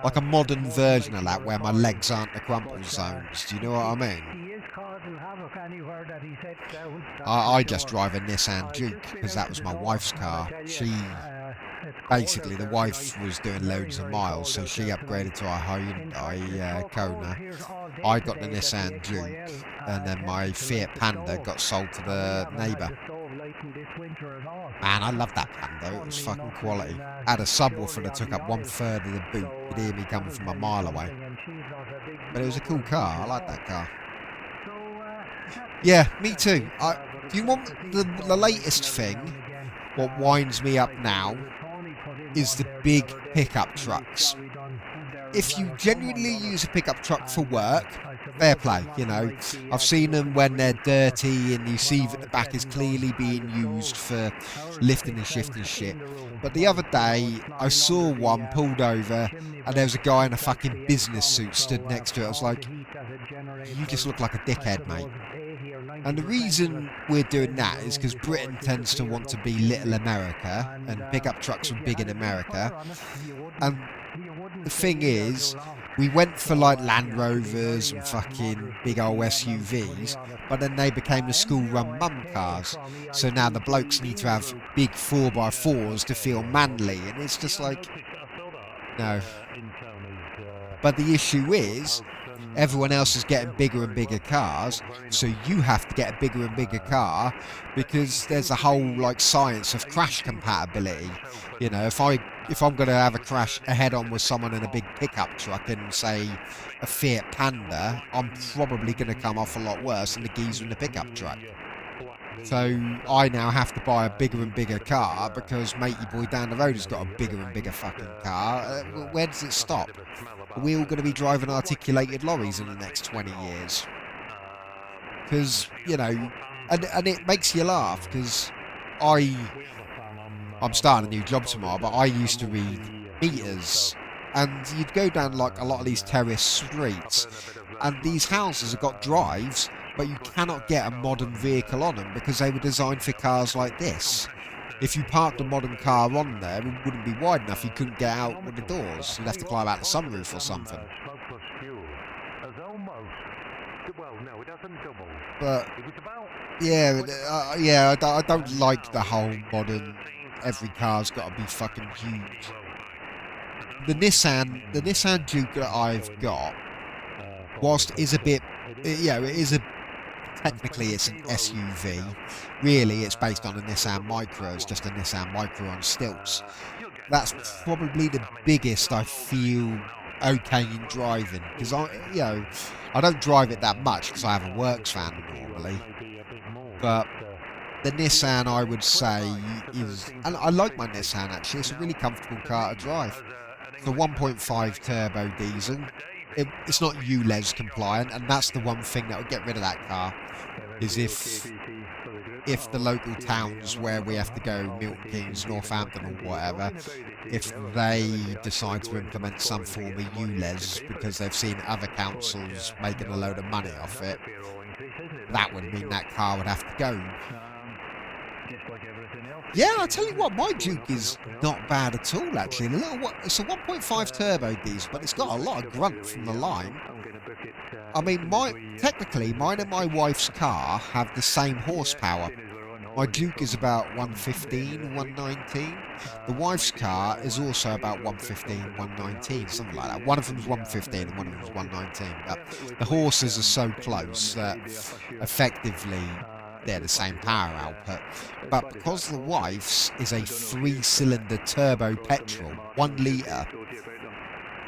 Like a modern version of that where my legs aren't the crumple zones. Do you know what I mean? He is causing havoc anywhere that he sets out. I just drive a Nissan Juke because that was my wife's car. She basically, the wife was doing loads of miles, so she upgraded to a Hyundai Kona. I got the Nissan Juke, and then my Fiat Panda got sold to the neighbour. Man, I love that Panda. It was fucking quality. I had a subwoofer that took up 1/3 of the boot. You could hear me coming from a mile away. But it was a cool car. I like that car. Yeah, me too. Do you want the latest thing? What winds me up now is the big pickup trucks. If you genuinely use a pickup truck for work, fair play, you know. I've seen them when they're dirty and you see that the back is clearly being used for lifting and shifting shit. But the other day, I saw one pulled over and there was a guy in a fucking business suit stood next to it. I was like, you just look like a dickhead, mate. And the reason we're doing that is because Britain tends to want to be little America, and pickup trucks are big in America. And the thing is, we went for like Land Rovers and fucking big old SUVs, but then they became the school-run mum cars. So now the blokes need to have big 4x4s to feel manly, and it's just like, no. But the issue is, everyone else is getting bigger and bigger cars, so you have to get a bigger and bigger car because there's a whole like science of crash compatibility. You know, if I'm going to have a crash head-on with someone in a big pickup truck and say a Fiat Panda, I'm probably going to come off a lot worse than the geezer in the pickup truck. So I now have to buy a bigger and bigger car because matey boy down the road has got a bigger and bigger fucking car. Where does it stop? Are we all going to be driving articulated lorries in the next 20 years? Because, you know, and it makes you laugh because I'm starting a new job tomorrow, but I used to read meters, and you'd go down like a lot of these terrace streets, and these houses have got drives, but you cannot get a modern vehicle on them because they were designed for cars like this. If you parked a modern car on there, it wouldn't be wide enough. You couldn't get out with the doors. You'd have to climb out the sunroof or something. But yeah, I don't like the whole modern. Every car's got to be fucking huge. The Nissan Juke that I've got, whilst it is a bit, technically it's an SUV. Really, it's based on a Nissan Micra. It's just a Nissan Micra on stilts. That's probably the biggest I feel okay in driving because I don't drive it that much because I have a works van normally. But the Nissan, I would say, is, and I like my Nissan actually. It's a really comfortable car to drive. It's a 1.5 turbo diesel. It's not ULEZ compliant, and that's the one thing that would get rid of that car. Is if the local towns where we have to go, Milton Keynes, Northampton or whatever, if they decide to implement some form of ULEZ because they've seen other councils making a load of money off it, that would mean that car would have to go. Yeah, I'll tell you what, my Juke is not bad at all actually. It's a 1.5 turbo diesel, but it's got a lot of grunt from the line. I mean, technically, mine and my wife's car have the same horsepower. My Juke is about 115, 119. The wife's car is also about 115, 119, something like that. One of them's 115 and one of them's 119. But the horses are so close that effectively they're the same power output. But because the wife's is a 3-cylinder turbo petrol, 1 litre,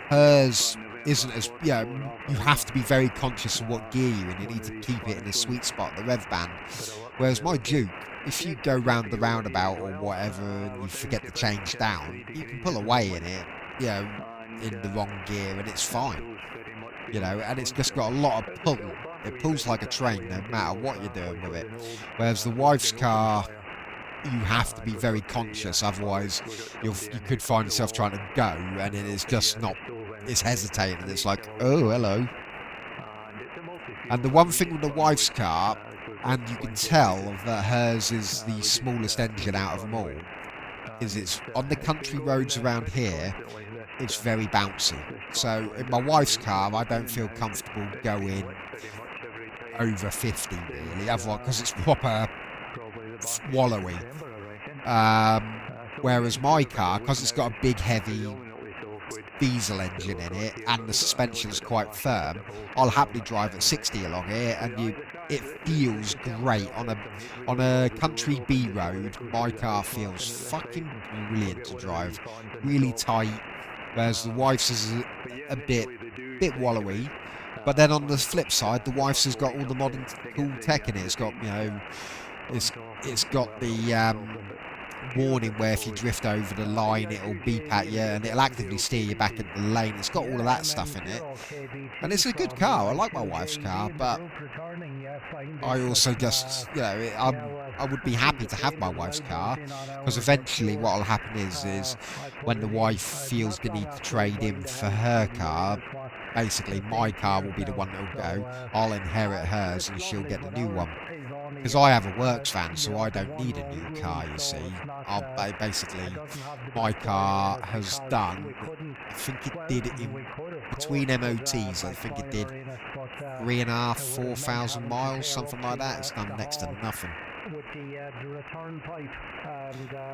hers isn't as, you have to be very conscious of what gear you're in. You need to keep it in a sweet spot, the rev band. Whereas my Juke, if you go round the roundabout or whatever and you forget to change down, you can pull away in it, in the wrong gear and it's fine. And it's just got a lot of pull. It pulls like a train no matter what you're doing with it. Whereas the wife's car, you have to be very conscious, otherwise you could find yourself trying to go and it is just not, it's hesitating. It's like, oh, hello. And the one thing with the wife's car, and you can tell that hers is the smallest engine out of them all. Is it's on the country roads around here, it's very bouncy. So in my wife's car, I don't feel comfortable going over 50 really, otherwise, because it's proper wallowy. Whereas my car, because it's got a big heavy diesel engine in it and the suspension's quite firm, I'll happily drive at 60 along here, and it feels great on a country B road. My car feels fucking brilliant to drive, really tight, whereas the wife's is a bit wallowy. But then on the flip side, the wife's has got all the modern cool tech in it. It's got, you know, it's got the warning where if you drift over the line, it'll beep at you and it'll actively steer you back into the lane. It's got all of that stuff in it, and it's a good car. I like my wife's car, but I also just, you know, I would be happy to have my wife's car, because eventually what will happen is when the wife feels the need to trade in for her car, basically my car will be the one that'll go. I'll inherit hers and she'll get the new one. Because I have a works van, so I don't need a new car, you see. Basically, my car has done, I think it did in between MOTs, I think it did 3,500, 4,000 miles, something like that. It's done next to nothing.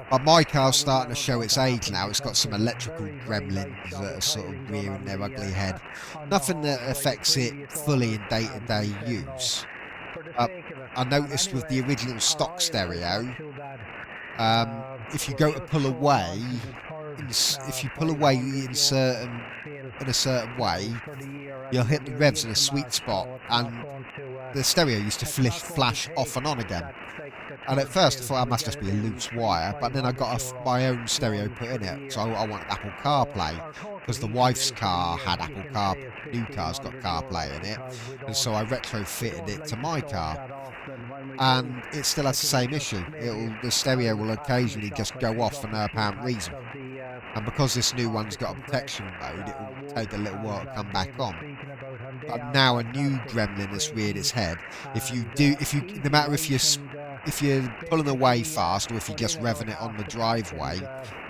But my car's starting to show its age now. It's got some electrical gremlins that are sort of rearing their ugly head. Nothing that affects it fully in day-to-day use. I noticed with the original stock stereo, if you go to pull away, if you pull away in a certain way, you'll hit the revs in a sweet spot, and the stereo used to flash off and on again. And at first I thought that must just be a loose wire, but then I got my own stereo put in it, so I wanted Apple CarPlay, because the wife's car had Apple CarPlay, new car's got CarPlay in it, and so I retrofitted it to my car. And it still has the same issue. The stereo will occasionally just go off for no apparent reason. And because this new one's got a protection mode, it will take a little while to come back on. But now a new gremlin has reared its head. No matter if you're pulling away fast or if you're just revving it on the driveway,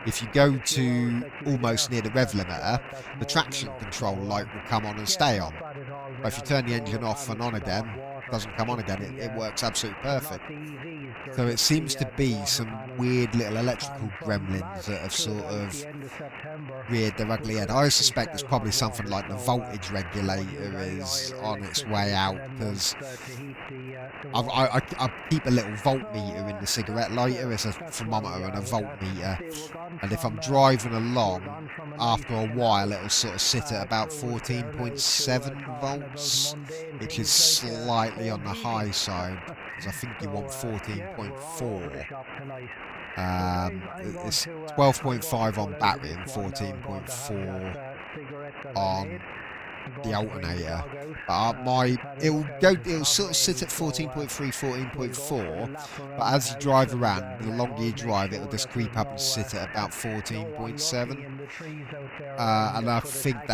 if you go to almost near the rev limiter, the traction control light will come on and stay on. But if you turn the engine off and on again, it doesn't come on again, it works absolutely perfect. So it seems to be some weird little electrical gremlins that have sort of reared their ugly head. I suspect it's probably something like the voltage regulator is on its way out, because I keep a little voltmeter in the cigarette lighter. It's a thermometer and a voltmeter, and if I'm driving along, after a while it'll sort of sit at about 14.7 volts, which is slightly on the high side, because I think you want 14.4. It's 12.5 on battery and 14.4 on the alternator. It'll sort of sit at 14.3, 14.4, but as you drive around, the longer you drive, it'll just creep up and sit at about 14.7. And I think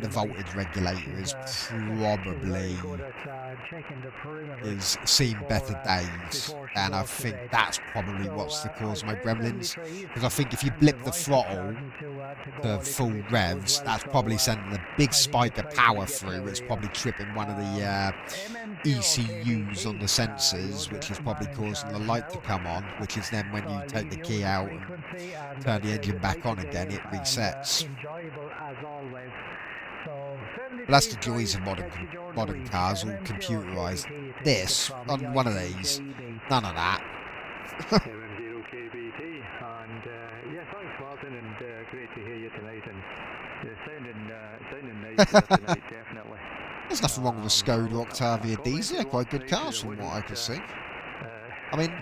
the voltage regulator is probably seen better days, and I think that's probably what's the cause of my gremlins. Because I think if you blip the throttle to full revs, that's probably sending a big spike of power through. It's probably tripping one of the ECUs on the sensors, which is probably causing the light to come on, which is then when you take the key out and turn the engine back on again, it resets. But that's the joys of modern cars, all computerised. This, on one of these, none of that. Yeah, thanks Martin, and great to hear you tonight, and sounding nice tonight, definitely. There's nothing wrong with a Skoda Octavia diesel. They're quite good cars from what I can see. I mean,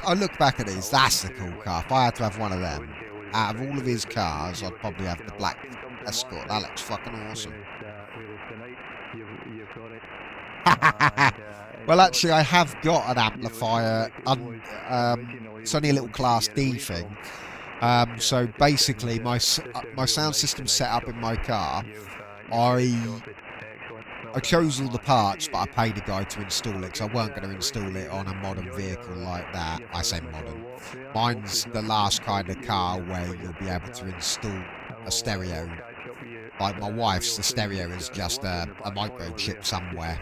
I look back at these, that's the cool car. If I had to have one of them, out of all of his cars, I'd probably have the black Escort. That looks fucking awesome. Well, actually, I have got an amplifier. It's only a little Class D thing. So basically, my sound system set up in my car, I chose all the parts, but I paid a guy to install it, because I weren't going to install it on a modern vehicle like that. I say modern. Mine's the last kind of car where you'll be able to install a stereo. Like my wife's, the stereo is just a microchip somewhere.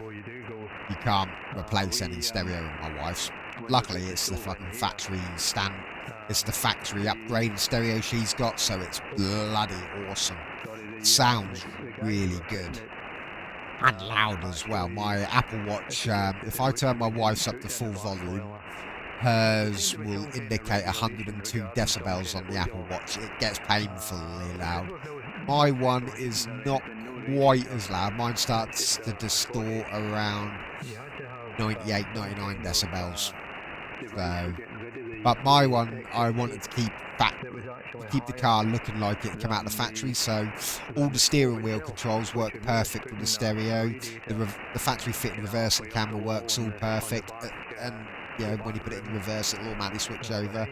You can't replace any stereo in my wife's. Luckily, it's the fucking factory it's the factory upgraded stereo she's got, so it's bloody awesome. It sounds really good. And loud as well. My Apple Watch, if I turn my wife's up to full volume, hers will indicate 102 decibels on the Apple Watch. It gets painfully loud. My one is not quite as loud. Mine starts to distort around 98, 99 decibels. So, but my one, I wanted to keep the car looking like it came out of the factory, so all the steering wheel controls work perfect with the stereo. The factory fitted reversing camera works all perfect, and you know, when you put it in reverse, it'll automatically switch over.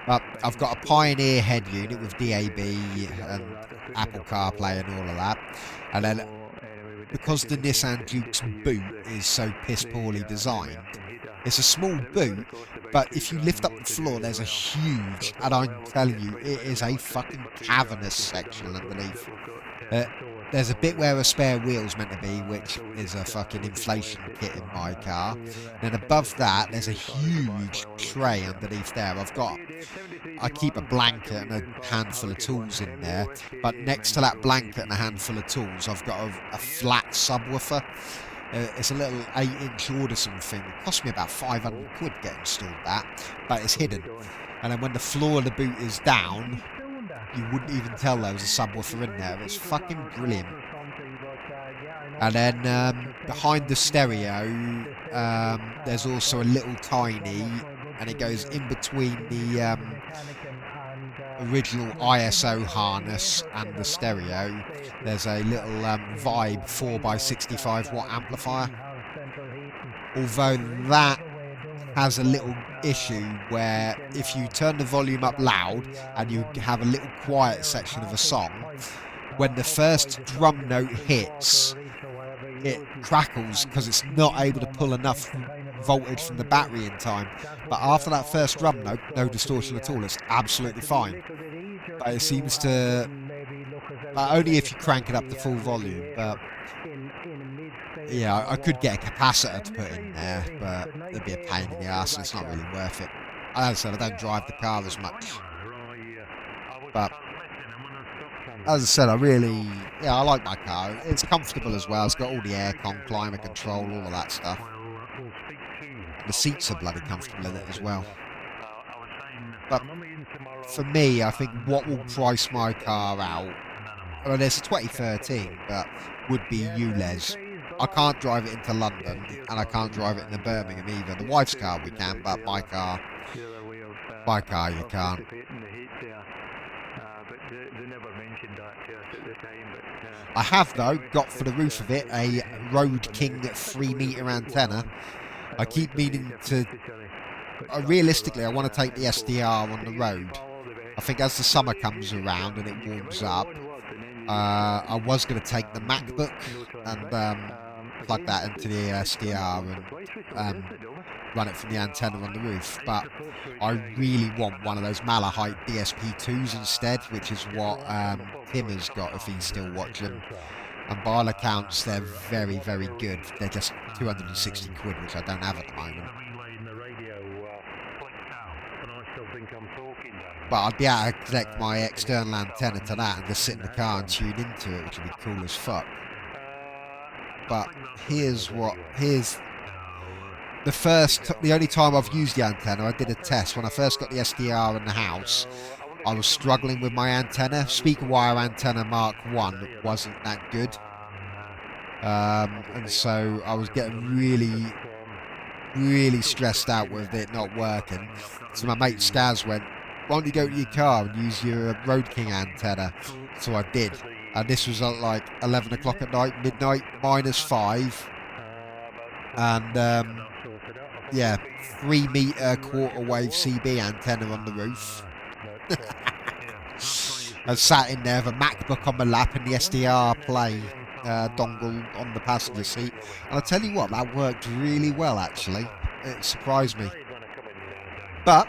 But I've got a Pioneer head unit with DAB and Apple CarPlay and all of that, and then because the Nissan Duke's boot is so piss poorly designed, it's a small boot, but if you lift up the floor, there's a huge, and I'm telling you, it is a fucking cavernous section underneath. There's a bit where a spare wheel's meant to be, which is a fucking inflation kit in my car. Then above that, there's a huge tray underneath there. I keep a blanket and a handful of tools in there, but next to that blanket and a handful of tools, I've got a flat subwoofer. It's a little 8-inch Audison thing. It cost me about 500 quid to get installed that, but it's hidden. And then when the floor of the boot is down, you wouldn't even tell there was a subwoofer in there. It's fucking brilliant. And then behind the stereo, there's also a little tiny, and it goes in between the original ISO harness and the stereo. There's a little Vibe 4x65 watt amplifier. Although that has a little issue where if you turn the volume up loud and you have a little quiet section of a song, when the first drum note hits, it crackles because it's not able to pull enough voltage from the battery in time. But after that first drum note, no distortion at all, it's absolutely fine. But it seems to, only if you crank it up to full volume. But yeah, I could get a capacitor to put in there, but it'd be a pain in the ass and it's not really worth it. As I said, I don't drive the car as much. But as I said, I like my car. It's comfortable as well. It's got all the aircon, climate control, all of that stuff. The seats are bloody comfortable in it as well. But for me, I think what will price my car out, well, there's a 2013, but would be ULEZ. I can't drive it into London, and I can't drive it into Birmingham either. The wife's car we can, but my car you can't. I have, though, got for the roof of it a Road King 3-metre antenna. I keep meaning to... realistically, I want to take the SDR on the road. I think as the summer comes around and it warms up, I was going to take the MacBook and plug that into the SDR and run it from the antenna on the roof. But I really want one of those Malahite DSP2s instead, which is what Tim has got if he's still watching. And by all accounts, they're very, very good. They're just 260 quid, which I don't have at the moment. But I'd be able to connect my external antenna to that and just sit in the car and tune into it, which would be cool as fuck. But here's the only time I've used the antenna. I did a test when I first got the SDR in the house. I was struggling with my antenna. Speaker wire antenna Mark 1 wasn't that good, and so I was getting really stressed out with it not working. So my mate Skaz went, "Why don't you go to your car and use your Road King antenna?" So I did, and this was at like 11 o'clock at night, midnight, -5, and yeah, 3-metre quarter wave CB antenna on the roof. I sat in there with a MacBook on my lap and the SDR playing. dongle on the passenger seat. And I'll tell you what, that worked really well actually. It surprised me. But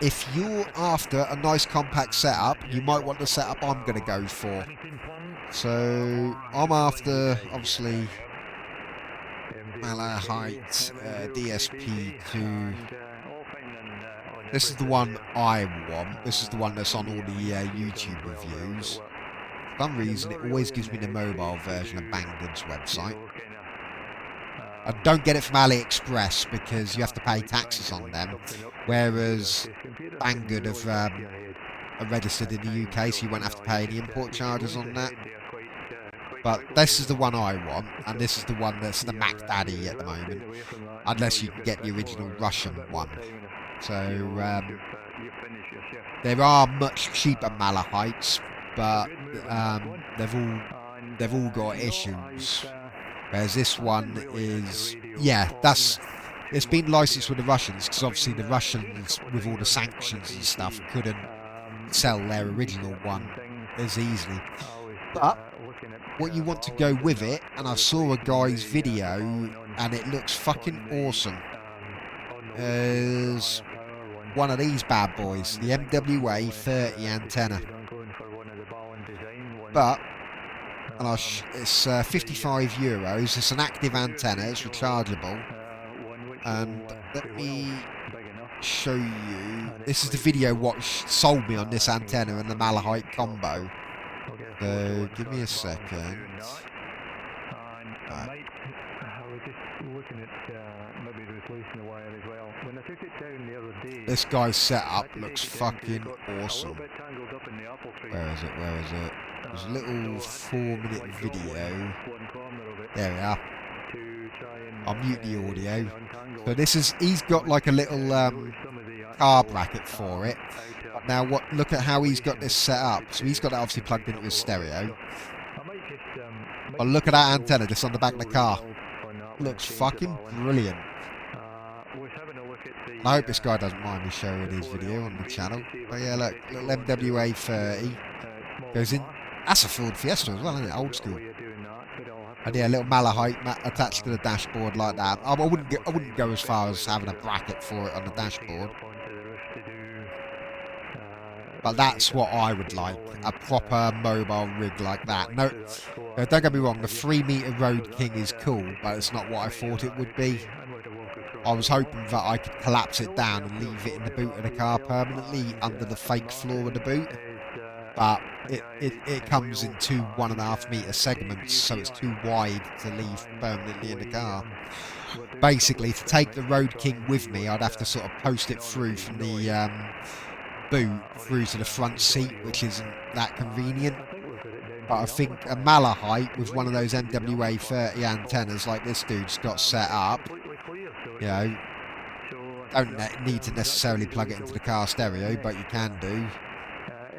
if you're after a nice compact setup, you might want the setup I'm going to go for. So I'm after, obviously, Malahite DSP2. This is the one I want. This is the one that's on all the YouTube reviews. For some reason, it always gives me the mobile version of Banggood's website. And don't get it from AliExpress because you have to pay taxes on them. Whereas Banggood are registered in the UK, so you won't have to pay any import charges on that. But this is the one I want, and this is the one that's the Mac Daddy at the moment. Unless you can get the original Russian one. So there are much cheaper Malahites, but they've all got issues. Whereas this one is, yeah, it's been licensed with the Russians because obviously the Russians, with all the sanctions and stuff, couldn't sell their original one as easily. But what you want to go with it, and I saw a guy's video and it looks fucking awesome, is one of these bad boys, the MWA 30 antenna. But it's 55 euros. It's an active antenna. It's rechargeable. And let me show you. This is the video what sold me on this antenna and the Malahite combo. So give me a second. Right. This guy's setup looks fucking awesome. Where is it? Where is it? There's a little 4-minute video. There we are. I'll mute the audio. So he's got like a little car bracket for it. But now look at how he's got this set up. So he's got it obviously plugged into his stereo. But look at that antenna just on the back of the car. Looks fucking brilliant. I hope this guy doesn't mind me showing his video on the channel. But yeah, look, little MWA 30 goes in. That's a Ford Fiesta as well, isn't it? Old school. And yeah, a little Malahite attached to the dashboard like that. I wouldn't go as far as having a bracket for it on the dashboard. But that's what I would like, a proper mobile rig like that. No, don't get me wrong, the 3-meter Road King is cool, but it's not what I thought it would be. I was hoping that I could collapse it down and leave it in the boot of the car permanently under the fake floor of the boot. But it comes in two 1.5 meter segments, so it's too wide to leave permanently in the car. Basically, to take the Road King with me, I'd have to sort of post it through from the boot through to the front seat, which isn't that convenient. But I think a Malahite with one of those MWA 30 antennas like this dude's got set up, you know, don't need to necessarily plug it into the car stereo, but you can do.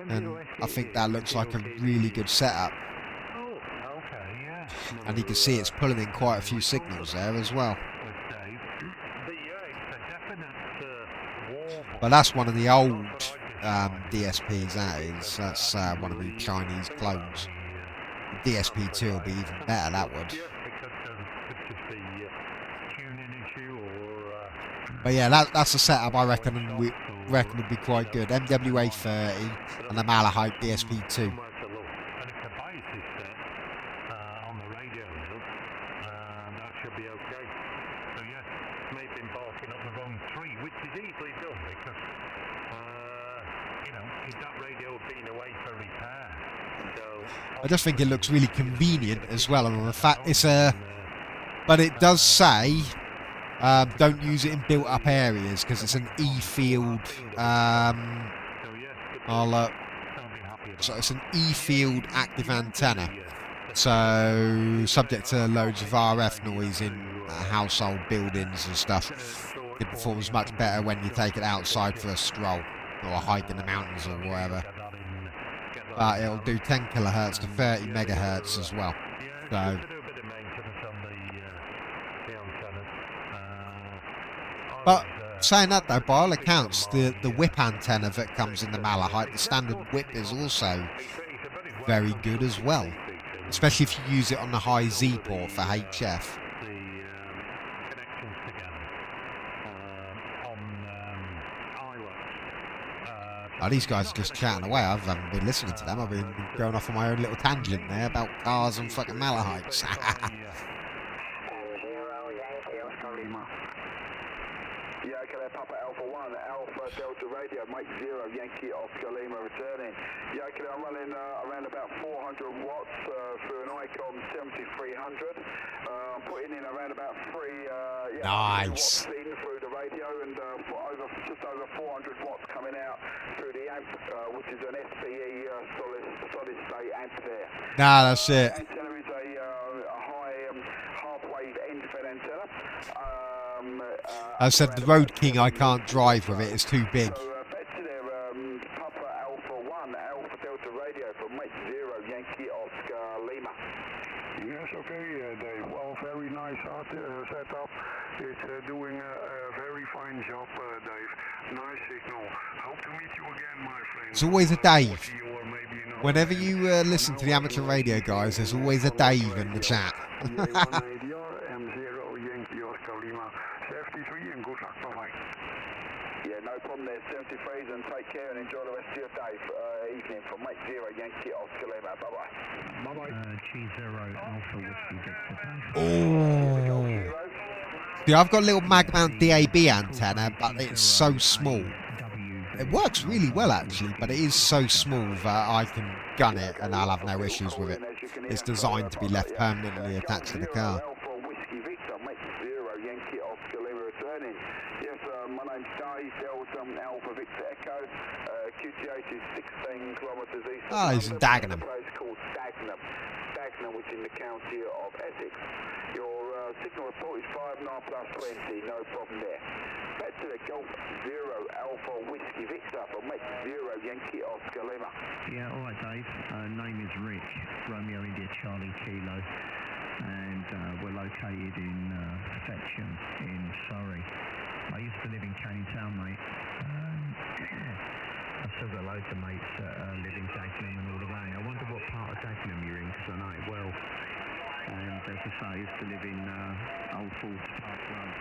And I think that looks like a really good setup. And you can see it's pulling in quite a few signals there as well. But that's one of the old DSPs, that is. That's one of the Chinese clones. DSP2 will be even better, that would. But yeah, that's a setup I reckon would be quite good. MWA 30 and the Malahite DSP2. I just think it looks really convenient as well, and the fact but it does say don't use it in built-up areas because it's an E-field. So it's an E-field active antenna. So subject to loads of RF noise in household buildings and stuff. It performs much better when you take it outside for a stroll or a hike in the mountains or whatever. But it'll do 10 kilohertz to 30 megahertz as well. So. But saying that though, by all accounts, the whip antenna that comes in the Malahite, the standard whip, is also very good as well. Especially if you use it on the high Z port for HF. The connections together on iWorks. Oh, these guys are just chatting away. I haven't been listening to them. I've been going off on my own little tangent there about cars and fucking Malahites. Yeah, okay, Papa Alpha 1, Alpha Delta Radio, Mike 0, Yankee Oscar Lima returning. Yeah, okay, I'm running around about 400 watts through an Icon 7300. I'm putting in around about nice. watts in through the radio and just over 400 watts coming out through the amp, which is an SPE solid state amp there. Nah, that's it. Antenna is a high half-wave end-fed antenna. I said the Road King I can't drive with it, it's too big. So back to their Papa Alpha 1, Alpha Delta Radio for Mike 0, Yankee Oscar Lima. Yes, okay, Dave. Well, very nice setup. It's doing a very fine job, Dave. Nice signal. Hope to meet you again, my friend. It's always a Dave. Whenever you listen to the amateur radio guys, there's always a Dave in the chat. Yeah, no problem there, 73s, and take care and enjoy the rest of your day. Evening from Mike 0, Yankee Oscar Lima. Bye-bye. Bye-bye. G0 Alpha Whiskey Victor. Oh. Yeah, I've got a little mag mount DAB antenna, but it's so small. It works really well actually, but it is so small that I can gun it and I'll have no issues with it. It's designed to be left permanently attached to the car. Yes, my name's Dave, Delta Alpha Victor Echo. QTH is 16 kilometres east of Oh, he's in Dagenham. a place called Dagenham, which is in the county of Essex. Your signal report is 59+20, no problem there. Back to the Golf 0 Alpha Whiskey Victor for Mike 0 Yankee Oscar Lima. Yeah, all right, Dave. Name is Rick, Romeo India Charlie Kilo, and we're located in Fetcham in Surrey. I used to live in Canning Town, mate. I've still got loads of mates that live in Dagenham and all around. I wonder what part of Dagenham you're in, because I know it well. And as I say, I used to live in Old Force Park Road.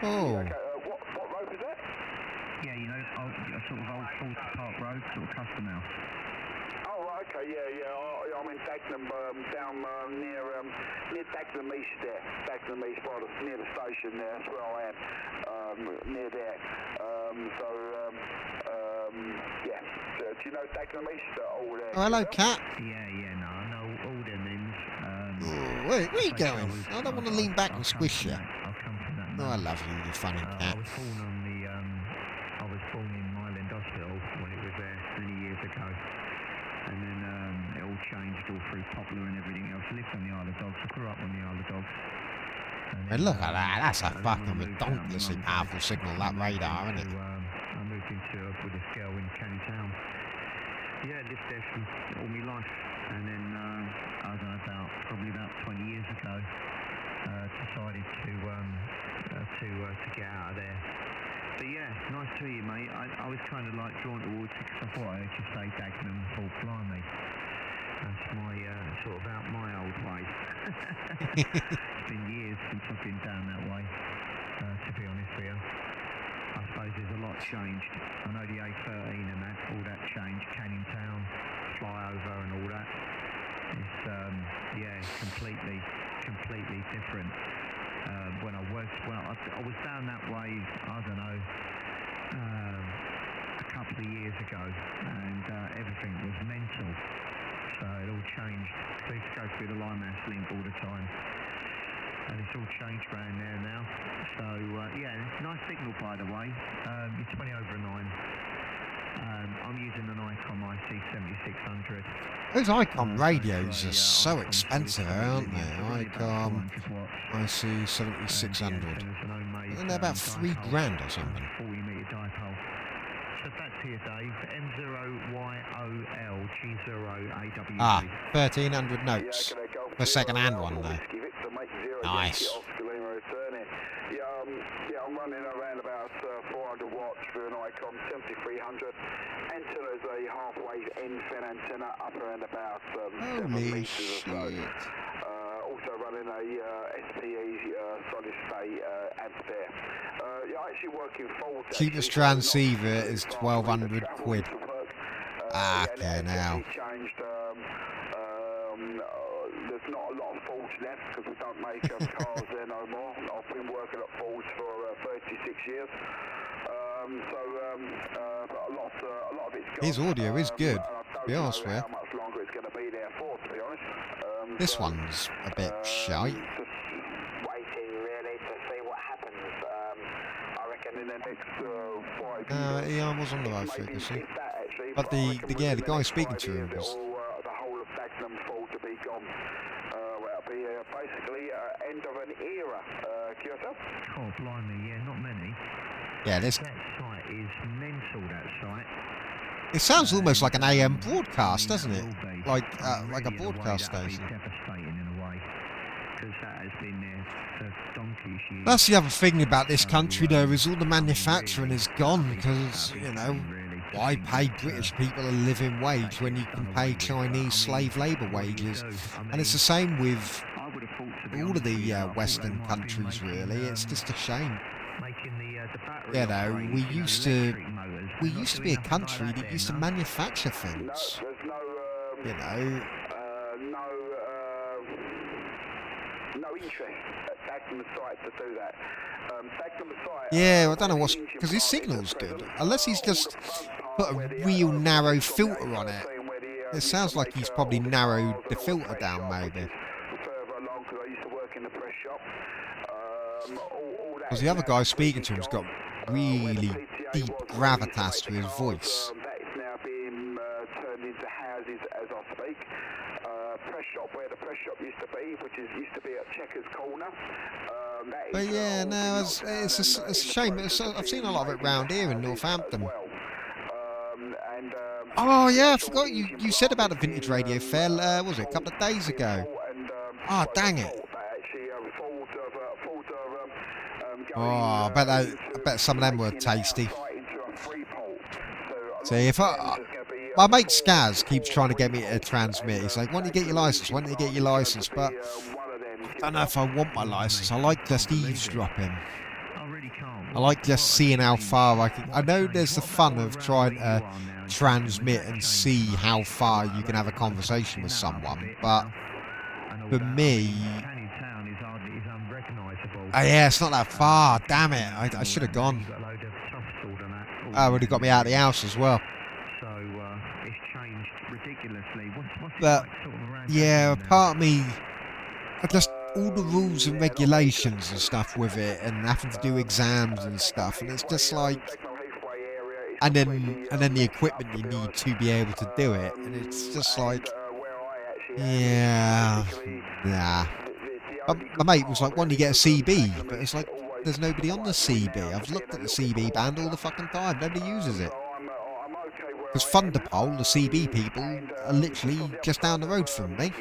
Oh. Okay, what road is that? Yeah, you know, sort of Old Force Park Road, sort of custom house. Oh, right, okay, yeah. I'm in Dagenham, down near Dagenham East there. Dagenham East, near the station there. That's where I am, near there. Yeah. So, do you know Dagenham East? Over there? Oh, hello, Cat. Yeah, no, I know all them names. Where are you going? I don't want to lean back and squish you. I'll come from that. Oh, I love you, you funny cat. I was born in Myland Hospital when it was there many years ago. And then it all changed all through Poplar and everything else. I lived on the Isle of Dogs. I grew up on the Isle of Dogs. Hey, look at that. That's a fucking redonkulously powerful signal, that radar, isn't it? I moved into with this girl in Canning Town. Yeah, lived there for all my life. And then, I don't know, probably about 20 years ago, decided to get out of there. But yeah, nice to meet you, mate. I was kind of like drawn towards it because I thought I heard you say Dagenham and thought, blimey, that's my sort of out my old way. It's been years since I've been down that way, to be honest with you. I suppose there's a lot changed. I know the A13 and that, all that changed, Canning Town, flyover and all that. It's, it's completely different. When I was down that way, I don't know, a couple of years ago, and everything was mental. So it all changed. I used to go through the Limehouse link all the time, and it's all changed around there now. So nice signal by the way. You're 20 over 9. I'm using an Icon IC7600. Those Icon radios are so expensive, aren't they? Icon IC7600. And they're about $3,000 or something. 40-metre dipole. So back to you, Dave. M0YOL G0AW. Ah, 1,300 notes. The second-hand one, though. Nice. Yeah, I'm running around about 400 watts for an Icon 7300. Antenna is a half-wave end-fin antenna up around about 7 Holy meters or so. shit. Also running a SPE solid state amp there. You're actually working full. Cheapest transceiver is 1,200 quid. Okay, now. Changed, there's not a lot of Fords left because we don't make cars there no more. I've been working at Fords for 36 years. But a lot of it's gone. His audio is good, I to don't be honest know with you. how much longer it's going to be there for, to be honest. This one's a bit shite. Just waiting really to see what happens. I reckon in the next 5 years. Yeah, I was on the right maybe frequency. if that actually, But I the reckon yeah, within the the guy next speaking 5 to him years was it'll, the whole of Dagenham fall to be gone. It'll be basically end of an era. Kyoto? Oh, blimey, yeah, not many. yeah. This That site is mental, that site. it sounds almost like an AM broadcast, doesn't it? Will be. Like And a really, in a way, broadcast that'll be station. devastating in a way, because that has been there for donkeys years. That's the other thing about this So, country, though, is all the I mean, manufacturing really, is gone that'll be because, you know, really, to why think pay that, British people a living wage when you can pay Chinese slave labour wages? And it's the same with I would have thought, to be all honest of with the you, I thought they Western might have been countries, making, really. It's just a shame. making the battery You know, operated, we you know, used to electric motors. we They're not used to doing be a nothing like country that there, used to no? manufacture No, things. there's no. You know, No interest at Dagenham site to do that. Dagenham site. yeah, I don't know what's because his signal's good. Unless he's just put a real narrow filter on it. It sounds like he's probably narrowed the filter down, maybe. Further along, because I used to work in the press shop. Because the other guy speaking to him's got really deep gravitas to his voice. That is now being turned into houses as I speak. Press shop where the press shop used to be, which used to be at Checkers Corner. But yeah, no, it's a shame. I've seen a lot of it round here in Northampton. Oh yeah, I forgot you said about the vintage radio fair. Was it a couple of days ago? Ah, dang it. Oh, I bet some of them were tasty. See, if my mate Skaz keeps trying to get me to transmit. He's like, "Why don't you get your license? Why don't you get your license?" But I don't know if I want my license. I like just eavesdropping. I like just seeing how far I can. I know there's the fun of trying to transmit and see how far you can have a conversation with someone, but for me, yeah, it's not that far. Damn it! I should have gone. I would have got me out of the house as well. But yeah, part of me, I just all the rules and regulations and stuff with it, and having to do exams and stuff, and it's just like, and then the equipment you need to be able to do it, and it's just like, yeah, nah. My mate was like, "Why don't you get a CB?" But it's like, there's nobody on the CB. I've looked at the CB band all the fucking time. Nobody uses it. Because Thunderpole, the CB people, are literally just down the road from me.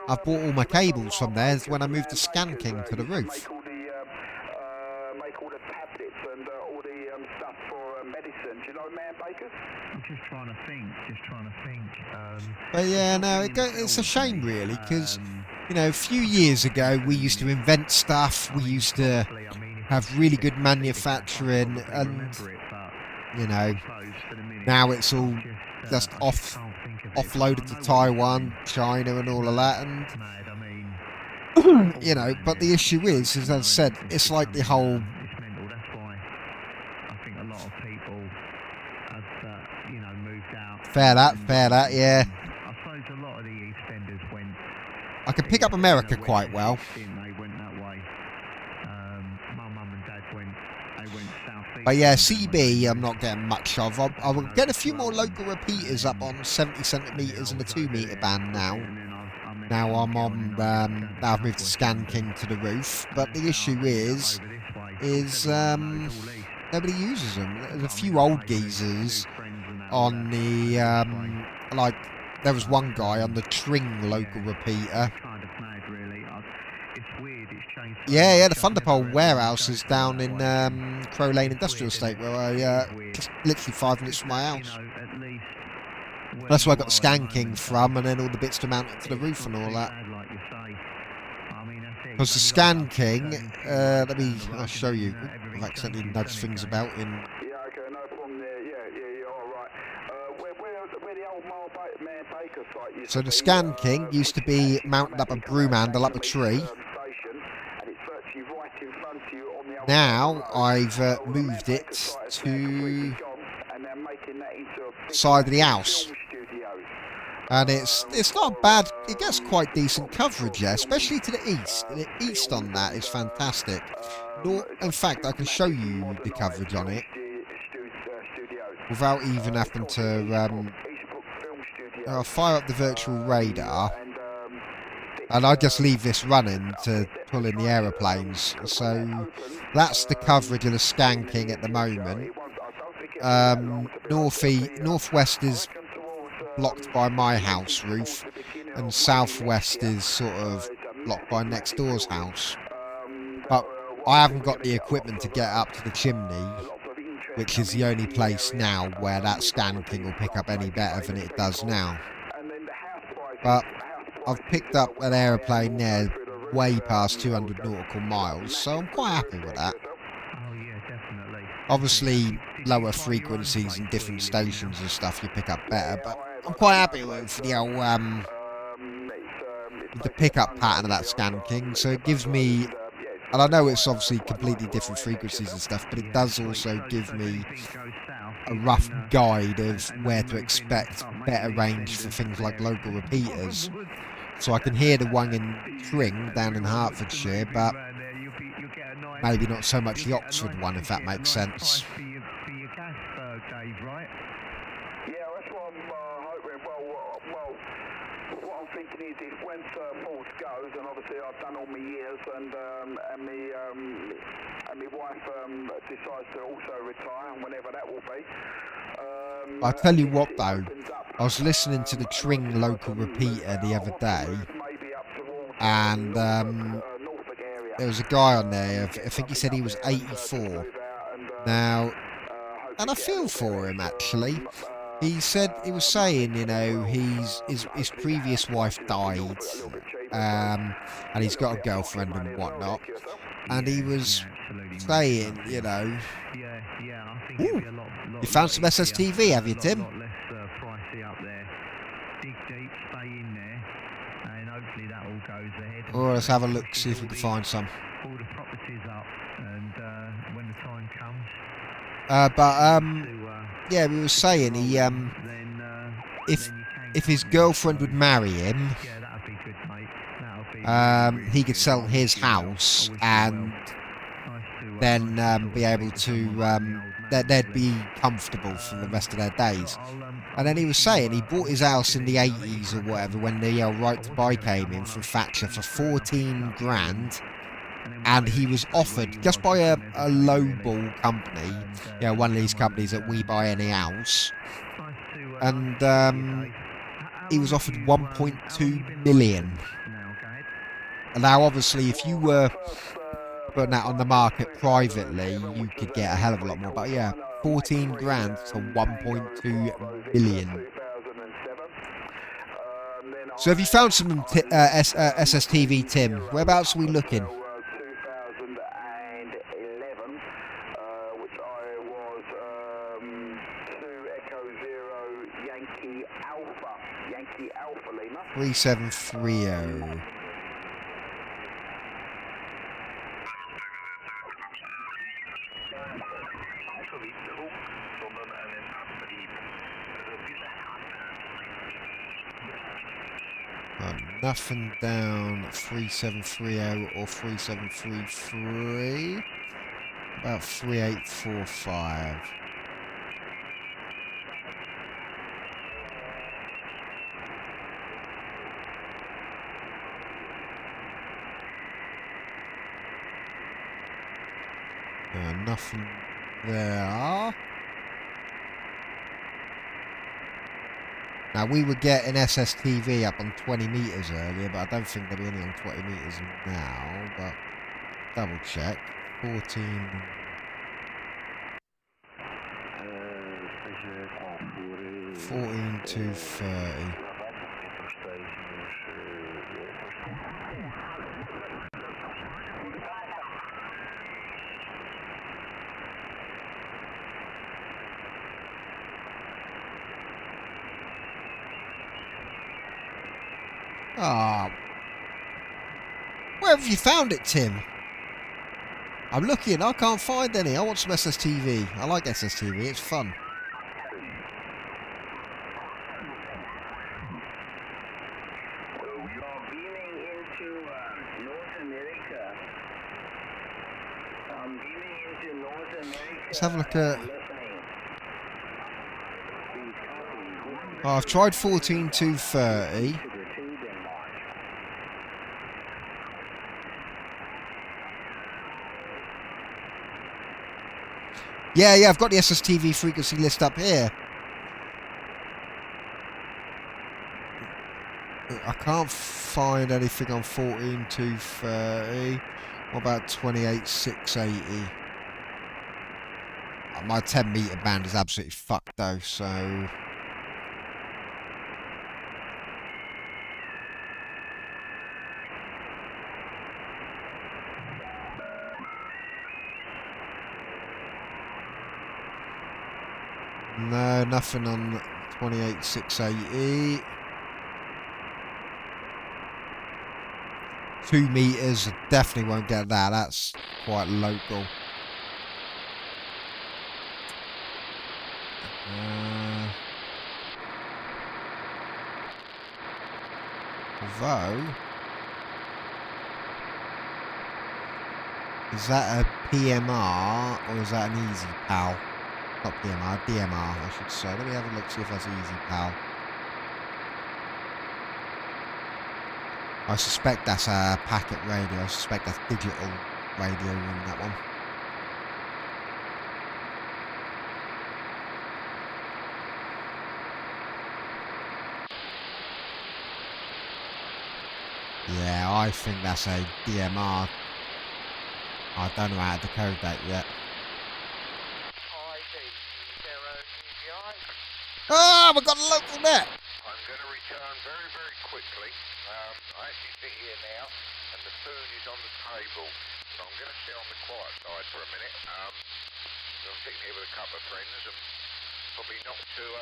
I've bought all my cables from there when I moved to Scan King to the roof. I'm just trying to think. But yeah, no, it's a shame really, because, you know, a few years ago we used to invent stuff, we used to have really good manufacturing, and, you know, now it's all just offloaded to Taiwan, China and all of that, and, you know, but the issue is, as I said, it's like the whole... Fair that, yeah. I suppose a lot of the EastEnders went. I can pick up America quite well. They went that way. My mum and dad went. They went southeast. But yeah, CB I'm not getting much of. I will get a few more local repeaters up on 70 centimetres and a 2 metre band now. Now I'm on. Now I've moved to Scan King to the roof. But the issue is nobody uses them. There's a few old geezers on the like there was one guy on the Tring local repeater. Yeah, the Thunderpole warehouse is down in Crow Lane Industrial Estate, where I just literally 5 minutes from my house. That's where I got the Scan King from, and then all the bits to mount it to the roof and all that. Because the Scan King, I'll show you. I've accidentally nudged things about in. Yeah, okay, no problem there. Yeah, all right. Where the old Man Baker site used So to the be, Scan King used to be mounted up a broom handle up a tree. Station, and it's virtually right in front of you on the other Now side I've of the road. moved it to And they're making that into a big side of the house. film studio. And it's not bad. It gets quite decent coverage, yeah, especially to the east. The east on that is fantastic. In fact, I can show you the coverage on it without even having to. I'll fire up the virtual radar, and I just leave this running to pull in the aeroplanes. So that's the coverage of the Scan King at the moment. Northwest is blocked by my house roof, and southwest is sort of blocked by next door's house. But I haven't got the equipment to get up to the chimney, which is the only place now where that Scan King will pick up any better than it does now. But I've picked up an aeroplane there way past 200 nautical miles, so I'm quite happy with that. Obviously, lower frequencies and different stations and stuff you pick up better, but I'm quite happy with the old, the pickup pattern of that Scan King. So it gives me, and I know it's obviously completely different frequencies and stuff, but it does also give me a rough guide of where to expect better range for things like local repeaters. So I can hear the one in Tring down in Hertfordshire, but maybe not so much the Oxford one, if that makes sense. Yeah, that's what I'm hoping. Well, what I'm thinking is if when Sir Force goes, and obviously I've done all my years, and my wife decides to also retire, and whenever that will be. I'll tell you what though, I was listening to the Tring local repeater the other day, and there was a guy on there, I think he said he was 84. Now, and I feel for him actually. He said, he was saying, you know, his previous wife died, and he's got a girlfriend and whatnot, and he was saying, you know, ooh, you found some SSTV, have you, Tim? Or let's have a look, see if we can find some. All the properties up, and when the time comes. Yeah, we were saying he if his girlfriend would marry him, he could sell his house and then be able to they'd be comfortable for the rest of their days. And then he was saying he bought his house in the 80s or whatever when the right to buy came in from Thatcher for 14 grand. And he was offered, just by a lowball company, you know, one of these companies that we buy any house, and he was offered 1.2 million. And now, obviously, if you were putting that on the market privately, you could get a hell of a lot more. But yeah, 14 grand to 1.2 million. So have you found some SSTV, Tim? Whereabouts are we looking? Which I was 2 Echo 0 Yankee Alpha Lima. 3730. Nothing down 3730 or 3733. About 3845. Nothing there. Now, we were getting SSTV up on 20 metres earlier, but I don't think there'll be any on 20 metres now, but double check. 14. Seja qual for. 14 to 30. Entre os 6 Ah. Where have you found it, Tim? I'm looking, I can't find any. I want some SSTV. I like SSTV, it's fun. We are beaming into North America. I'm beaming into North America. Let's have a look at... Listening. Oh, I've tried 14 to 30. Yeah, I've got the SSTV frequency list up here. I can't find anything on 14 to 30. What about 28 680? My 10 meter band is absolutely fucked though, so... No, nothing on 28 680. 2 meters, definitely won't get that. That's quite local. Although, is that a PMR or is that an easy PAL? Not PMR, DMR, I should say. Let me have a look, see if that's easy PAL. I suspect that's a packet radio. I suspect that's digital radio in that one. Yeah, I think that's a DMR. I don't know how to decode that yet. Ah, we've got a local net! I'm going to return very, very quickly. I actually sit here now, and the food is on the table, so I'm going to sit on the quiet side for a minute. I'm sitting here with a couple of friends, and probably not too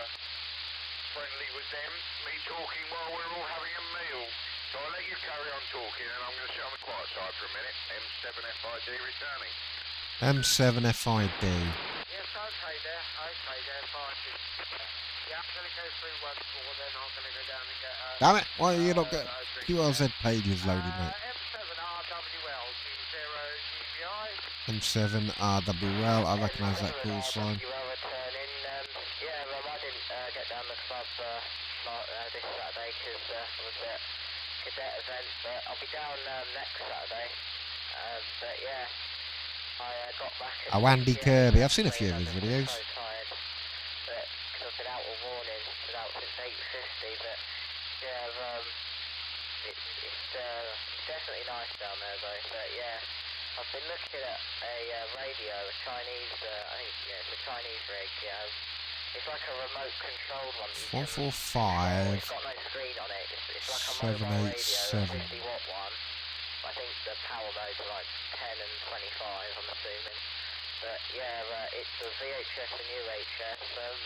friendly with them, me talking while we're all having a meal. So I'll let you carry on talking, and I'm going to sit on the quiet side for a minute. M7FID returning. M7FID. Yes, okay there, fine. Yeah, I'm going to go through once more, then I'm going to go down and get... Damn it, why are you not getting... QLZ page is loaded, mate. M7RWL, 20 GBI. M7RWL, I recognise that call sign. Yeah, I didn't get down the club this Saturday because it was a cadet event, but I'll be down next Saturday. But yeah, I got back... Oh, Andy Kirby, I've seen a few of his videos. So tired, but because I've been out all morning, been out since 8:50, but yeah, it's definitely nice down there though, but yeah, I've been looking at a radio, a Chinese, I think, yeah, it's a Chinese rig, it's like a remote controlled one. 145. It's got no screen on it, it's like a mobile radio, a 50 watt one. I think the power modes are like 10 and 25, I'm assuming. But yeah, it's a VHS and UHF, and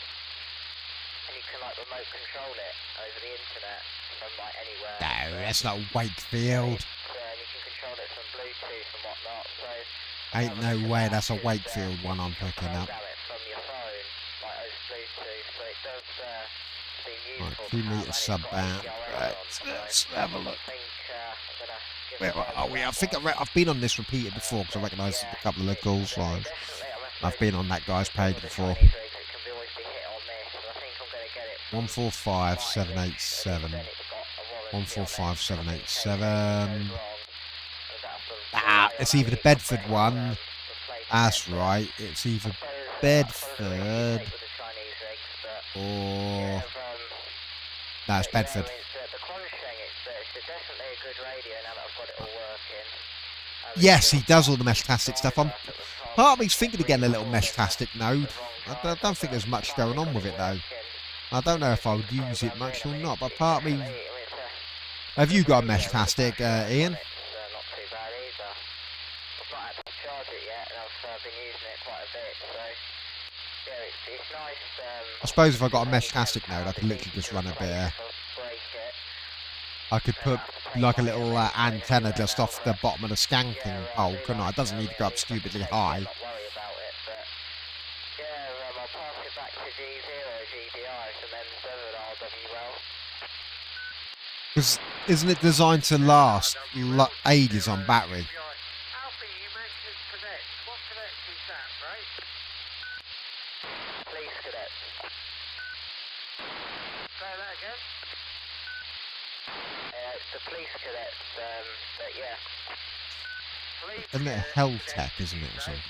you can like remote control it over the internet from like anywhere. No, that's not Wakefield. And you can control it from Bluetooth and whatnot. So Ain't no way that's a Wakefield one I'm picking up. program it from your phone, like over Bluetooth, so it does seem useful. Right, 2 meter sub band. Right, let's have a look. Where are we? I think I've been on this repeated before because I recognise a couple of the call signs. I've been on that guy's page before. 145 787. 145 787. Ah, it's either the Bedford one. That's right. It's either Bedford or... No, it's Bedford. It's definitely a good radio now that I've got it all working. Yes, he does all the Meshtastic stuff. Part of me's thinking of getting a little Meshtastic node. I don't think there's much going on with it though. I don't know if I would use it much or not, but part of me... Have you got a Meshtastic, Ian? Not too bad either. I've not had to charge it yet, and I've been using it quite a bit, so yeah, it's nice. I suppose if I got a Meshtastic node, I could literally just run a bit. I could put like a little antenna just off the bottom of the skanking pole, couldn't I? It doesn't need to go up stupidly high. I'll pass it back to G0 GDI from M7RWL. Because isn't it designed to last ages on battery? Alfie, you mentioned cadets. What cadets is that, right? Police cadets. Say that again? It's the police cadets, but yeah. Isn't it Hell Tech, isn't it, or something?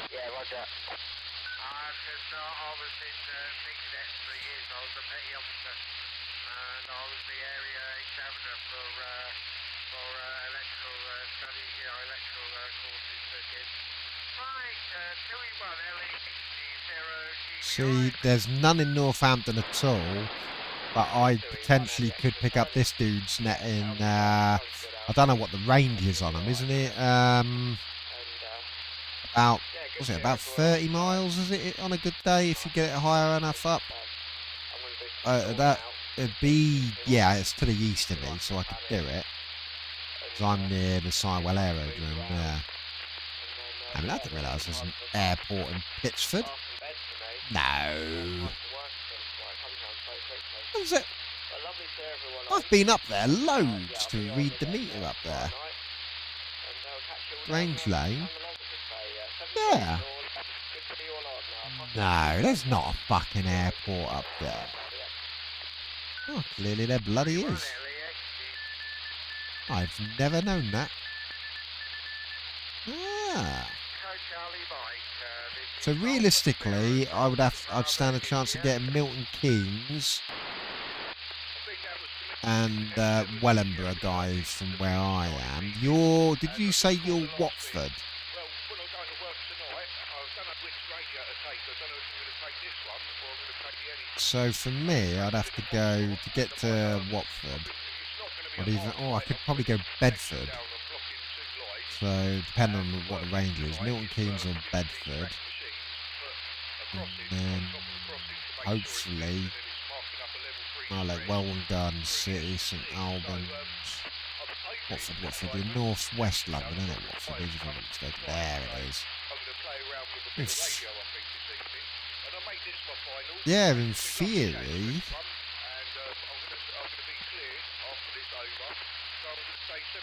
Yeah, roger. Because I was in Sea Cadets for years. I was a petty officer, and I was the area examiner for electrical studies, electrical courses for kids. Right, 2E1 LE60 See, there's none in Northampton at all, but I potentially could pick up this dude's net in, I don't know what the range is on him, isn't it? About, what's it, about 30 miles, is it, on a good day, if you get it higher enough up? It'd be, yeah, it's to the east of me, so I could do it. Because I'm near the Sywell Aerodrome, yeah. I mean, I didn't realise there's an airport in Pittsford. No. Is it? I've been up there loads to read the meter up there. Range Lane? Yeah. No, there's not a fucking airport up there. Oh, clearly there bloody is. I've never known that. Ah. So realistically, I'd stand a chance of getting Milton Keynes and Wellingborough guys from where I am. Did you say you're Watford? So for me, I'd have to go to get to Watford. I could probably go Bedford. So depending on what the range is, Milton Keynes or Bedford, and then hopefully, like Welwyn Garden City, St Albans, Watford, in North West London, isn't it? Watford, if I'm not mistaken. There it is. Yeah, in theory,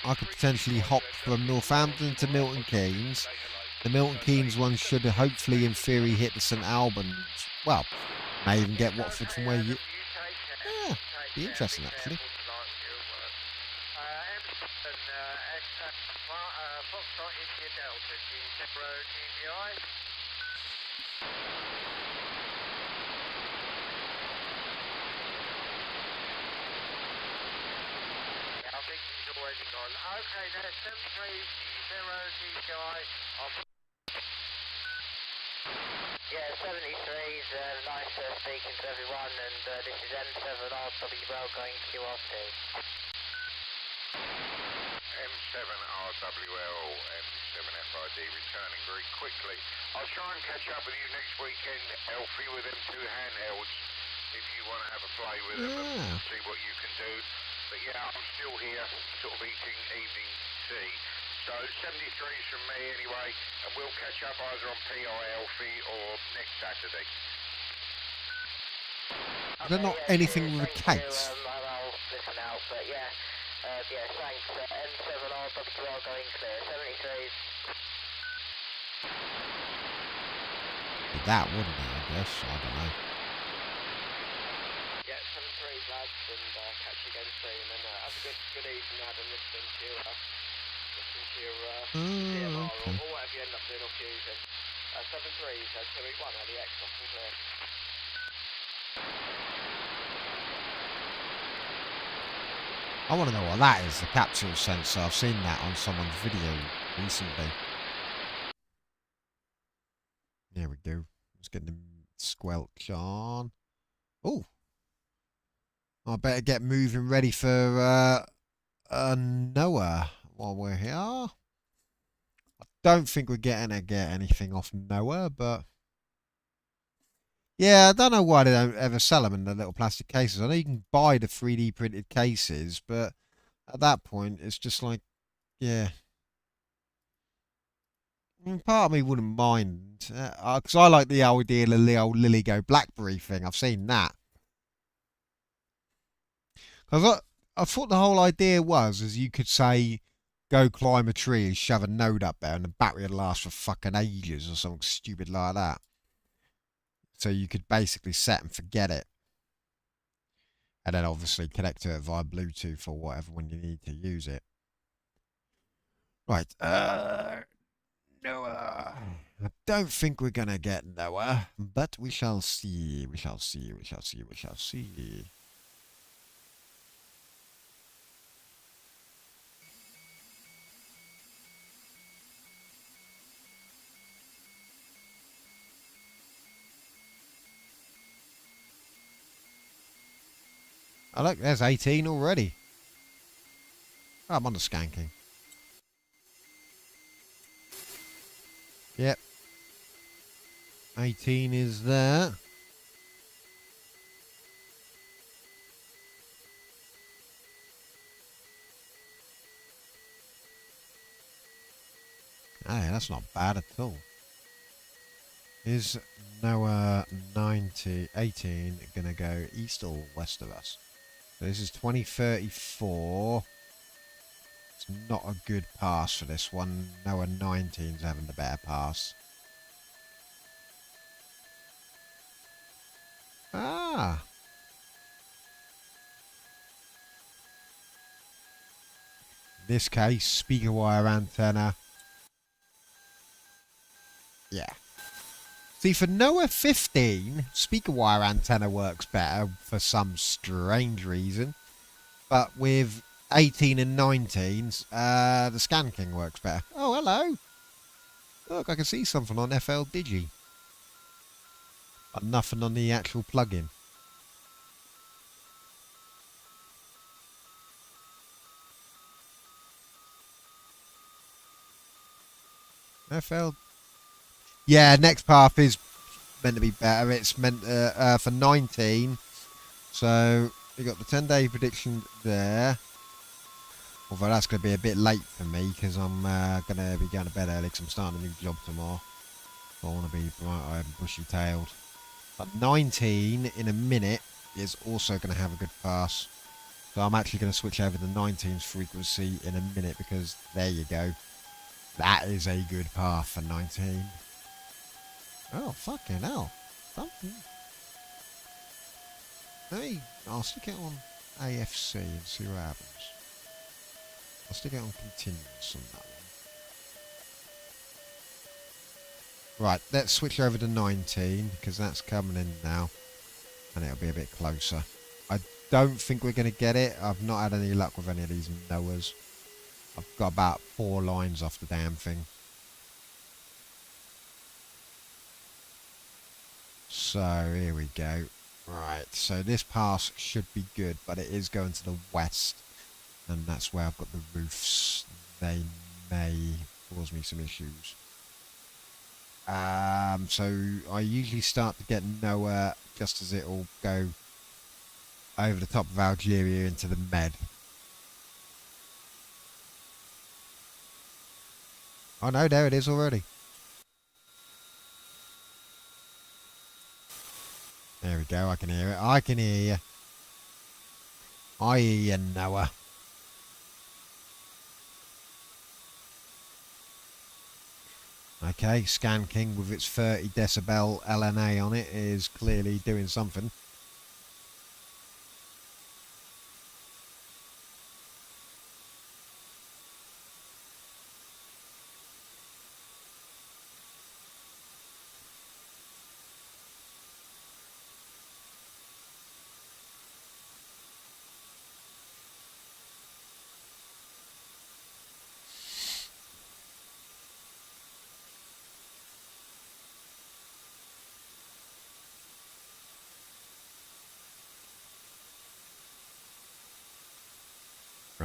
I could potentially hop from Northampton to Milton Keynes. The Milton Keynes one should hopefully, in theory, hit the St Albans. Well, may even get Watford from where you... Yeah, be interesting actually. Okay, that's 730 GDI. Yeah, 73's nice speaking to everyone, and this is M7RWL going QRT. M7RWL, M7FID returning very quickly. I'll try and catch up with you next weekend, Elfie, with them two handhelds, if you want to have a play with them and see what you can do. But yeah, I'm still here, sort of eating evening tea. So 73's from me anyway, and we'll catch up either on PI Elfie or next Saturday. Is there not anything with a case? I'll listen out, but yeah, thanks. M7RWL going clear. 73's. That wouldn't it, I guess. I don't know. Yeah, 73's lads, and catch you again soon. And have a good evening, Adam. Listen to your DMR Okay. or whatever you end up doing or fusing. 73's 2E1 LEX off and clear. I want to know what that is, the capsule sensor. I've seen that on someone's video recently. There we go. Let's get the squelch on. Oh, I better get moving ready for Noah while we're here. I don't think we're getting to get anything off Noah, but yeah, I don't know why they don't ever sell them in the little plastic cases. I know you can buy the 3D printed cases, but at that point, it's just like, yeah. I mean, part of me wouldn't mind, because I like the idea of the old Lily Go Blackberry thing. I've seen that. Because I thought the whole idea is you could say, go climb a tree and shove a node up there and the battery would last for fucking ages or something stupid like that. So you could basically set and forget it. And then obviously connect to it via Bluetooth or whatever when you need to use it. Right, Noah. I don't think we're going to get Noah, but we shall see. We shall see. We shall see. We shall see. Oh, look, there's 18 already. Oh, I'm on the skanking. Yep. 18 is there. Hey, that's not bad at all. Is Noah 18 going to go east or west of us? So this is 2034. It's not a good pass for this one. Noah 19's having the better pass. Ah. In this case, speaker wire antenna. Yeah. See, for Noah 15, speaker wire antenna works better for some strange reason. But with 18 and 19s, the Scan King works better. Oh, hello. Look, I can see something on FL Digi. But nothing on the actual plugin. FL. Yeah, next path is meant to be better. It's meant for 19. So we got the 10-day prediction there. Although that's going to be a bit late for me because I'm going to be going to bed early because I'm starting a new job tomorrow. I want to be bright-eyed and bushy-tailed. But 19 in a minute is also going to have a good pass. So I'm actually going to switch over the 19's frequency in a minute because there you go. That is a good path for 19. Oh, fucking hell. Something. Hey, I'll stick it on AFC and see what happens. I'll stick it on continuous on that one. Right, let's switch over to 19 because that's coming in now. And it'll be a bit closer. I don't think we're going to get it. I've not had any luck with any of these Noahs. I've got about 4 lines off the damn thing. So, here we go. Right, so this pass should be good, but it is going to the west. And that's where I've got the roofs. They may cause me some issues. So I usually start to get Noah just as it'll go over the top of Algeria into the Med. Oh no, there it is already. There we go, I can hear it. I can hear you. I hear you, Noah. Okay, Scan King with its 30 decibel LNA on it is clearly doing something.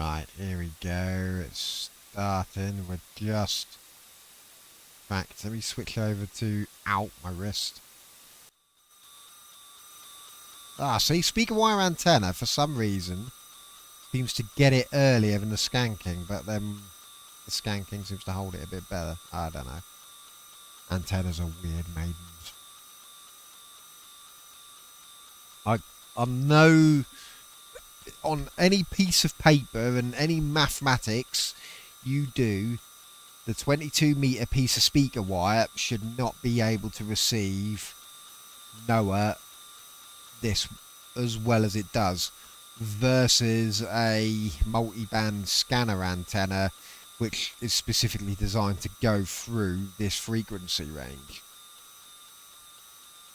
Right, here we go. It's starting. We're just back. Let me switch over to out my wrist. Ah, see, speaker wire antenna for some reason seems to get it earlier than the skanking, but then the skanking seems to hold it a bit better. I don't know. Antennas are weird maidens. I know on any piece of paper and any mathematics you do, the 22 meter piece of speaker wire should not be able to receive NOAA this as well as it does, versus a multi-band scanner antenna which is specifically designed to go through this frequency range.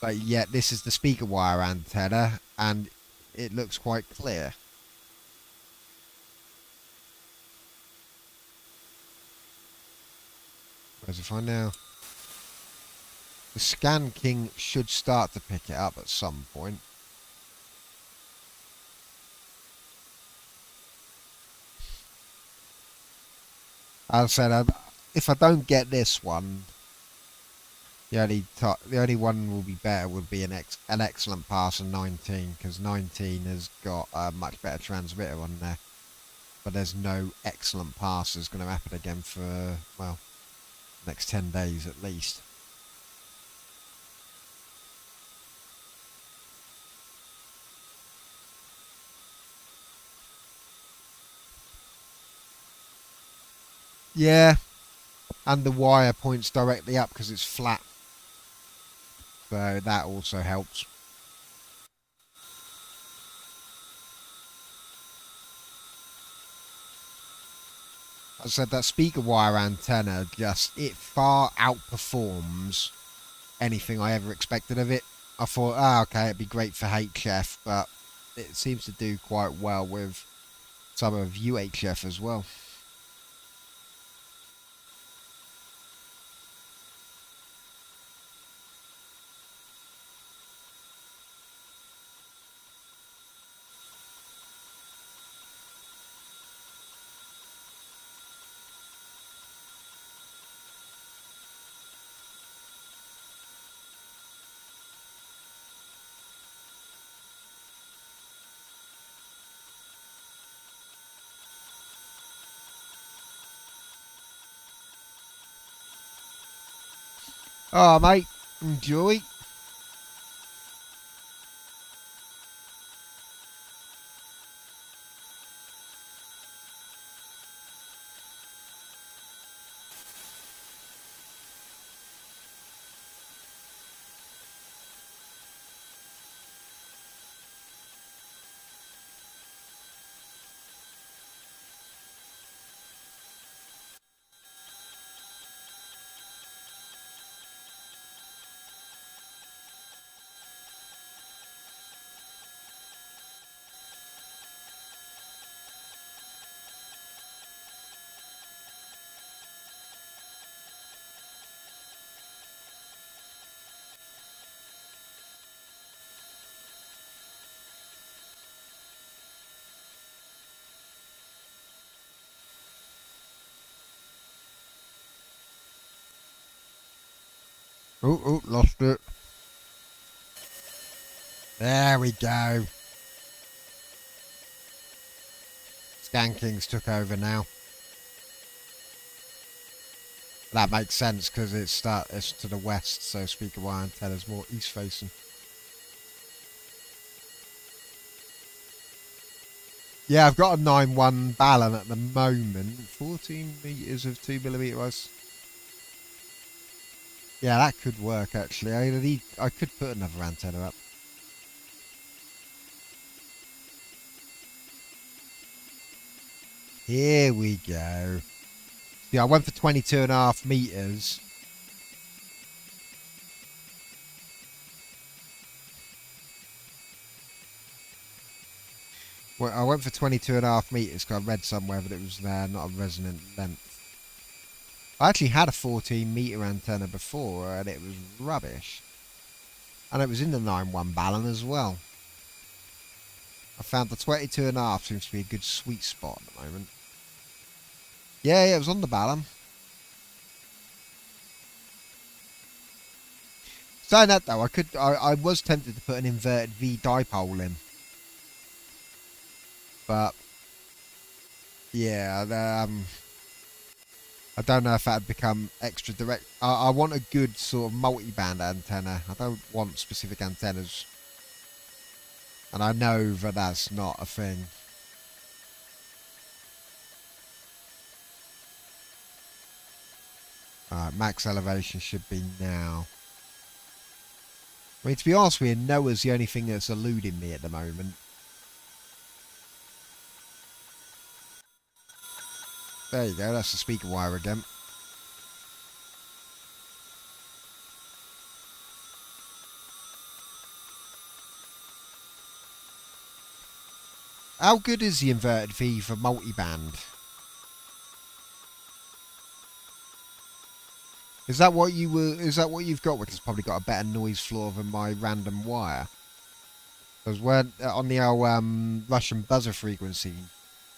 But yet this is the speaker wire antenna and it looks quite clear. Whereas if I now... The Scan King should start to pick it up at some point. As I said, if I don't get this one, the only one will be better would be an excellent pass on 19, because 19 has got a much better transmitter on there. But there's no excellent pass that's going to happen again for, well, next 10 days at least. Yeah, and the wire points directly up because it's flat. So that also helps. As I said, that speaker wire antenna it far outperforms anything I ever expected of it. I thought, okay, it'd be great for HF, but it seems to do quite well with some of UHF as well. Oh, mate, enjoy. Oh, lost it. There we go. Skankings took over now. That makes sense because it's to the west, so speaker wire antenna's more east facing. Yeah, I've got a 9.1 Ballon at the moment. 14 meters of 2mm ice. Yeah, that could work actually. I could put another antenna up. Here we go. Yeah, I went for 22.5 meters. Well, I went for 22.5 meters because I read somewhere that it was not a resonant length. I actually had a 14 meter antenna before and it was rubbish. And it was in the 9.1 Ballon as well. I found the 22.5 seems to be a good sweet spot at the moment. Yeah, it was on the ballon. Saying that though, I was tempted to put an inverted V dipole in. But yeah, I don't know if that'd become extra direct. I want a good sort of multi-band antenna. I don't want specific antennas. And I know that that's not a thing. Alright, max elevation should be now. I mean, to be honest with you, Noah's the only thing that's eluding me at the moment. There you go, that's the speaker wire again. How good is the inverted V for multiband? Is that what you were? Is that what you've got? Which has probably got a better noise floor than my random wire. Because when on the old Russian buzzer frequency,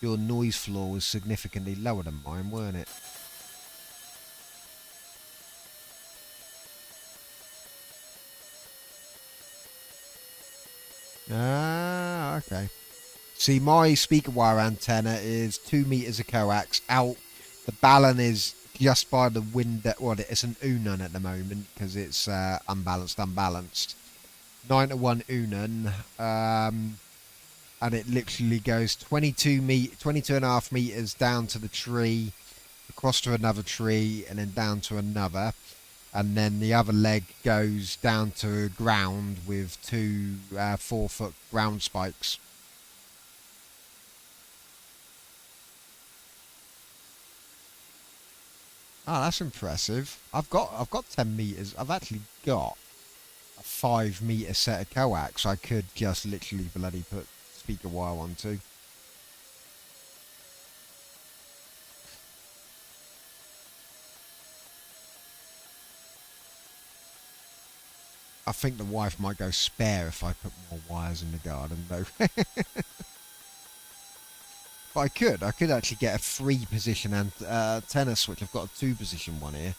your noise floor was significantly lower than mine, weren't it? Ah, okay. See, my speaker wire antenna is 2 meters of coax out. The ballon is just by the window. Well, it's an Unan at the moment because it's unbalanced. 9-to-1 Unan. And it literally goes 22.5 meters down to the tree, across to another tree, and then down to another. And then the other leg goes down to ground with two 4-foot ground spikes. Oh, that's impressive. I've got 10 meters. I've actually got a 5 meter set of coax. I could just literally bloody put speaker wire onto. I think the wife might go spare if I put more wires in the garden, though. But I could actually get a 3-position antenna switch. I've got a 2-position one here,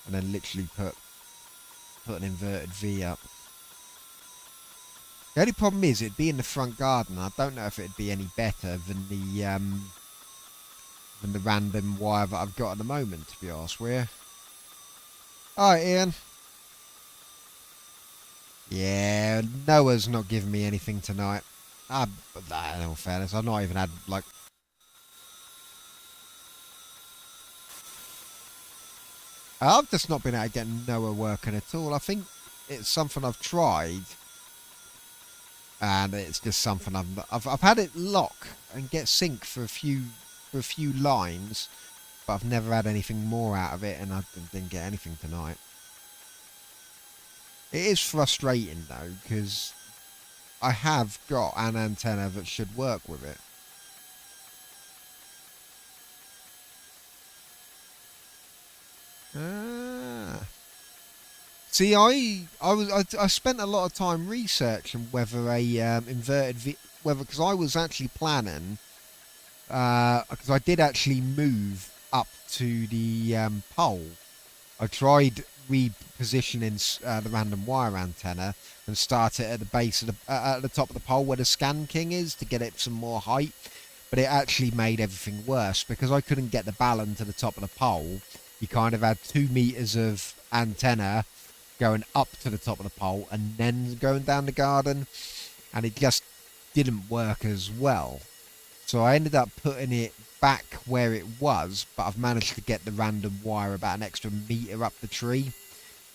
and then literally put an inverted V up. The only problem is it'd be in the front garden. I don't know if it'd be any better than the random wire that I've got at the moment, to be honest with you. Alright, Ian. Yeah, Noah's not giving me anything tonight. In all fairness, I've not even had, like... I've just not been able to get Noah working at all. I think it's something I've tried, and it's just something I've had it lock and get sync for a few lines, but I've never had anything more out of it, and I didn't get anything tonight. It is frustrating though, because I have got an antenna that should work with it. See, I spent a lot of time researching whether a because I was actually planning, because I did actually move up to the pole. I tried repositioning the random wire antenna and start it at the base of at the top of the pole where the Scan King is to get it some more height, but it actually made everything worse because I couldn't get the ballon to the top of the pole. You kind of had 2 meters of antenna going up to the top of the pole and then going down the garden, and it just didn't work as well. So I ended up putting it back where it was, but I've managed to get the random wire about an extra meter up the tree,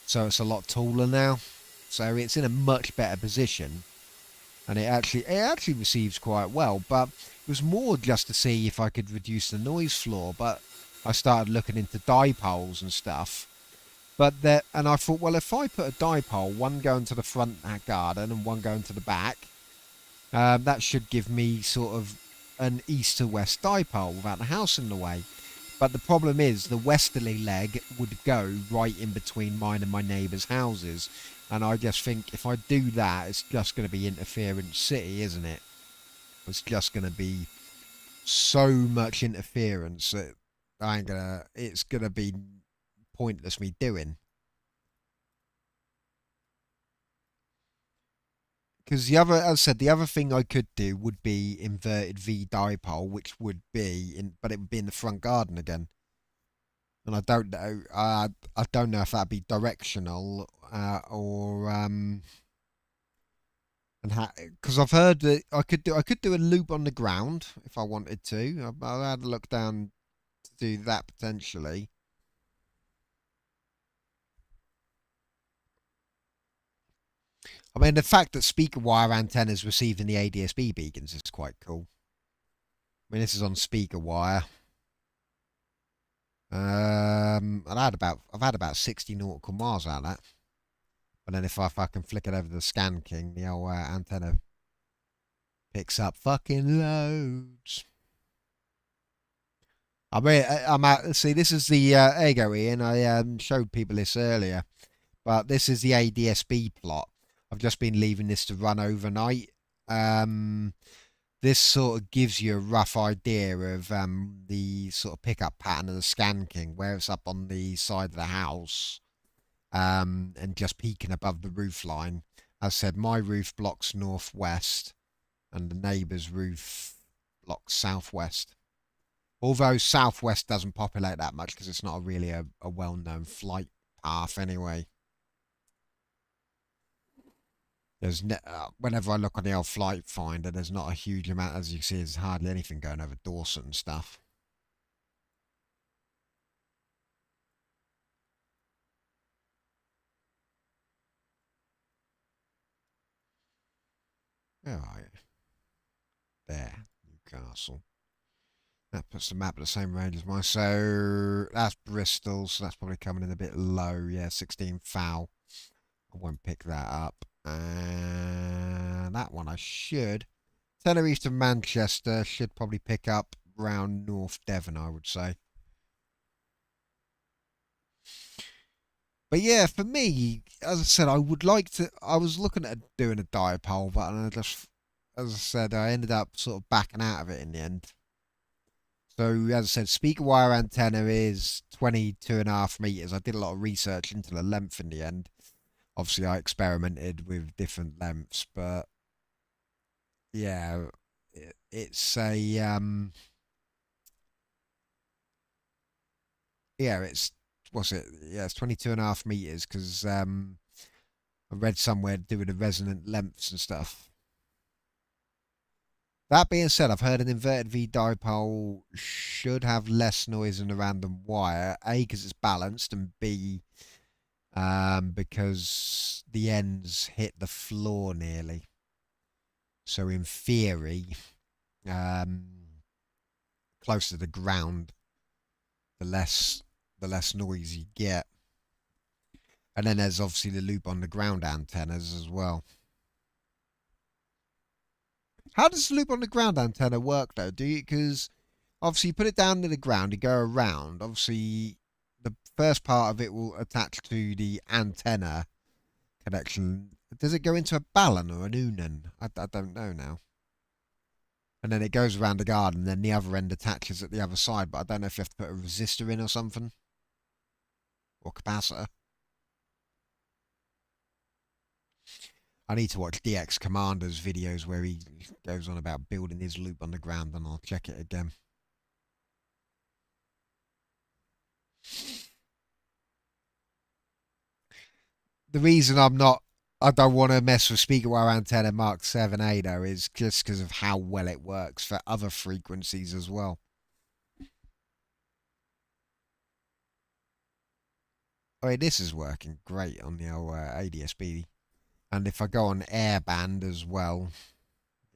so it's a lot taller now, so it's in a much better position, and it actually receives quite well. But it was more just to see if I could reduce the noise floor, but I started looking into dipoles and stuff, and I thought, well, if I put a dipole, one going to the front garden and one going to the back, that should give me sort of an east to west dipole without the house in the way. But the problem is the westerly leg would go right in between mine and my neighbour's houses. And I just think if I do that, it's just going to be interference city, isn't it? It's just going to be so much interference that it's going to be pointless me doing. Because the other, as I said, the other thing I could do would be inverted V dipole, which would be but it would be in the front garden again. And I don't know. I don't know if that'd be directional or and because I've heard that I could do a loop on the ground if I wanted to. I had a look down to do that potentially. I mean, the fact that speaker wire antennas receiving the ADS-B beacons is quite cool. I mean, this is on speaker wire. I've had about 60 nautical miles out of that. But then if I fucking flick it over the Scan King, the old antenna picks up fucking loads. I mean, I'm out. See, this is the there you go, Ian. I showed people this earlier, but this is the ADS-B plot. I've just been leaving this to run overnight. This sort of gives you a rough idea of the sort of pickup pattern of the Scan King, where it's up on the side of the house and just peaking above the roof line. As I said, my roof blocks northwest and the neighbour's roof blocks southwest. Although southwest doesn't populate that much because it's not really a well-known flight path anyway. There's whenever I look on the old flight finder, there's not a huge amount, as you see, there's hardly anything going over Dorset and stuff. Where are you? There, Newcastle. That puts the map at the same range as mine. So that's Bristol, so that's probably coming in a bit low. Yeah, 16 foul. I won't pick that up. And that one I should. Tenerife to Manchester should probably pick up around North Devon, I would say. But yeah, for me, as I said, I would like to. I was looking at doing a dipole, but I just, as I said, I ended up sort of backing out of it in the end. So, as I said, speaker wire antenna is 22.5 meters. I did a lot of research into the length in the end. Obviously, I experimented with different lengths, but yeah, it's a yeah, it's what's it? Yeah, it's 22.5 meters because I read somewhere doing the resonant lengths and stuff. That being said, I've heard an inverted V dipole should have less noise than a random wire. A, because it's balanced, and B, because the ends hit the floor nearly. So in theory, closer to the ground, the less noise you get. And then there's obviously the loop on the ground antennas as well. How does the loop on the ground antenna work though? Do you, because obviously you put it down to the ground, you go around, obviously the first part of it will attach to the antenna connection. Does it go into a balun or an unan? I don't know now. And then it goes around the garden, and then the other end attaches at the other side, but I don't know if you have to put a resistor in or something. Or capacitor. I need to watch DX Commander's videos where he goes on about building his loop on the ground, and I'll check it again. The reason I don't want to mess with speaker wire antenna Mark 7A though is just because of how well it works for other frequencies as well. I mean, this is working great on the old ADS-B. And if I go on airband as well,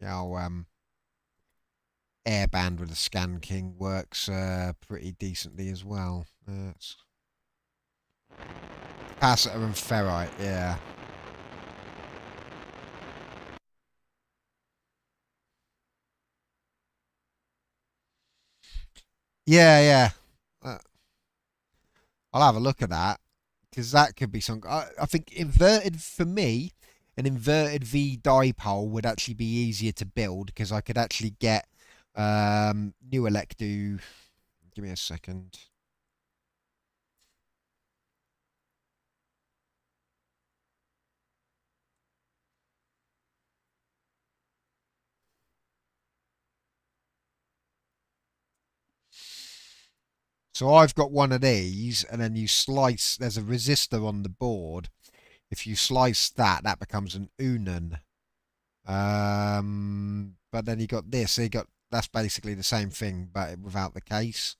you know, airband with the Scan King works pretty decently as well. Capacitor and ferrite, yeah. Yeah. I'll have a look at that, because that could be some. I think inverted, for me, an inverted V dipole would actually be easier to build, because I could actually get new Electu. Give me a second. So I've got one of these, and then you slice. There's a resistor on the board. If you slice that, that becomes an Unan. But then you got this. So you got, that's basically the same thing, but without the case.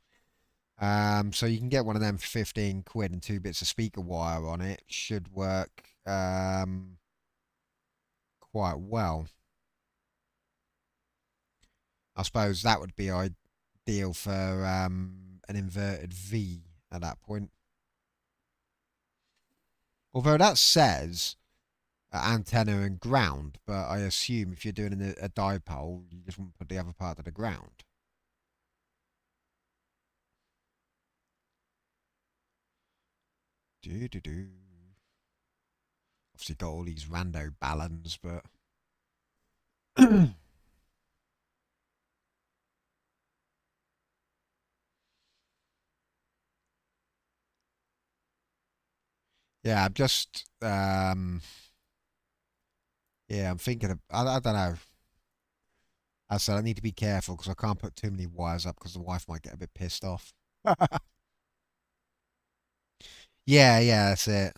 So you can get one of them for 15 quid and 2 bits of speaker wire on it. Should work quite well. I suppose that would be ideal for an inverted V at that point. Although that says antenna and ground, but I assume if you're doing a dipole, you just want to put the other part of the ground. Obviously got all these rando balance, but yeah, I'm just yeah, I'm thinking of, I don't know. As I said, I need to be careful because I can't put too many wires up because the wife might get a bit pissed off. Yeah, that's it.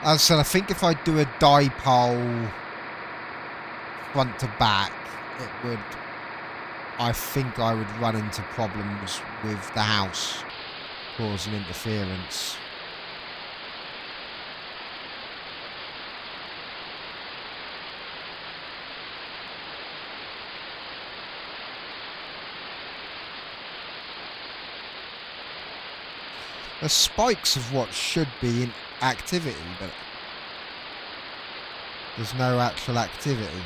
As I said, I think if I do a dipole front to back, it would, I think I would run into problems with the house causing interference. The spikes of what should be in activity, but there's no actual activity.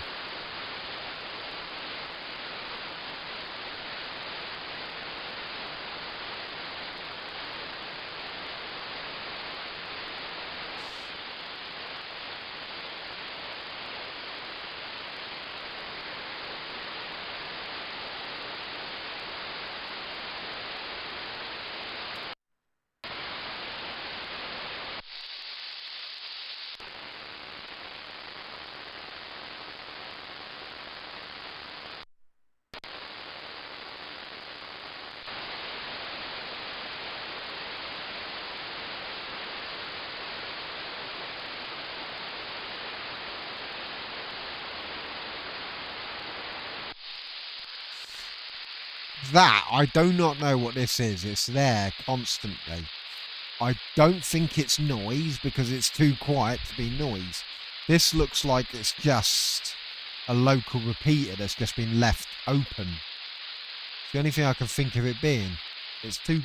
That, I do not know what this is. It's there constantly. I don't think it's noise because it's too quiet to be noise. This looks like it's just a local repeater that's just been left open. It's the only thing I can think of it being. It's too,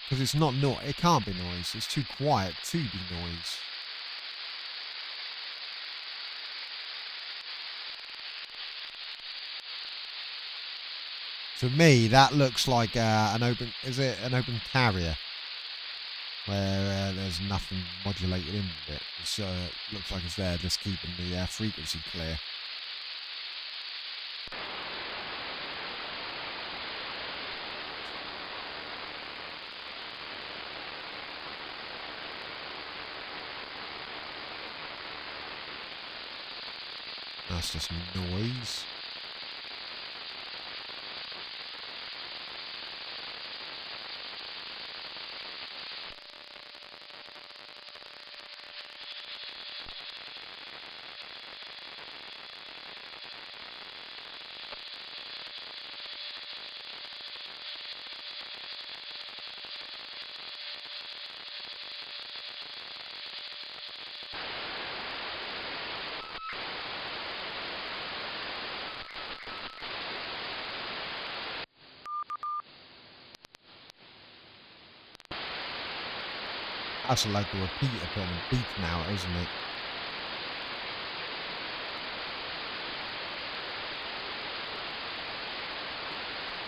because it's not noise. It can't be noise. It's too quiet to be noise. To me, that looks like an open. Is it an open carrier where there's nothing modulated in it? So it looks like it's there, just keeping the frequency clear. That's just noise. That's a local repeater putting a beacon out, isn't it?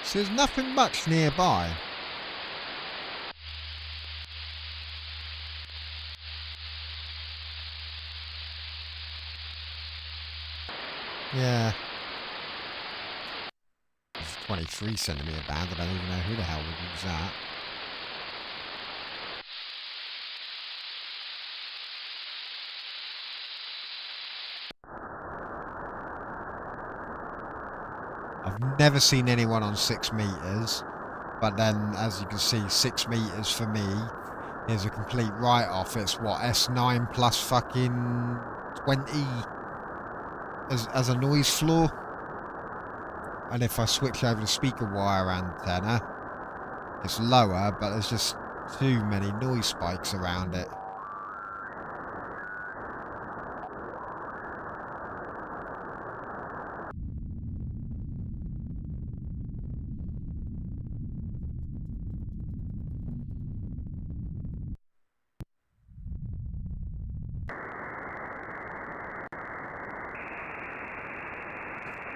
So there's nothing much nearby. Yeah. It's a 23 centimetre band. I don't even know who the hell would use that. I've never seen anyone on 6 metres, but then as you can see, 6 metres for me is a complete write-off. It's what, S9 plus fucking 20 as a noise floor? And if I switch over to speaker wire antenna, it's lower, but there's just too many noise spikes around it.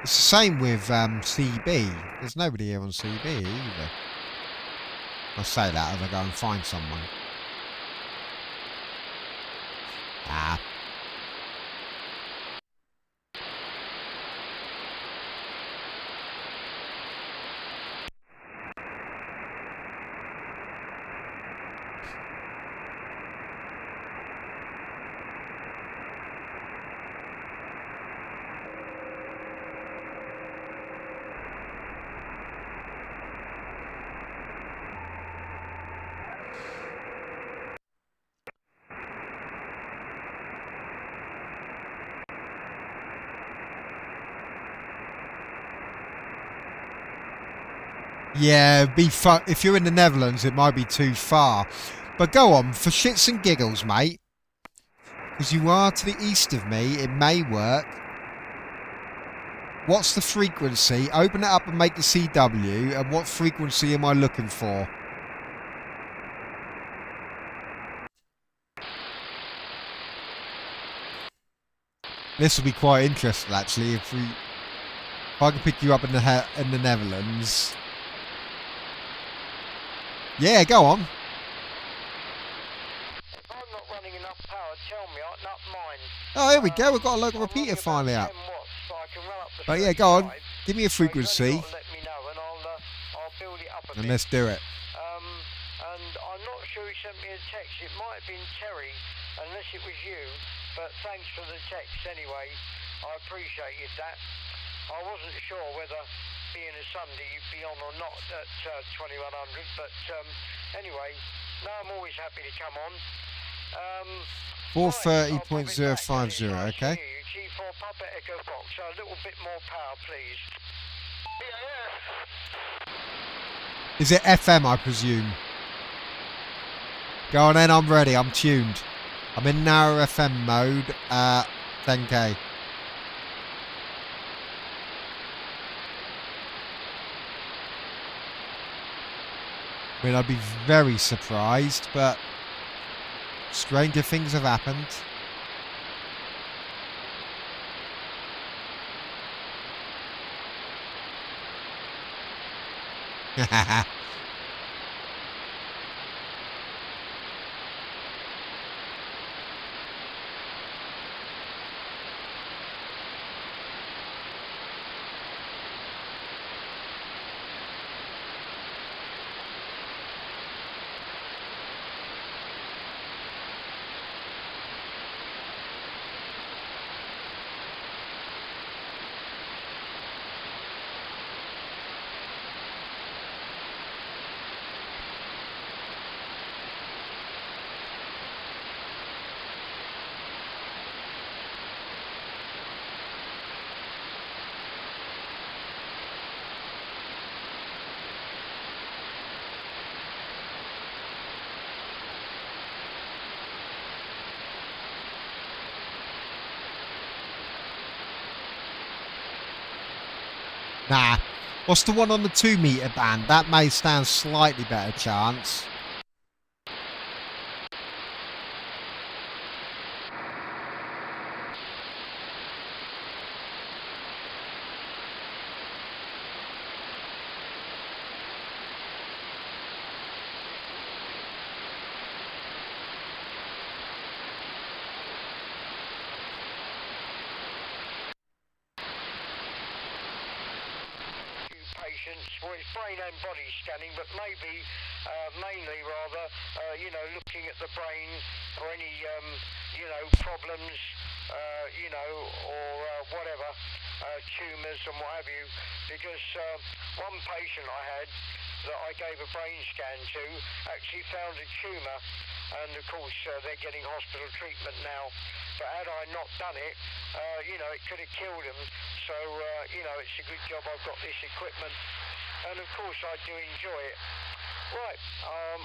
It's the same with CB. There's nobody here on CB either. I'll say that as I go and find someone. Ah. Yeah, if you're in the Netherlands, it might be too far. But go on, for shits and giggles, mate. Because you are to the east of me, it may work. What's the frequency? Open it up and make the CW. And what frequency am I looking for? This will be quite interesting, actually. If I can pick you up in the Netherlands. Yeah, go on. If I'm not running enough power, tell me, I'll not mind. Oh, here we go. We've got a local repeater finally up. But yeah, go on. Give me a frequency. Let me know and I'll build it up a and bit. let's do it. And I'm not sure he sent me a text. It might have been Terry, unless it was you. But thanks for the text anyway. I appreciated that. I wasn't sure whether, being a Sunday, you'd be on or not at 2100. But anyway, no, I'm always happy to come on. 430.050, okay? G4 Papa Echo Fox, so a little bit more power, please. Is it FM, I presume? Go on then, I'm ready, I'm tuned. I'm in narrow FM mode, 10k. I mean, I'd be very surprised, but stranger things have happened. Nah. What's the one on the 2 metre band? That may stand slightly better chance. patients, well, it's brain and body scanning, but maybe, mainly rather, you know, looking at the brain for any, you know, problems, you know, or whatever, tumours and what have you, because one patient I had that I gave a brain scan to actually found a tumour, and of course they're getting hospital treatment now, but had I not done it, you know, it could have killed them. So you know, it's a good job I've got this equipment, and of course I do enjoy it. Right,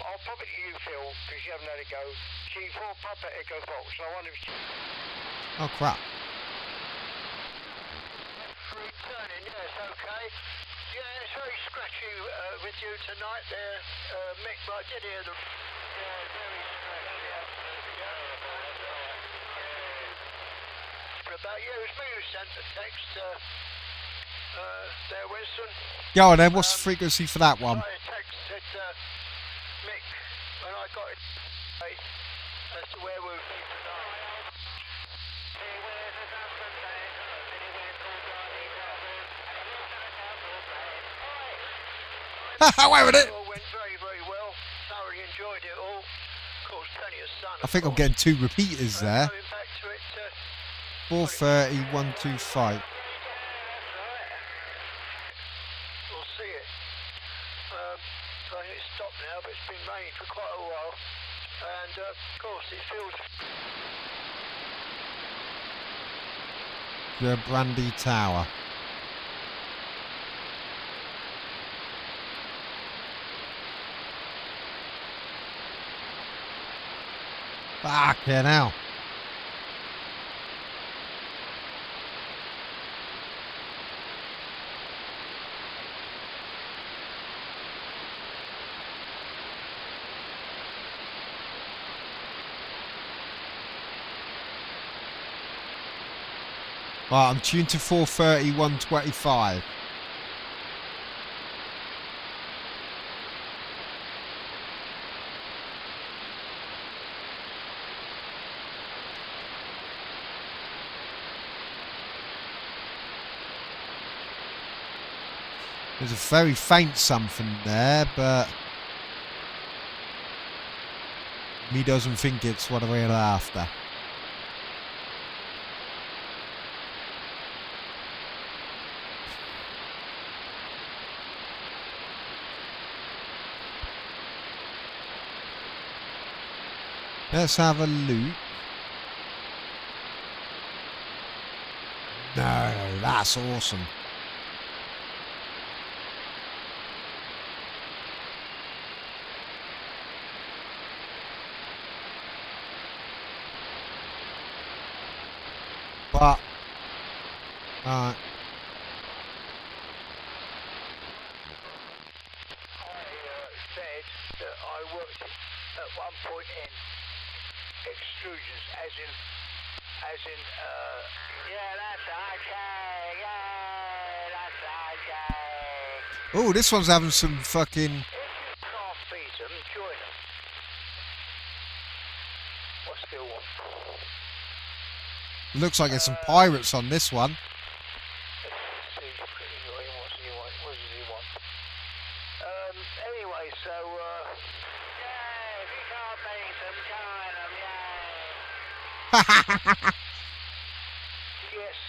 I'll pop it to you, Phil, because you haven't had a go. G4 Papa Echo Fox. I wonder if... Oh crap. Returning, yes, okay. Yeah, it's very scratchy with you tonight there, Mick, but I did hear the... Yeah, very scratchy, absolutely terrible, that's right. Yeah. About you, it was me who sent the text, there, Winston. Yo, then what's the frequency for that one? I texted Mick when I got it as to where we would be tonight. Wait a minute. It all went very, very well. Thoroughly enjoyed it all. Of course, plenty of sun. I think I'm getting 2 repeaters there. Going back to it, 430, 125. we'll see it. So I think it's stopped now, but it's been raining for quite a while. And of course, it feels... The Brandy Tower. Fucking hell. Right, I'm tuned to 430, 125. There's a very faint something there, but me doesn't think it's what we're after. Let's have a look. No, that's awesome. But, alright. I said that I worked at one point in extrusions, as in, yeah, that's okay, yeah, that's okay. Oh, this one's having some fucking... If you can't beat them, join them. What's still one? Looks like there's some pirates on this one. Let's see, what does he want? Anyway, so, yeah, if you can't beat them, join them, yeah.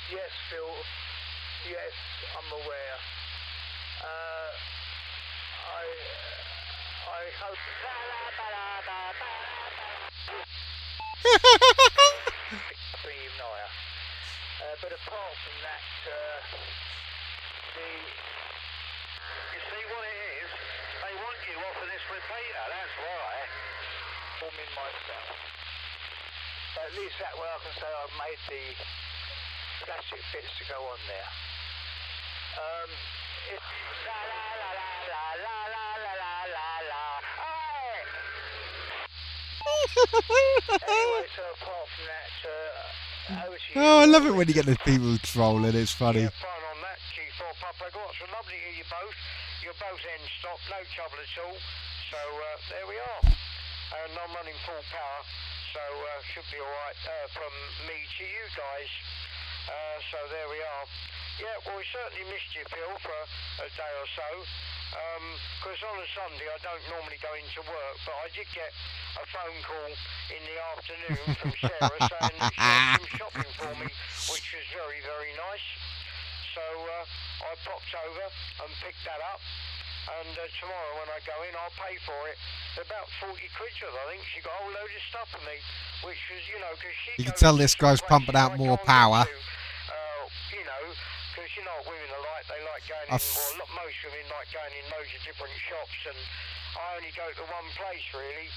Yes, Phil. Yes, I'm aware. I hope... But apart from that, you see what it is? They want you off of this repeater, that's why. Forming myself. At least that way I can say I've made the plastic bits to go on there. It's la la la la la la la la la la. Anyway, so apart from that, over to you. Oh, I love it when you get the people trolling, it's funny. Yeah, fine on that, G4 Papa. Got some lovely to you both. You're both end stop, no trouble at all. So there we are. And I'm running full power, so should be alright from me to you guys. So there we are. Yeah, well, we certainly missed you, Phil, for a day or so. Because on a Sunday I don't normally go into work, but I did get a phone call in the afternoon from Sarah saying that she had some shopping for me, which was very, very nice. So I popped over and picked that up. And tomorrow when I go in, I'll pay for it. About 40 quid, I think. She got a whole load of stuff for me, which was, you know, because she. You can tell this guy's pumping out more power. You know, because you know what women are like. They like going in. Well, most women like going in loads of different shops, and I only go to one place really,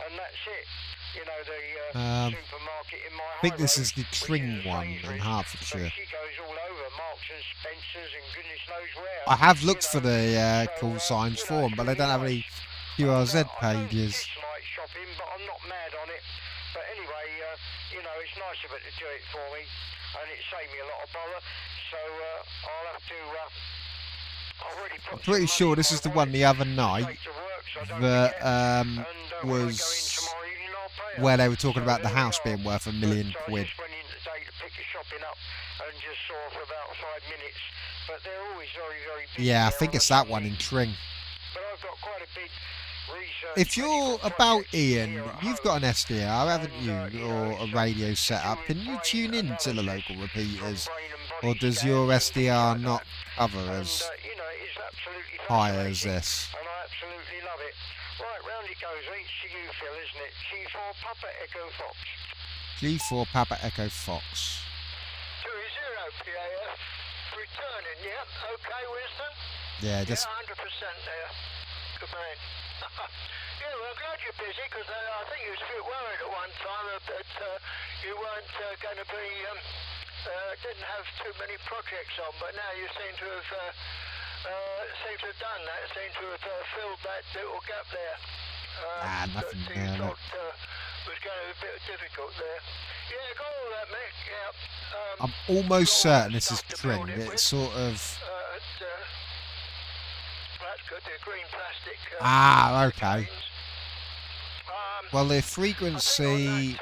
and that's it. You know, the supermarket in my. I think this is the Tring one in Hertfordshire. She goes all over Marks and Spencers and goodness knows where. I have looked for the call signs for them, but they don't have any QRZ pages. I dislike shopping, but I'm not mad on it. But anyway, you know, it's nice of it to do it for me, and it saved me a lot of bother. So I'll have to. I'm pretty sure this is the one the other night that was where they were talking about the house being worth £1 million. I just went in today to pick the shopping up and just saw for about 5 minutes. But they're always very, very busy. Yeah, I think it's that one in Tring. But I've got quite a big research. If you're about Ian, you've got an SDR, haven't you, or a radio set up? Can you tune in to the local repeaters, or does your SDR not cover as high as this? And I absolutely love it. Right, round it goes. Each to you, Phil, isn't it? G4 Papa Echo Fox. G4 Papa Echo Fox. 20 PAF. Returning, yeah. Okay, Winston? Yeah, just... Yeah, 100% there. Good man. Yeah, well, I'm glad you're busy, because I think you was a bit worried at one time that you weren't going to be... didn't have too many projects on, but now you seem to have... done that, seem to have filled that little gap there. Nothing that you thought was going to be a bit difficult there. Yeah, got all that, Mick. Yeah. I'm almost certain this is Tring. It's sort of. That's good. The green plastic. Okay. Well, the frequency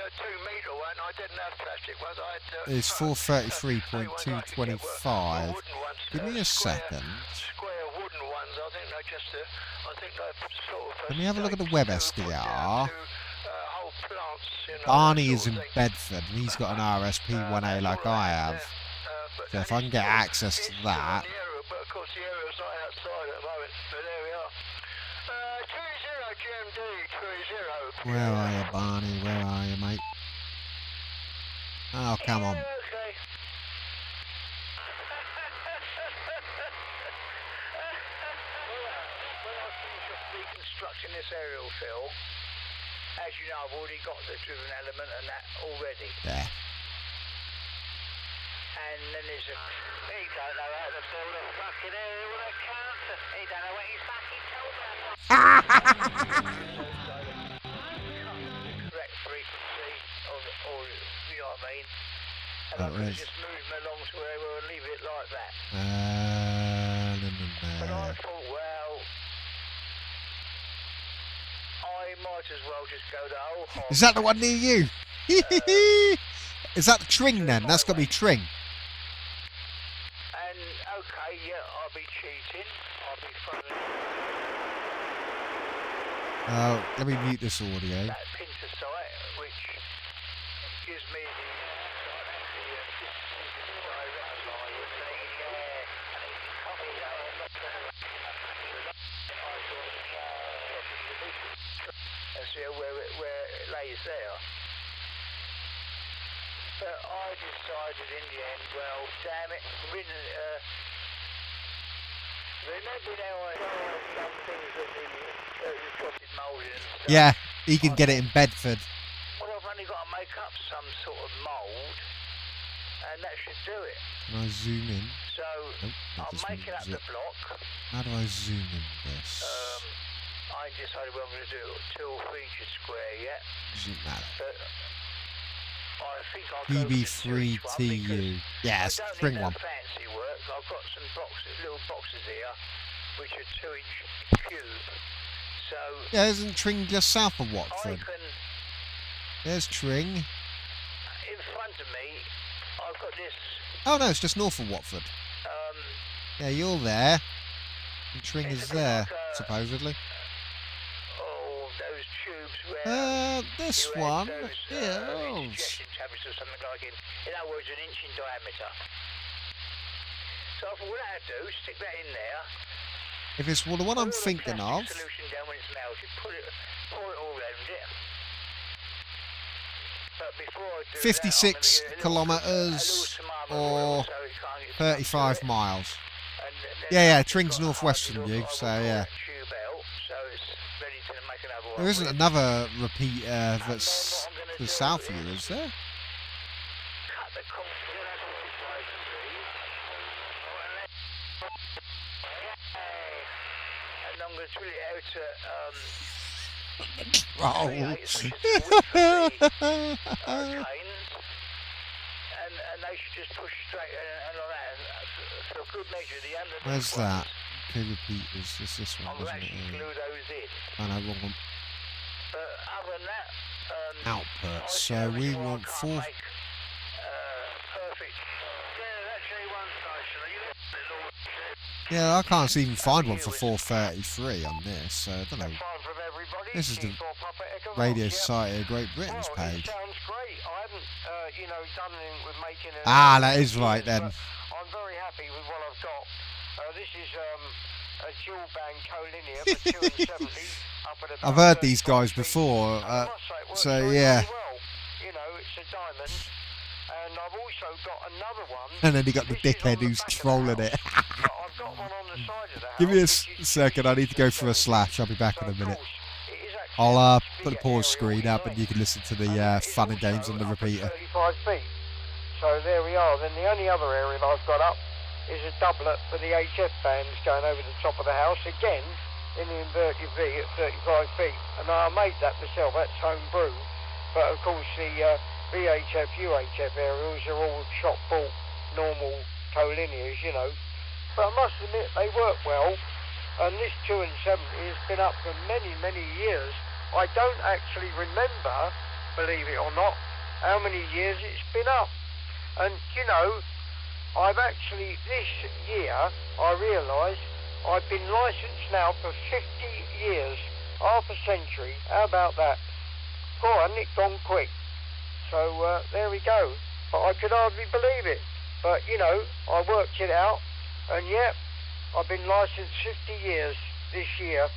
is 433.225. Give me a second. Let me have a look at the web SDR. Barney is in Bedford and he's got an RSP 1A like I have. So if I can get access to that. Where are you, Barney? Where are you, mate? Oh, come on. Reconstructing this aerial, Phil, as you know, I've already got the driven element and that already. Yeah. And then there's a... He don't know how to build a fucking aerial with a counter. He don't know what he's fucking told about. Correct frequency of all, you know what I mean? And I could just move them along to where we'll leave it like that. But I thought, well, I might as well just go the whole hog. Is that the one near you? Is that the Tring then? That's got to be Tring. And okay, yeah, I'll be cheating. I'll be throwing. Oh, let me mute this audio. That pincer site, which gives me the and see where it lays there. But I decided in the end, well, damn it, remember now I some things that the potted moulding and stuff. Yeah, he can get it in Bedford. Well, I've only got to make up some sort of mould, and that should do it. Can I zoom in? So, Nope, I'm making up the block. How do I zoom in this? I decided what I'm going to do, 2 or 3 inches square yet. Doesn't matter. But I think I'll go with the PB3TU. Yes, Tring one. Fancy work. I've got some boxes, little boxes here, which are 2-inch cube. So yeah, isn't Tring just south of Watford? There's Tring. In front of me, I've got this. Oh no, it's just north of Watford. Yeah, you're there. And Tring is there, supposedly. Oh, those tubes where This you had one those, is... indigestion tablets or something like in other words, an inch in diameter. So I thought, what I'd do, stick that in there. If it's the one I'm Pour the thinking of... plastic solution down when it's melted, pour it all around it. But before I do 56 that, kilometres or so it can't get stuck to 35 it. miles. And then Yeah, after Tring's it's got northwest from hardened you, up, I so will pull yeah. that tube out, so it's ready to make another one. There isn't with. another repeater And then that's what I'm gonna to the do south of you, is there? Cut the configuration and I'm going to drill it out Oh. 3/8 inches width for the canes, and they should just push straight and like that. And for good measure, the underneath Where's ones, that? Two repeaters. It's this one, I'm going to isn't actually it? glue those in. Oh no, wrong one. But other than that, Output. I So see we why I want can't 4... make, perfect. Yeah, actually one station. Are you Yeah, I can't even find one for 433 on this, so I don't know. fine from everybody. This is the G4 Papa Echo Radio Volts, yep. Society of Great Britain's Well, page. it sounds great. I haven't, done anything with making it. Ah, that is right then. I'm very happy with what I've got. This is a dual band colinear for 2 and 70 up at about I've heard these 35 guys feet. before, And I must say it works so very, yeah. very well. You know, it's a diamond. And I've also got another one. And then you got the This is dickhead on the who's back of the trolling house, it. but I've got one on the side of the house. Give me a which is second, I need to go for a 60 slash. I'll be back so in a of minute. course, it is actually I'll a much put the bigger pause aerial screen up and design. you can listen to the And it's fun and games also on the up at repeater. 35 feet. So there we are. Then the only other area that I've got up is a doublet for the HF bands going over the top of the house, again in the inverted V at 35 feet. And I made that myself, that's home brew. But of course the VHF, UHF aerials are all shop bought normal colinears, you know. But I must admit they work well. And this 2 and 70 has been up for many, many years. I don't actually remember, believe it or not, how many years it's been up. And, you know, I've actually, this year, I realised I've been licensed now for 50 years, half a century. How about that? Oh, hasn't it gone quick? So, there we go. But I could hardly believe it. But, you know, I worked it out, and yeah, I've been licensed 50 years this year.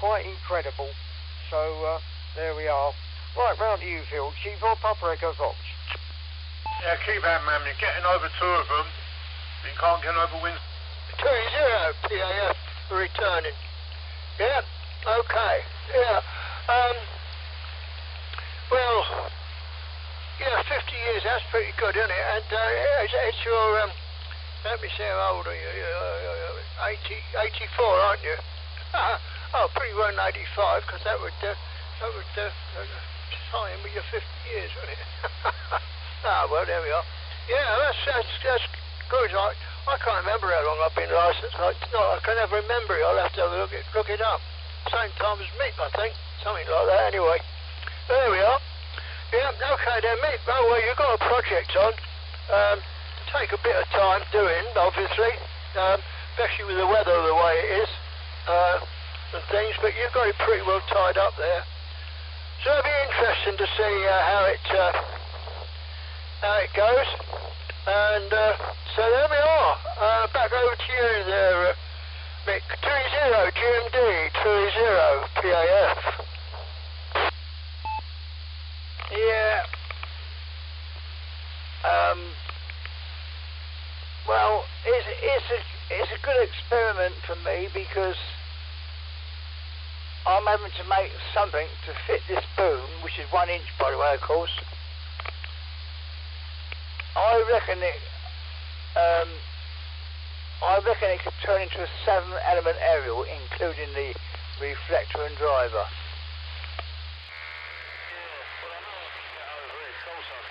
Quite incredible. So, there we are. Right, round to you, Phil. G4 Papa Echo Fox. Yeah, keep that, man. You're getting over 2 of them. You can't get over Winston. 20 PAF returning. Yeah, okay. Yeah. Well, yeah, 50 years, that's pretty good, isn't it? And it's your, let me see, how old are you? 84, aren't you? Oh, pretty well 85, because that would tie in with your 50 years, wouldn't it? Ah, well, there we are. Yeah, that's good. I can't remember how long I've been licensed. I can never remember it. I'll have to look it up. Same time as Mick, I think. Something like that, anyway. There we are. Yeah, okay then, Mick. Oh, well, you've got a project on. Take a bit of time doing, obviously. Especially with the weather the way it is. And things, but you've got it pretty well tied up there. So it'll be interesting to see how it goes. And so there we are. Back over to you there, Mick. 30 GMD 30 PAF. Yeah. Well, it's a good experiment for me because I'm having to make something to fit this boom, which is 1 inch, by the way, of course. I reckon it could turn into a 7-element aerial, including the reflector and driver.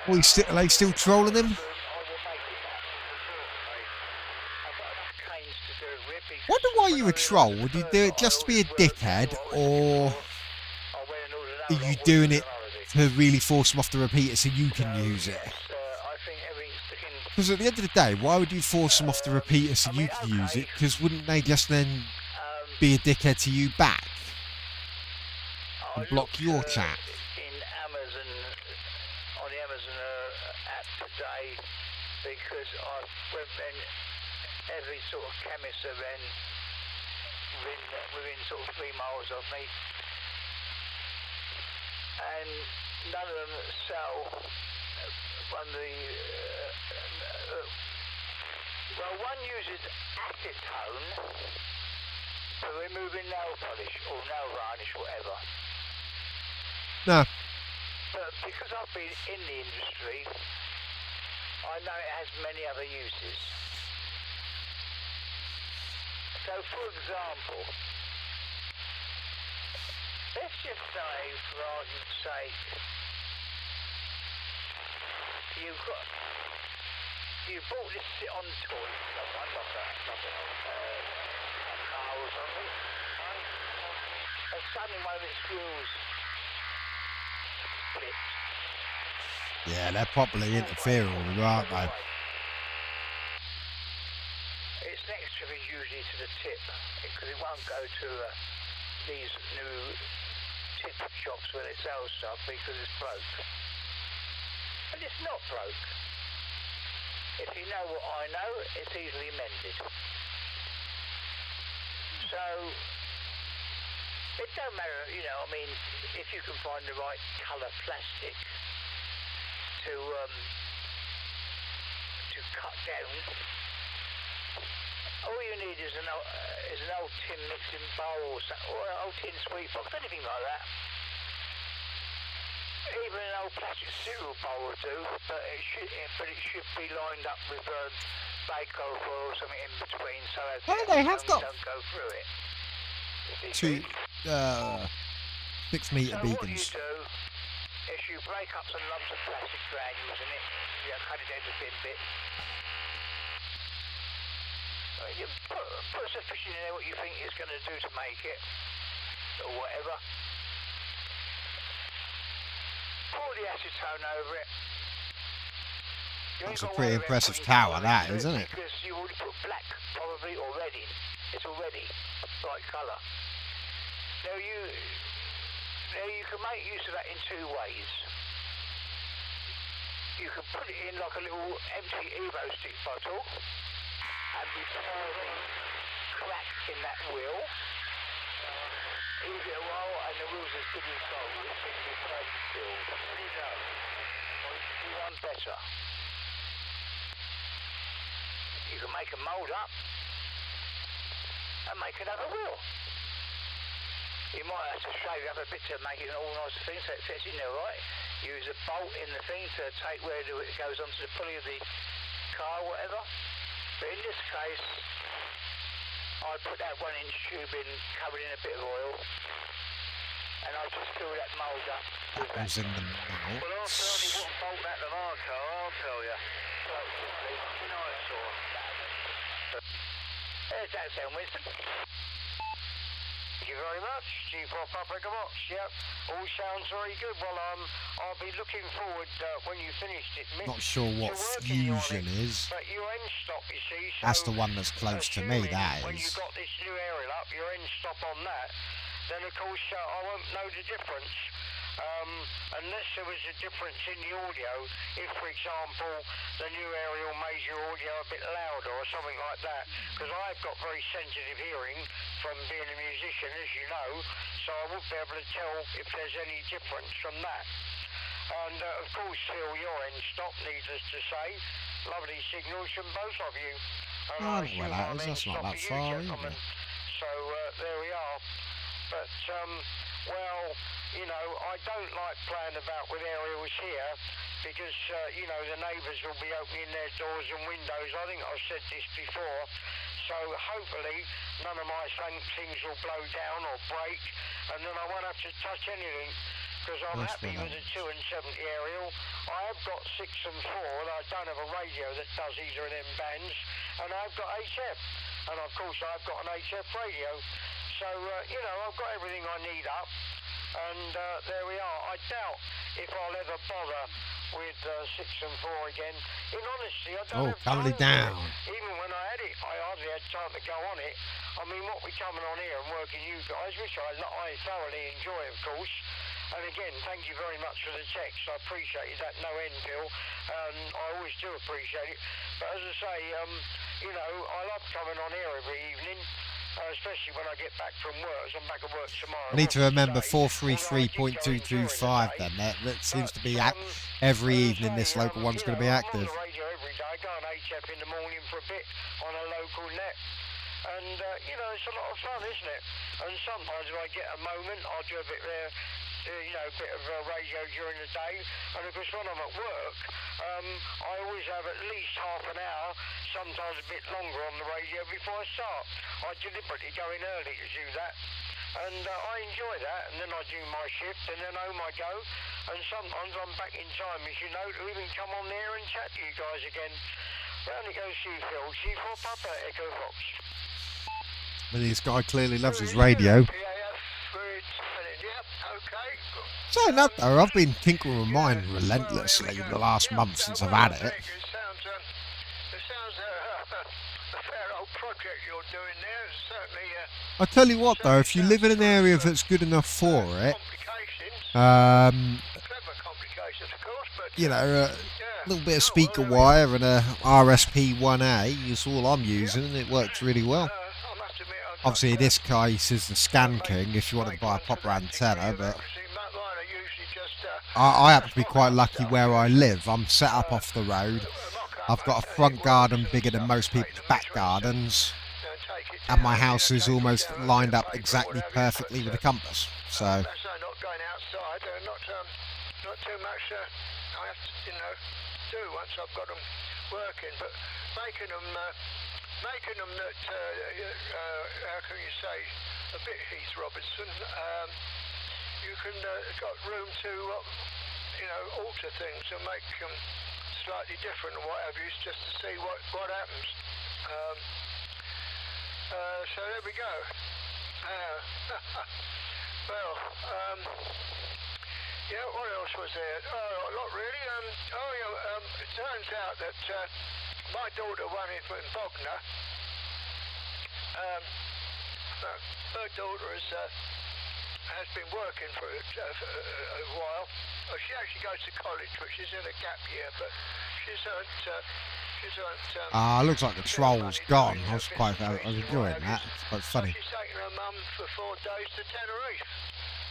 Are they still trolling him? Wonder why you would troll. Would you do it just to be a dickhead, or are you doing it to really force him off the repeater so you can use it? I think everything's looking Because at the end of the day, why would you force them off the repeater so you could use it? Because wouldn't they just then be a dickhead to you back and block your chat? In Amazon, on the Amazon app today, because I went in every sort of chemist around within sort of 3 miles of me, and none of them sell one of the well, one uses acetone for removing nail polish or nail varnish, whatever. No. But because I've been in the industry, I know it has many other uses. So, for example, let's just say, for argument's sake, you bought this sit-on toy, someone, like a car or something, and suddenly one of its wheels splits. Yeah, they're properly interfering with you, aren't they? Its next trip is usually to the tip, because it won't go to these new tip shops where they sell stuff because it's broke. But it's not broke. If you know what I know, it's easily mended. So, it don't matter, you know, I mean, if you can find the right colour plastic to cut down, all you need is an old tin mixing bowl or an old tin sweet box, anything like that. Even an old plastic cereal bowl will do, but it should be lined up with bacon foil or something in between, so as they have got don't go through it. 2 6-metre So beacons. what you do is you break up some lumps of plastic granules in it, you cut it into thin bits. You put sufficient in there what you think it's going to do to make it, or whatever. Pour the acetone over it. That's a pretty impressive tower, that, isn't it? Because you already put black, probably, or red in. It's already bright colour. Now you can make use of that in 2 ways. You can put it in like a little empty Evo stick bottle and repair the crack in that wheel. Leave it a while and the wheel's as good as gold. It's been repaired and filled. There you go. Or you want better. You can make a mould up and make another wheel. You might have to shave up a bit to make it an all nice thing so it fits in there right. Use a bolt in the thing to take where it goes onto the pulley of the car or whatever. But in this case, I put that 1-inch tube in, covered in a bit of oil, and I just fill that mould up. That was in the Well, mouth. I'll certainly wouldn't bolt that to my car, I'll tell you. Nice one. There's that sound, Winston. Thank you very much, G4 Papa Box. Yep, all sounds very good. Well, I'll be looking forward when you finished it, Mick. Not sure what fusion is. But your end stop, you see. So That's the one that's close to me, that when you is. got this new aerial up, your end stop on that, then of course I won't know the difference. Unless there was a difference in the audio, if for example the new aerial made your audio a bit louder or something like that, because I've got very sensitive hearing from being a musician, as you know, so I won't be able to tell if there's any difference from that. And of course, Phil, your end stop, needless to say, lovely signals from both of you. And Oh, I assume well, I'm that's in not stop that for you, far gentlemen. either. So there we are. But well, you know, I don't like playing about with aerials here because, you know, the neighbours will be opening their doors and windows. I think I've said this before. So hopefully none of my things will blow down or break and then I won't have to touch anything because I'm happy with the 2 and 70 aerial. I have got 6 and 4 and I don't have a radio that does either of them bands and I've got HF and of course I've got an HF radio. So, you know, I've got everything I need up. And there we are. I doubt if I'll ever bother with 6 and 4 again. In honesty, I don't Oh, have coming time for down. it. Even when I had it, I hardly had time to go on it. I mean, what we're coming on here and working you guys, which I thoroughly enjoy, of course. And again, thank you very much for the text. I appreciate that, no end, Phil. I always do appreciate it. But as I say, you know, I love coming on here every evening, especially when I get back from work. So I'm back at work tomorrow. I need to remember today, 433.225 then. That seems to be every evening this local one's going to be active. I'm on the radio every day. I go on HF in the morning for a bit on a local net. And, you know, it's a lot of fun, isn't it? And sometimes if I get a moment, I'll do a bit there. You know, a bit of radio during the day, and of course when I'm at work, I always have at least half an hour, sometimes a bit longer on the radio before I start. I deliberately go in early to do that, and I enjoy that, and then I do my shift, and then home I go, and sometimes I'm back in time, as you know, to even come on there and chat to you guys again. Round it goes C Phil, C4 Papa, Echo Fox. Well, this guy clearly loves his radio. Saying that though, I've been tinkering with mine relentlessly the last month since I've had it. It sounds a fair old project you're doing there. It's certainly. I tell you what though, if you live in an area that's good enough for it, Clever complications, of course, but you know, a little bit of speaker wire and a RSP1A is all I'm using, and it works really well. Obviously, in this case is the Scan King if you wanted to buy a proper antenna, but I happen to be quite lucky where I live. I'm set up off the road. I've got a front garden bigger than most people's back gardens, and my house is almost lined up exactly perfectly with a compass. So. not going outside. Not too much. I have to, you know, do once I've got them working, but making them that, how can you say, a bit Heath Robinson, you can, got room to, you know, alter things and make them slightly different and what have you, just to see what happens. So there we go. Well, yeah, what else was there? Oh, a lot really. It turns out that my daughter won it in Bognor. Her daughter has been working for a while. She actually goes to college, which is in a gap year, but she's earned. Looks like the troll's gone. I was enjoying that. It's quite funny. She's taken her mum for 4 days to Tenerife.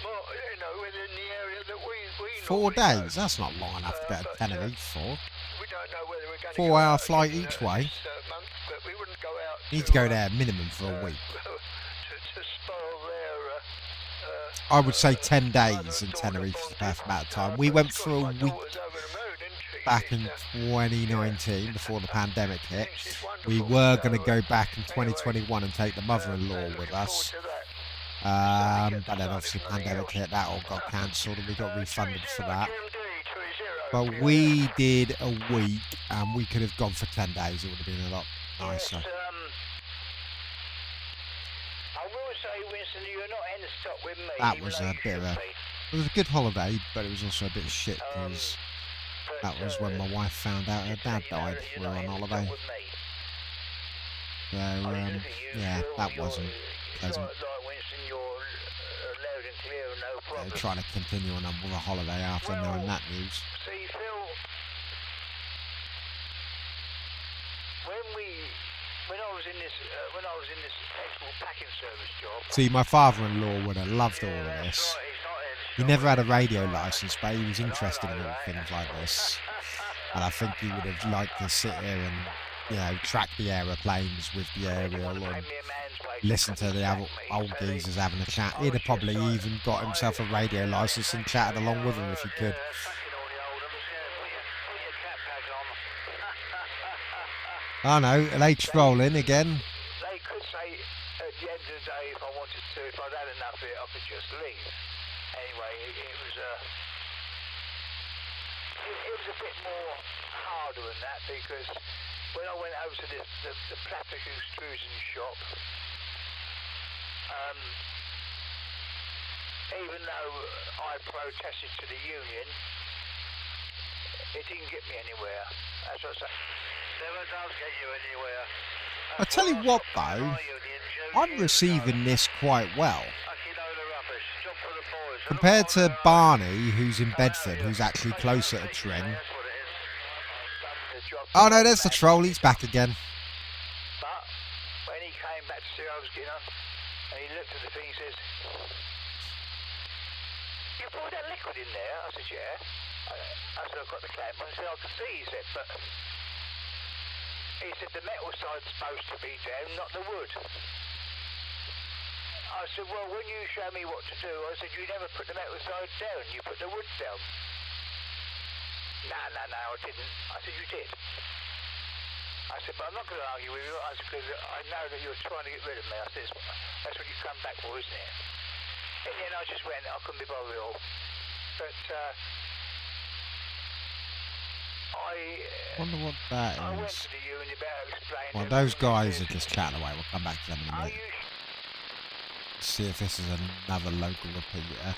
More, you know, within the area that we 4 days? That's not long enough to get to Tenerife for. We don't know whether we're going 4 hour flight each way. month, but we wouldn't go out. Need to go there minimum for a week. To spoil their. I would say 10 days in Tenerife is the perfect amount of time. We went for a week back in 2019 before the pandemic hit. We were going to go back in 2021 and take the mother-in-law with us. But then obviously the pandemic hit, that all got cancelled and we got refunded for that. But we did a week and we could have gone for 10 days. It would have been a lot nicer. I will say, Winston, you're not in the stock with me. That was a bit of a... It was a good holiday, but it was also a bit of shit because that was when my wife found out her dad died. We were on holiday. So, yeah, that wasn't pleasant. They're trying to continue on with a holiday after knowing that news. See, Phil, when I was in this export packing service job. See, my father-in-law would have loved all of this. He never had a radio license, but he was interested in all things like this. And I think he would have liked to sit here and, you know, track the aeroplanes with the aerial and listen to the old geezers having a chat. He'd have probably even got himself a radio license and chatted along with them if he could. I know, are they trolling again? They could say at the end of the day, if I wanted to, if I'd had enough of it, I could just leave. Anyway, it was a bit more harder than that, because when I went over to the plastic extrusion shop, even though I protested to the union, it didn't get me anywhere. That's what I say. Never does get you anywhere. I tell you what, though, I'm receiving this quite well. Compared to Barney, who's in Bedford, who's actually closer to Tring. Oh no, there's the troll, he's back again. But when he came back to see how I was getting on, and he looked at the thing, he says, "You poured that liquid in there?" I said, "Yeah." I said, "I've got the clamp." I said, "I can see," he said, "but..." He said, "The metal side's supposed to be down, not the wood." I said, "Well, when you show me what to do," I said, "you never put the metal side down, you put the wood down." No, I didn't. I said, "You did." I said, "But I'm not going to argue with you." I said, "Because I know that you're trying to get rid of me." I said, "That's what you come back for, isn't it?" And then I just went, I couldn't be bothered at all. But, I wonder what that I went is. to the uni about explaining... Well, those guys are just chatting away. We'll come back to them in a minute. See if this is another local repeater.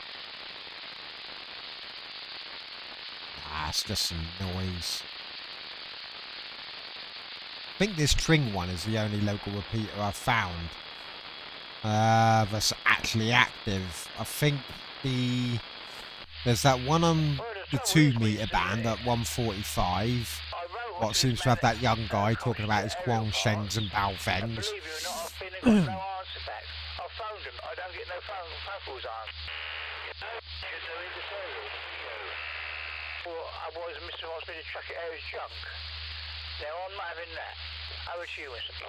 Ah, it's just some noise. I think this Tring one is the only local repeater I've found that's actually active. I think there's that one on the 2 meter band at 145. What seems to have that young guy talking about his Kwong Shengs and Baofengs. I phoned them. I don't get no phone calls on. Because they're immaterial. Well, otherwise Mr. wants me to chuck it out as junk. Now, I'm not having that. Over to you, Mr.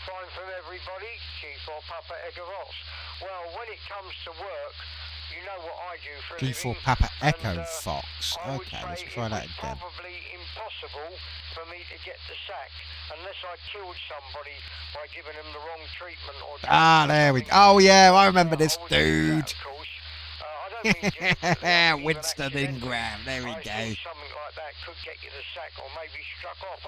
Fine for everybody, G4 Papa Echo Ross. Well, when it comes to work, you know what I do for a G4 living, Papa Echo and, Fox. Okay, let's try that again. Probably impossible for me to get the sack unless I killed somebody by giving them the wrong treatment or... Ah, there we go. Oh yeah, I remember this dude. Winston Ingram. There we go. Something like that could get you the sack or maybe struck off.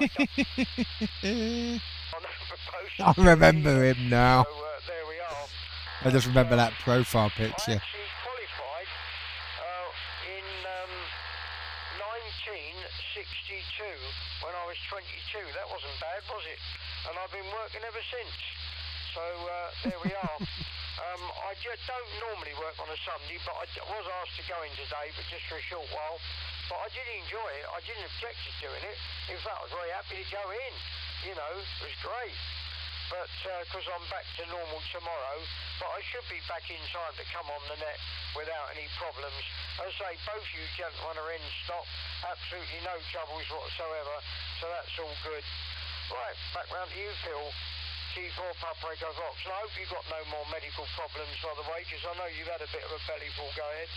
I remember him now. So, there we are. I just remember that profile picture. I actually qualified in 1962 when I was 22. That wasn't bad, was it? And I've been working ever since. So there we are. I don't normally work on a Sunday, but I was asked to go in today, but just for a short while. But I did enjoy it. I didn't object to doing it. In fact, I was very happy to go in. You know, it was great. But because I'm back to normal tomorrow, but I should be back in time to come on the net without any problems. As I say, both you gentlemen are in stock, absolutely no troubles whatsoever, so that's all good. Right, back round to you, Phil. G4 Papa Echo Fox. And I hope you've got no more medical problems, by the way, because I know you've had a bit of a belly full. Go ahead.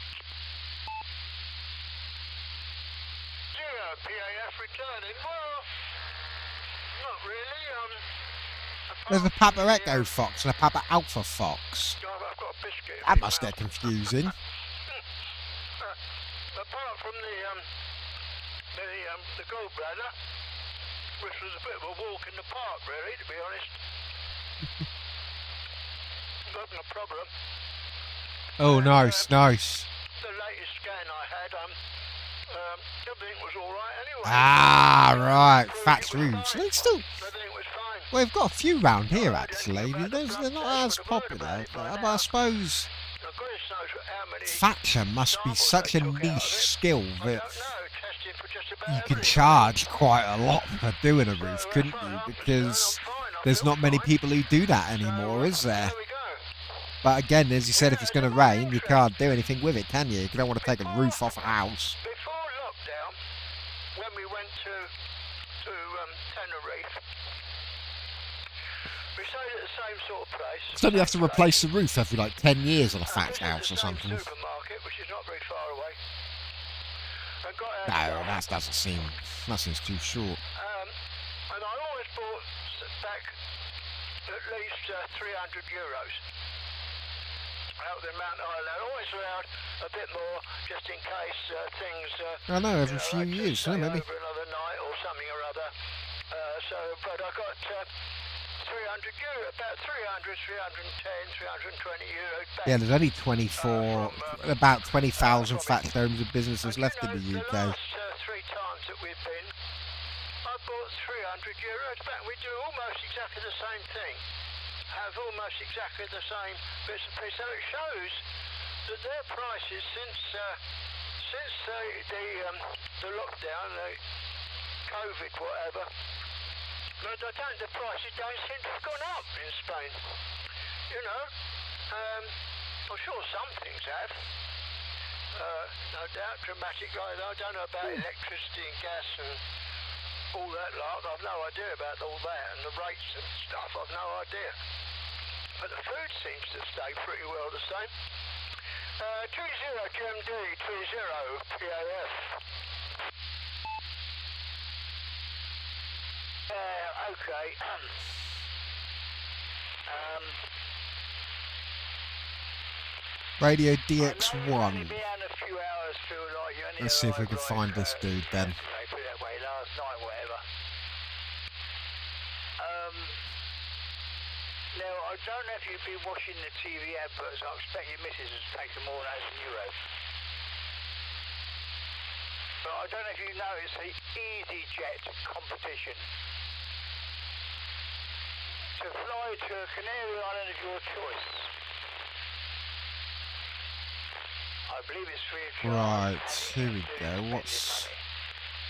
Zero PAF returning. Well, not really. There's a Papa Echo Fox and a Papa Alpha Fox. I've got a biscuit. That must get confusing. Apart from the gallbladder, which was a bit of a walk in the park, really, to be honest. Wasn't a problem. Oh, nice, nice. The latest scan I had, everything was all right anyway. Ah, right, Fats Roofs. It's still. Everything was fine. Well, we've got a few round here actually. They're not as popular, but I suppose Thatcher must be such a niche skill that you can charge quite a lot for doing a roof, couldn't you? Because there's not many people who do that anymore, is there? But again, as you said, if it's going to rain, you can't do anything with it, can you? You don't want to take a roof off a house. Before lockdown, when we went to Tenerife, we stayed at the same sort of place. So you have to replace the roof every like 10 years on a thatched house or something. Supermarket, which is not very far away. No, that doesn't seem. That seems too short. And I always bought back at least €300 out of the amount I allowed. Always allowed a bit more, just in case things. I know, every few years, stay maybe. over another night or something or other. But I got 300 euro, about 300, 310, 320 euros back. Yeah, there's only 24, about 20,000 fact homes and businesses left in the UK. The last 3 times that we've been, I bought 300 euros back. We do almost exactly the same thing. Have almost exactly the same bits and pieces. So it shows that their prices since the lockdown, the COVID, whatever, the prices don't seem to have gone up in Spain. You know, I'm sure some things have. No doubt, dramatic. I don't know about electricity and gas and all that lot. I've no idea about all that, and the rates and stuff. I've no idea. But the food seems to stay pretty well the same. 20 GMD, 20 PAF. Okay. Radio DX1. Be out in a few hours, feel like you only Let's see if we can find this dude, Ben. put it that way, last night, whatever. Now, I don't know if you've been watching the TV adverts. I expect your missus has taken more than €8. But I don't know if you noticed the EasyJet competition. To fly to a Canary Island of your choice. I believe it's free of charge. Right, here we go. What's...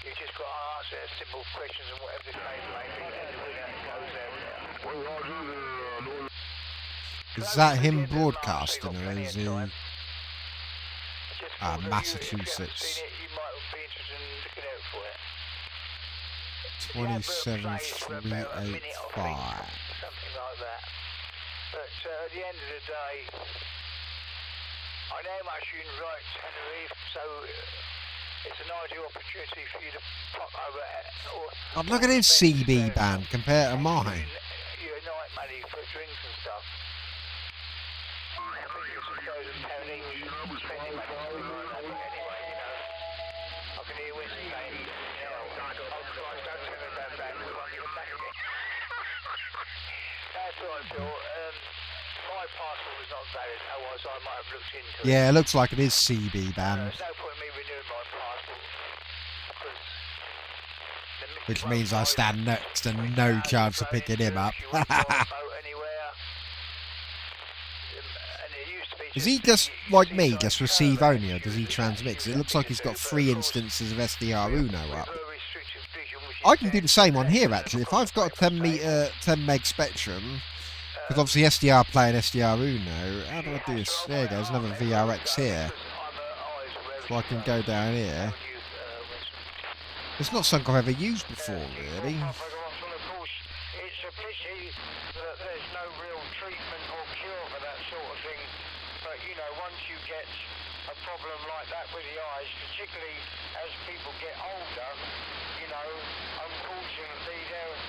You just got to answer simple questions and whatever the case may be, and the winner goes there. Is that him broadcasting, or is he... Massachusetts. You might be interested in looking out for it. 27385. Something like that. But at the end of the day, I know how much you like Tenerife, so it's an ideal opportunity for you to pop over. Oh, look at his CB band compared to mine. Your night money for drinks and stuff. I think it's £1,000 each. Spending money to do that, but anyway, you know, I can hear Winston saying, you know, oh Christ, don't tell me about that, because I'll get it back again. That's what I thought. My passport was not valid, otherwise I might have looked into it. Yeah, it looks like it is CB band. There's no point in me renewing my passport, because... Which means I stand next to no chance of picking him up. Is he just, like me, just receive only, or does he transmit? 'Cause it looks like he's got 3 instances of SDR Uno up. I can do the same on here, actually. If I've got a 10 meg spectrum, because obviously SDR play and SDR Uno, how do I do this? There you go, there's another VRX here. So I can go down here. It's not something I've ever used before, really. It's a pity that there's no real treatment or cure for that sort of thing. But, you know, once you get a problem like that with the eyes, particularly as people get older, you know, unfortunately,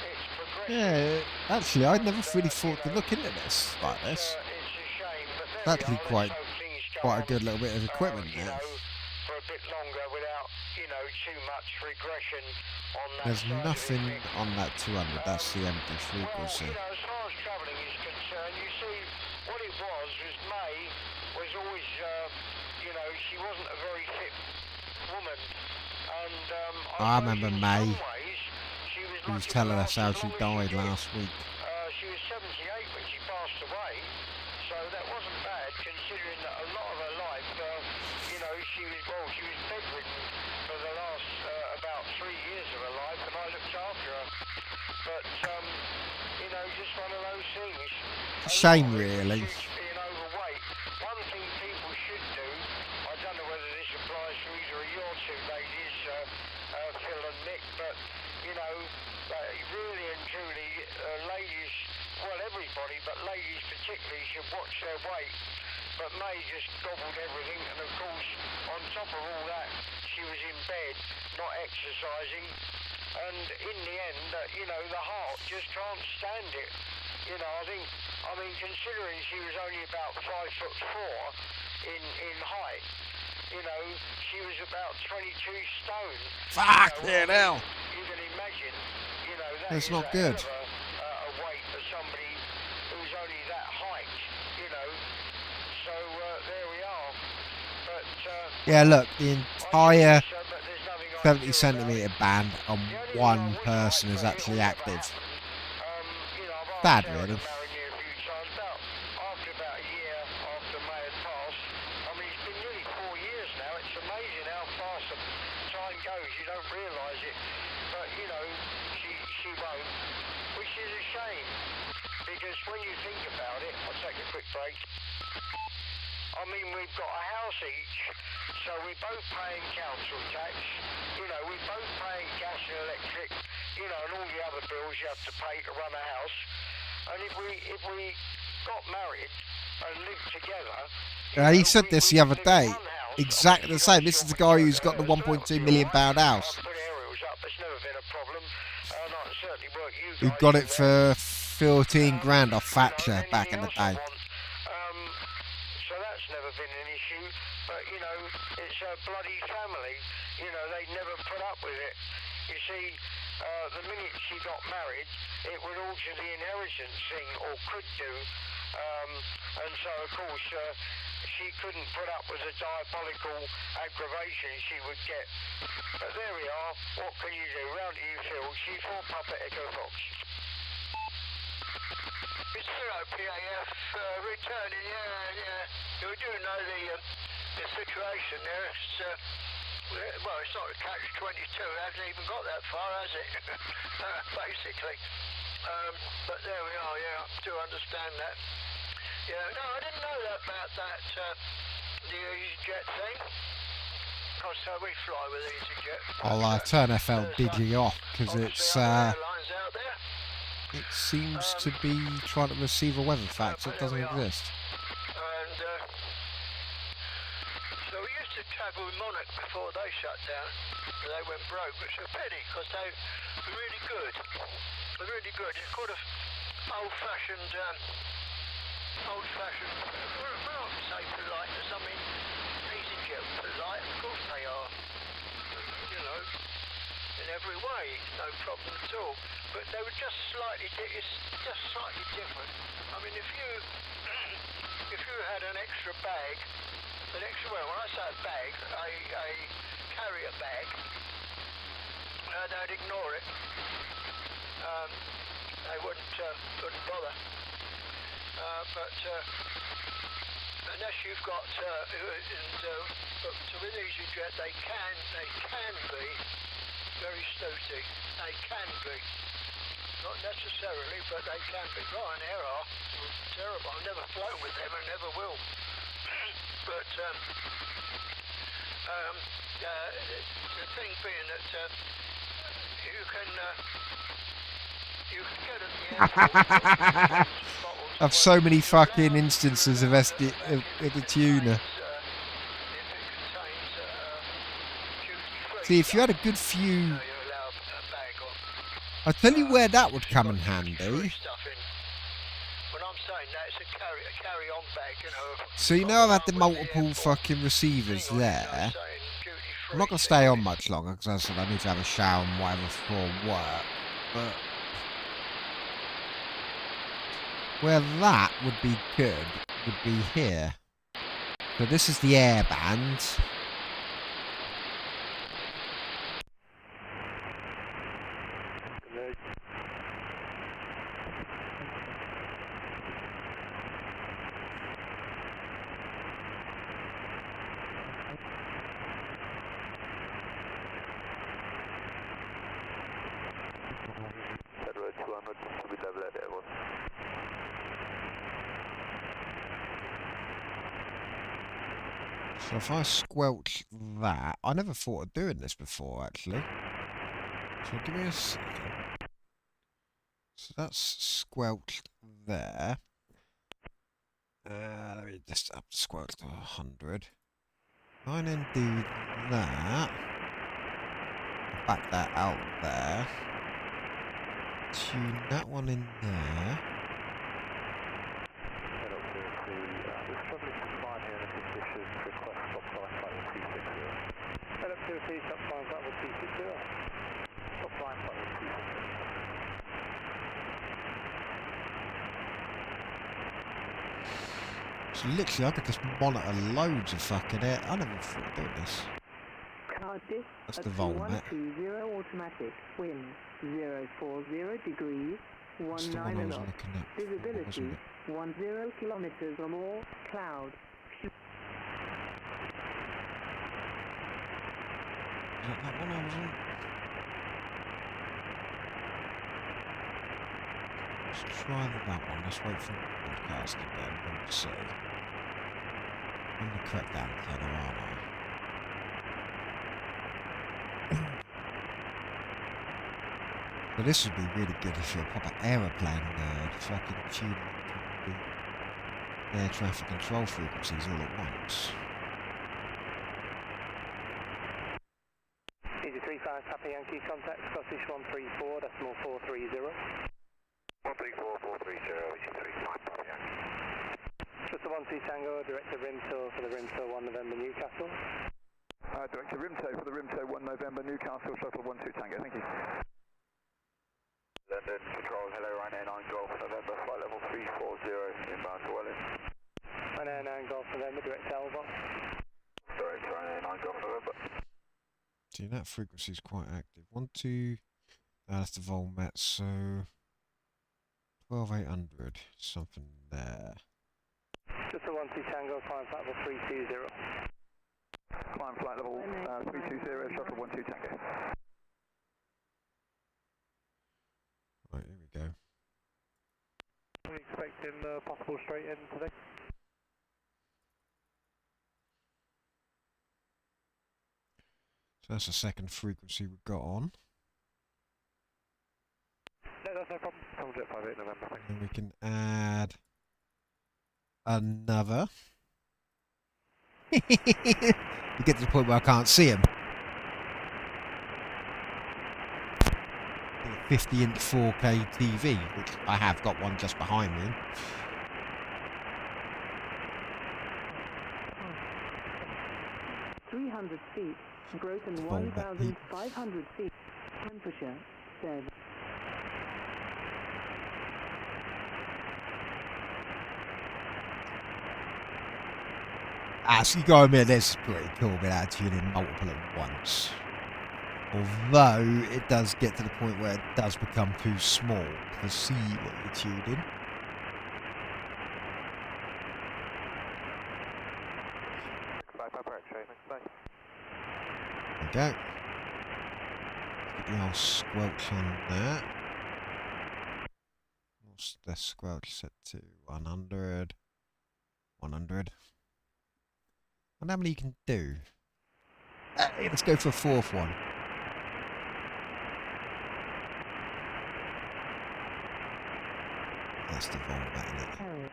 it's progressive. Yeah, actually, I'd never really thought to look into this like this. It's a shame, but It's actually quite a good little bit of equipment there. For a bit longer without, you know, too much regression on that. There's nothing on that 200, that's the empty frequency. Well, you know, as far as travelling is concerned, you see, what it was May was always, you know, she wasn't a very fit woman. And I remember May. She was telling us how she died last week. She was 78 when she passed away, so that wasn't bad considering that a lot of her life, you know, she was bedridden for the last about 3 years of her life, and I looked after her. But you know, just one of those things. A shame, really. Being overweight. One thing people should do, I don't know whether this applies to either of your two ladies, Phil and Nick, but you know, really and truly, ladies, well everybody, but ladies particularly, should watch their weight. But May just gobbled everything, and of course, on top of all that, she was in bed, not exercising, and in the end, you know, the heart just can't stand it. You know, I mean, considering she was only about 5'4" in height, you know, she was about 22 stone. Fuck, yeah, now. You can imagine, you know, that's not good. A weight for someone Yeah, look, the entire 70 centimetre band and one person is actually active. Bad, really. After about a year after May had passed, I mean, it's been nearly 4 years now. It's amazing how fast the time goes. You don't realise it, but you know, she won't, which is a shame, because when you think about it, I'll take a quick break. I mean, we've got a house each, so we're both paying council tax, you know, we're both paying gas and electric, you know, and all the other bills you have to pay to run a house. And if we got married and lived together... He said this the other day, exactly the same. This is the guy who's got the £1.2 million house. Who got it for 14 grand off Thatcher back in the day. So that's never been an issue, but you know, it's a bloody family, you know, they never put up with it. You see, the minute she got married, it would alter the inheritance thing, or could do, and so of course she couldn't put up with the diabolical aggravation she would get. But there we are, what can you do? Round to you, Phil. C4 Papa Echo Fox. It's 0 PAF, returning, yeah. You do know the situation there. It's, well, it's not a catch-22, it hasn't even got that far, has it? Basically. But there we are, yeah, I do understand that. Yeah, no, I didn't know that about that, the EasyJet thing. Because we fly with EasyJet. I'll turn FL Digi off, because it's... it seems to be trying to receive a weather factor that doesn't exist. And so we used to travel with Monarch before they shut down. They went broke, which is a pity because they were really good. They're really good. It's called a old-fashioned, well, I would say politeness. I mean, EasyJet polite, of course they are. You know, in every way, no problem at all. But they were just slightly, it's just slightly different. I mean, if you had an extra bag, well, when I say a bag, a carrier bag, they'd ignore it. They wouldn't bother. But unless you've got, but with EasyJet, they can be very snooty. They can be. Not necessarily, but they can be. Ryanair are terrible. I've never flown with them and never will. But the thing being that you can get at the airport. I've so many fucking instances of SD with the tuner. See, if you had a good few... I'll tell you where that would come in handy. So you know I've had the multiple fucking receivers there. I'm not going to stay on much longer because as I said I need to have a shower and whatever for work. But where that would be good would be here. So this is the air band. So if I squelch that, I never thought of doing this before actually. So give me a second. So that's squelched there. Let me just up squelch to 100. I then do that. Back that out there. Tune that one in there. So literally, I could just monitor loads of fucking air. I never thought of doing this. Cardiff That's at the Volmet. 2120 automatic, wind 040 degrees, That's the one I 19 was knots, looking at before, visibility wasn't it? 10 kilometers or more, cloud. Is that one I was on? Let's try that one. Let's wait for the podcast again. Let's see. I'm going to correct that antenna, aren't I? But this would be really good if you're a proper aeroplane nerd. Fucking tuning the air traffic control frequencies all at once. Easy 35 Papa Yankee, contact Scottish 134, decimal 430. 134-430, easy 35 Papa Yankee. Just a 1-2 Tango, Director Rimtour for the Rimtour 1 November Newcastle. Director Rimtour for the Rimtour 1 November Newcastle, shuttle 1-2 Tango, thank you. London Control, hello, Ryanair 9 Golf November, flight level 340, inbound to Welling. Ryanair 9 Golf November, direct Elba. Direct Ryanair 9 Golf November. See, that frequency is quite active. 1, 2, that's the Volmet, so 12800, something there. Just a 1-2 Tango, climb flight level 320. Climb flight level 320, shuttle 1-2 Tango. Right, here we go. Are we expecting possible straight in today? So that's the second frequency we've got on. No, that's no problem. Come to 58 November, thank you. And we can add another. You get to the point where I can't see him. 50-inch 4K TV, which I have got one just behind me. ...300 feet, Groton 1,500 feet, temperature 7. Actually, go admit this is pretty cool without tuning multiple at once. Although it does get to the point where it does become too small to see what you're tuning. There we go. Get the old squelch on there. What's the squelch set to? 100. 100. I wonder how many you can do. Hey, let's go for a fourth one. That's the Volmet, isn't it?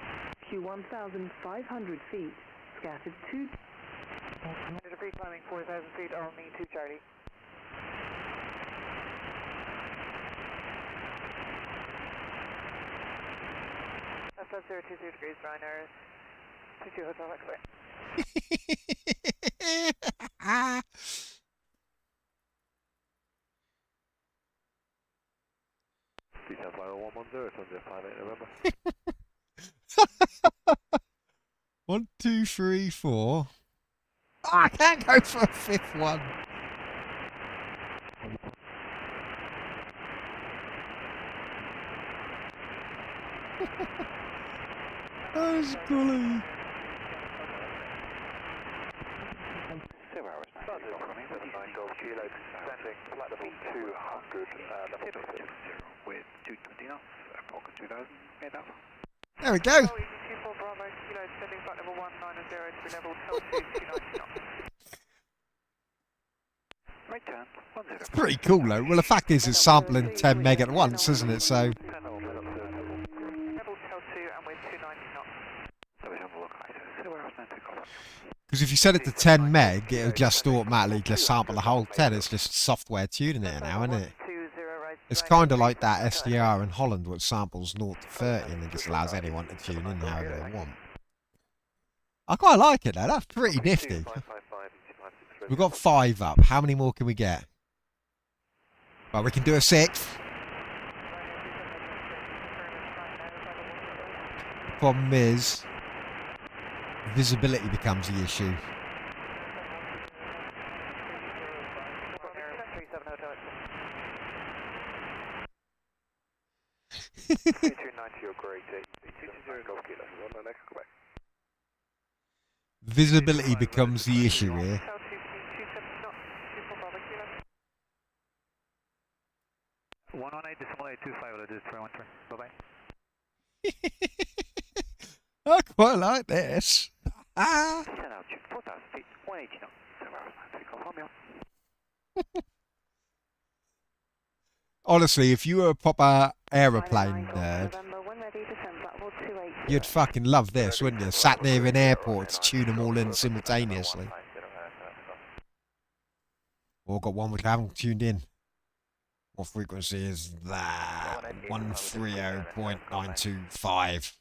Q1,500 feet, scattered 2. Free climbing 4,000 feet, only 2 Charlie. That's 020 degrees, Ryanair 22 Hotel X-Ray. Detail flight 110, Sunday 58 November. 1, 2, 3, 4. Oh, I can't go for a fifth one. That's cool. 0 hours, man. That's 9 Golf Kilo, descending flight level 200, level 20. With 220 knots, Falcon 2000, made alpha. There we go. Oh, easy 24 Bravo, Kilo, descending flight level 190 to level L2, 290 knots. Right turn, 10. It's pretty cool though. Well, the fact is it's sampling 10 meg at once, isn't it? So. Level L2 and with 290 knots. So we have a look, I said 0 hours, 9 to cover. Because if you set it to 10 meg, it'll just automatically just sample the whole 10. It's just software tuning it now, isn't it? It's kind of like that SDR in Holland, which samples 0 to 30 and it just allows anyone to tune in however they want. I quite like it though. That's pretty nifty. We've got 5 up. How many more can we get? Well, we can do a 6th. Problem is, visibility becomes the issue. 3290, you're great. 220 Golf Kilo, 19 Echo Quebec. Visibility becomes the issue here. I quite like this. Honestly, if you were a proper aeroplane nerd, you'd fucking love this, wouldn't you? Sat near in airports, tune them all in simultaneously. Or got one which I haven't tuned in. What frequency is that? 130.925.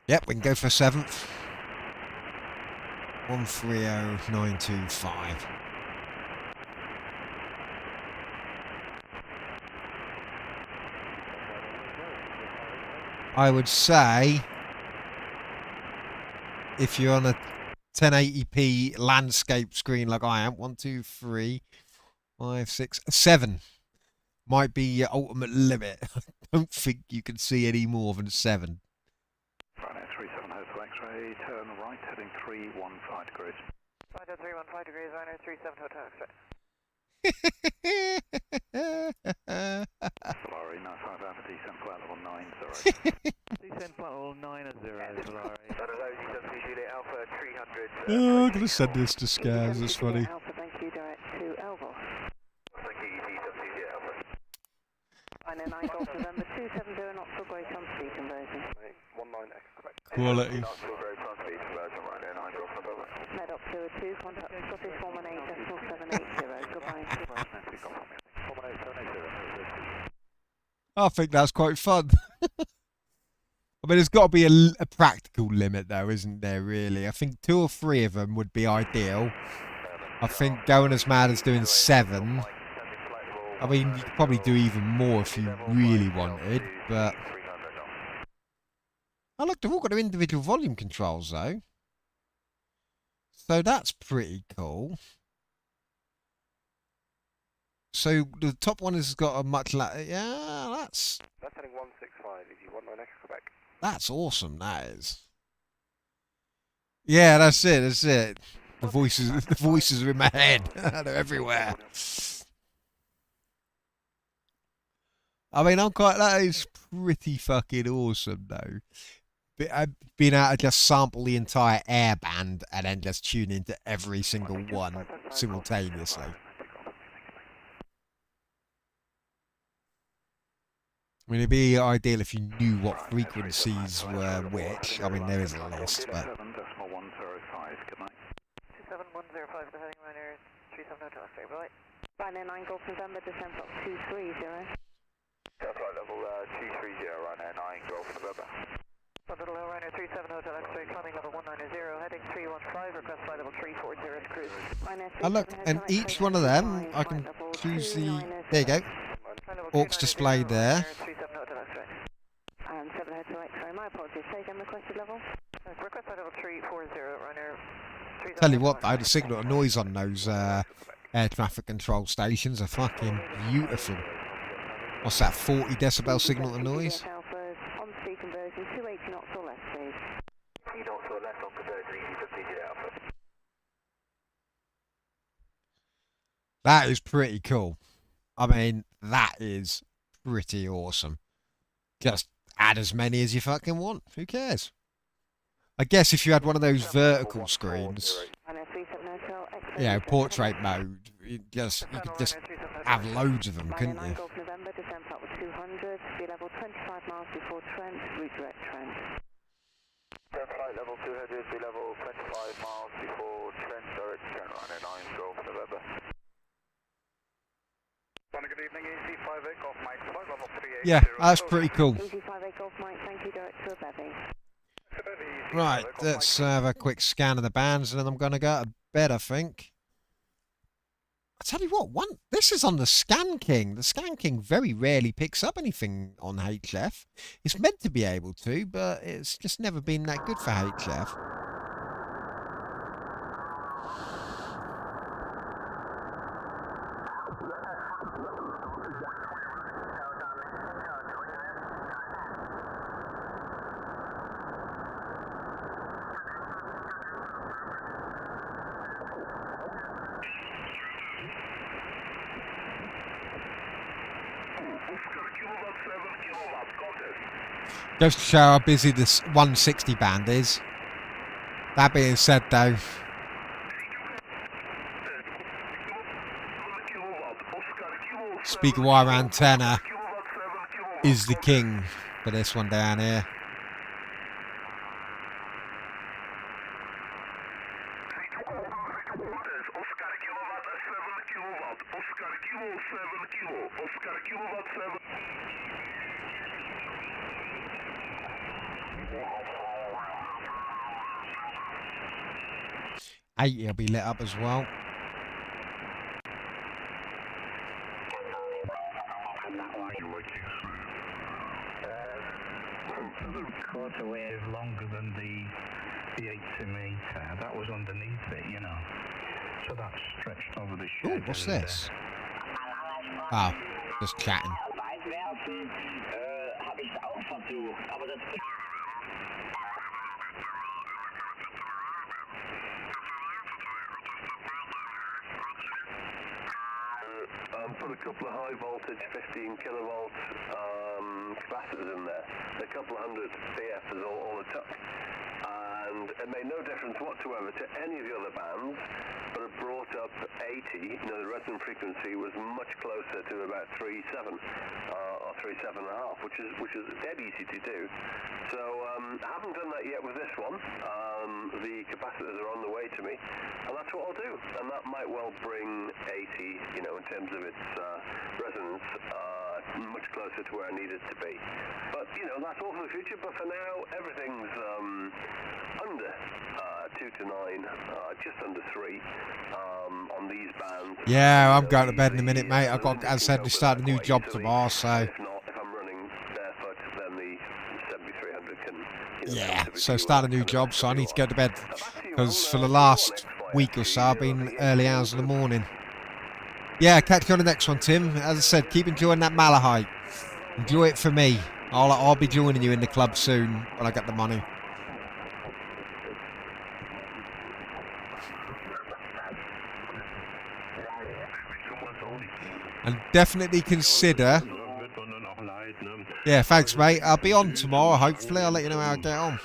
Yep, we can go for a 7th. 130.925. I would say if you're on a 1080p landscape screen like I am, 1, 2, 3, 5, 6, 7 might be your ultimate limit. I don't think you can see any more than 7. Right, 37 Hotel X-ray, turn right, heading 315 degrees. Right at 315 degrees, Rhino 37 Hotel X-ray. Solari, 95 Alpha, descent flight level 90. Descent flight level 90, Solari. Alpha 300. Oh, I'm going to send this to Scars, it's funny. Alpha, thank you, direct to Elva. Thank you, Alpha. 9 Golf November 270 knots for great on speed conversion. 19 Echo Quebec. Quality. Not to a very fast speed conversion right there, 9 Golf November. Med up to a 2, contact Scottish 418.780, goodbye. I think that's quite fun. I mean, there's got to be a practical limit, though, isn't there, really? I think 2 or 3 of them would be ideal. I think going as mad as doing 7. I mean, you could probably do even more if you really wanted, but... Oh, look, they've all got their individual volume controls, though. So that's pretty cool. So the top one has got a much... yeah, that's... That's heading 165, if you want 9 Echo Quebec. That's awesome, that is. Yeah, that's it, that's it. The voices are in my head. They're everywhere. I mean, that is pretty fucking awesome, though. Being able to just sample the entire air band and then just tune into every single one simultaneously. I mean, it'd be ideal if you knew what frequencies were which. I mean, there is a list, but... 27105, the heading Ryanair 37 Hotel X-ray, right? Ryanair 9 Golf November, descent up 230. Flight level 230, Ryanair 9 Golf November. Little Hill Ryanair 37 Hotel X-ray, climbing level 190, heading 315, request flight level 340 to cruise. And look, and each one of them, I can choose the... There you go. Aux display there. And 7 Hotel X-ray, my apologies, say again requested level? Request flight level 340, Ryanair. Tell you what, though, the signal to noise on those air traffic control stations are fucking beautiful. What's that, 40 decibel signal to noise? On speed conversion, 280 knots or less, please. 2 knots or less on conversion, easy for CJ Alpha. That is pretty cool. I mean, that is pretty awesome. Just add as many as you fucking want. Who cares? I guess if you had one of those vertical screens, yeah, portrait mode, you could just have loads of them, couldn't you? November, descent up with 200, sea level 25 miles before Trent, route direct Trent. Flight level 200, sea level 25 miles before Trent, direct Trent, Ryanair 9 Golf November. Good evening, Easy 58 Golf Mike, flight level 380. Yeah, that's pretty cool. Easy 58 Golf Mike, thank you, direct to a bevy. Right, let's have a quick scan of the bands and then I'm going to go to bed, I think. I tell you what, this is on the Scan King. The Scan King very rarely picks up anything on HF. It's meant to be able to, but it's just never been that good for HF. Goes to show how busy this 160 band is. That being said, though, speaker wire antenna is the king for this one down here. Will be lit up as well. The quarter wave longer than the 80 metre. That was underneath it, you know. So that stretched over the shed. Ooh, what's this? Oh, just chatting. Put a couple of high voltage 15 kilovolt capacitors in there, a couple of hundred CFs all it took, and it made no difference whatsoever to any of the other bands, but it brought up 80. The resonant frequency was much closer to about 3.7 or 3.7.5, which is dead easy to do. So I haven't done that yet with this one. The capacitors are on the way to me, and that's what I'll do, and that might well bring 80, in terms of its resonance, much closer to where I need it to be. But that's all for the future. But for now, everything's under 2 to 9, just under 3 on these bands. Yeah, I'm going to bed in a minute, mate. I've got, as I said, we start a new job tomorrow, so. If I'm running barefoot, then the 7300 can. Yeah, so start a new job, so I need to go to bed because for the last week or so I've been early hours of the morning. Yeah, catch you on the next one, Tim. As I said, keep enjoying that Malahite. Enjoy it for me. I'll be joining you in the club soon when I get the money. And definitely consider. Yeah, thanks, mate. I'll be on tomorrow, hopefully. I'll let you know how I get on.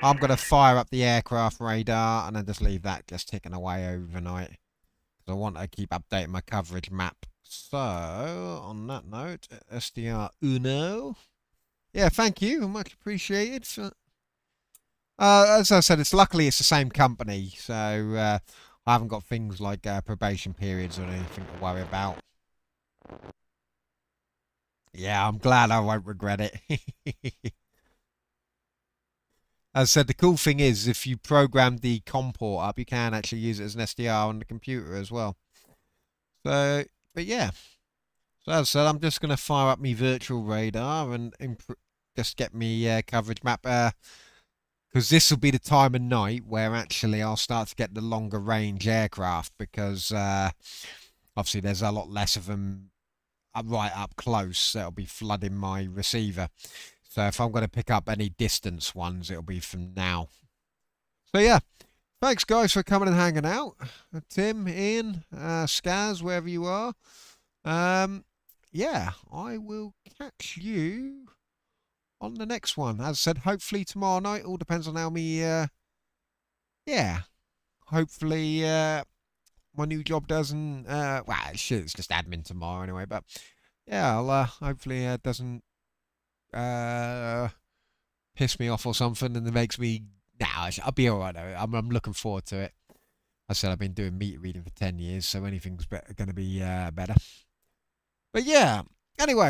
I'm going to fire up the aircraft radar and then just leave that just ticking away overnight. Because I want to keep updating my coverage map. So, on that note, SDR Uno. Yeah, thank you. Much appreciated. As I said, luckily it's the same company. So, I haven't got things like probation periods or anything to worry about. Yeah, I'm glad I won't regret it. As I said, the cool thing is if you program the COM port up, you can actually use it as an SDR on the computer as well. So, but yeah. So as I said, I'm just going to fire up my virtual radar and just get me coverage map. Because this will be the time of night where actually I'll start to get the longer range aircraft because obviously there's a lot less of them right up close. That'll be flooding my receiver. So if I'm going to pick up any distance ones, it'll be from now. So yeah, thanks guys for coming and hanging out. Tim, Ian, Skaz, wherever you are. Yeah, I will catch you on the next one. As I said, hopefully tomorrow night. All depends on how me, yeah, hopefully my new job doesn't, well, it's just admin tomorrow anyway, but yeah, I'll, hopefully it doesn't piss me off or something and it makes me, I'll be alright though. I'm looking forward to it. I said I've been doing meter reading for 10 years, so anything's going to be better. But yeah, anyway.